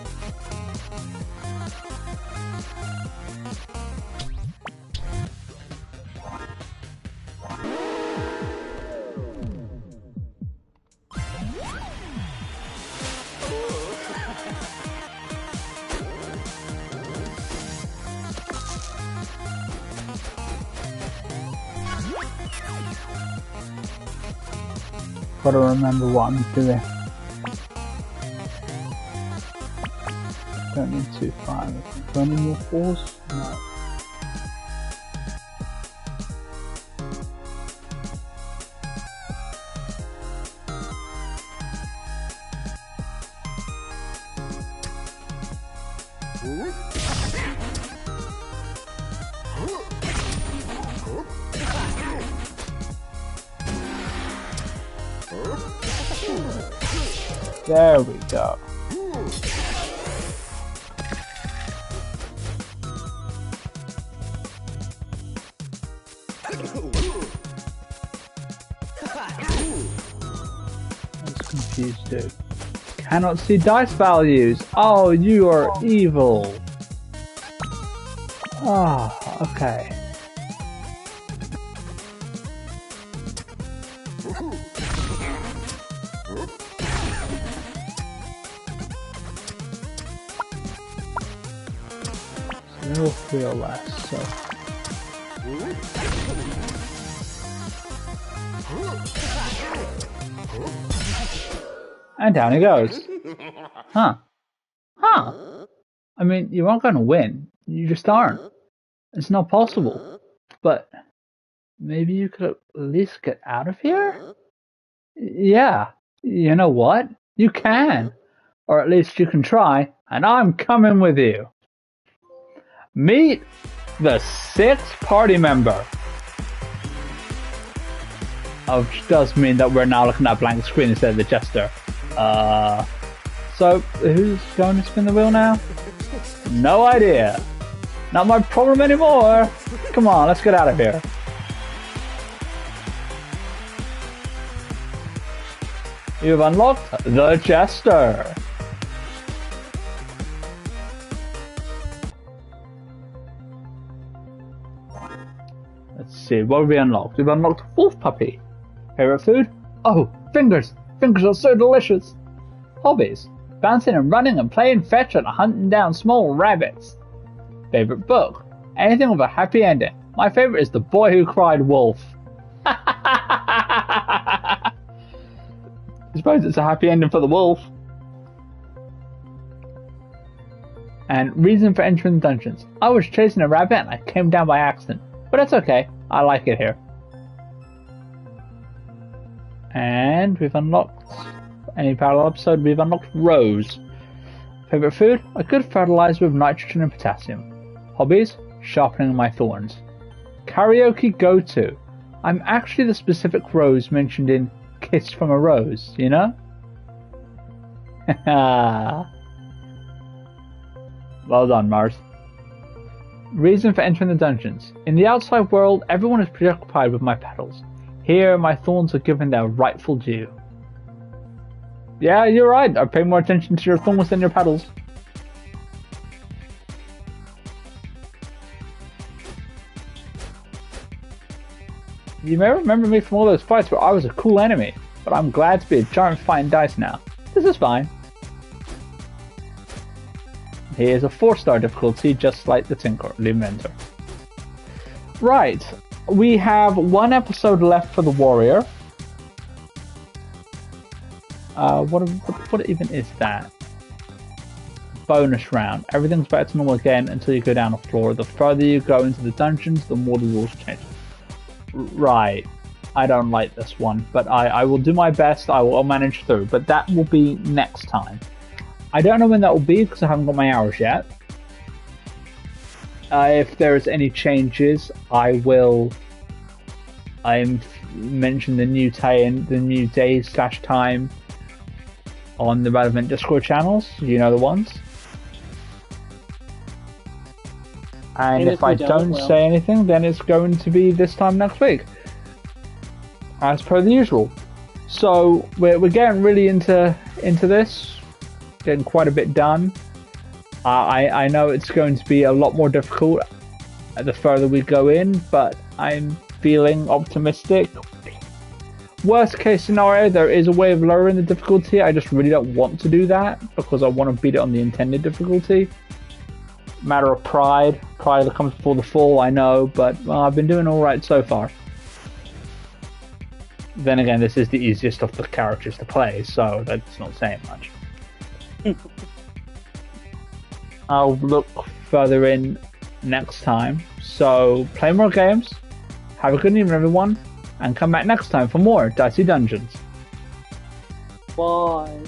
Gotta remember what I'm doing. Don't need 2-5. Do I need more 4s? No. There we go. I was confused, dude. Cannot see dice values. Oh, you are evil. Ah, oh, okay. Still 3 or less, so. And down he goes. Huh. Huh. I mean, you aren't going to win. You just aren't. It's not possible. But maybe you could at least get out of here? Yeah. You know what? You can. Or at least you can try. And I'm coming with you. Meet the 6th party member. Oh, which does mean that we're now looking at a blank screen instead of the jester. So, who's going to spin the wheel now? No idea. Not my problem anymore. Come on, let's get out of here. You've unlocked the jester. Let's see, what have we unlocked? We've unlocked Wolf Puppy. Favorite food? Oh, fingers! Fingers are so delicious! Hobbies? Bouncing and running and playing fetch and hunting down small rabbits. Favorite book? Anything with a happy ending. My favorite is The Boy Who Cried Wolf. I suppose it's a happy ending for the wolf. And reason for entering the dungeons. I was chasing a rabbit and I came down by accident. But it's okay. I like it here. And we've unlocked any parallel episode. We've unlocked Rose. Favorite food? A good fertilizer with nitrogen and potassium. Hobbies? Sharpening my thorns. Karaoke go-to. I'm actually the specific Rose mentioned in Kiss from a Rose, you know? Well done, Mars. Reason for entering the dungeons. In the outside world, everyone is preoccupied with my petals. Here, my thorns are given their rightful due. Yeah, you're right. I pay more attention to your thorns than your petals. You may remember me from all those fights where I was a cool enemy, but I'm glad to be a giant fighting dice now. This is fine. Here's a 4-star difficulty, just like the Inventor. Right, we have 1 episode left for the Warrior. What even is that? Bonus round. Everything's back to normal again until you go down the floor. The further you go into the dungeons, the more the rules change. Right. I don't like this one, but I will do my best. I will manage through, but that will be next time. I don't know when that will be because I haven't got my hours yet. If there is any changes, I will mention the new day/time on the relevant Discord channels. You know the ones. And if I don't say anything, then it's going to be this time next week, as per the usual. So we're getting really into this. getting quite a bit done. I know it's going to be a lot more difficult the further we go in, but I'm feeling optimistic. Worst case scenario, there is a way of lowering the difficulty. I just really don't want to do that because I want to beat it on the intended difficulty. Matter of pride that comes before the fall, I know, but I've been doing alright so far. Then again, this is the easiest of the characters to play, so that's not saying much. I'll look further in next time. So, play more games, have a good evening everyone, and come back next time for more Dicey Dungeons. Bye.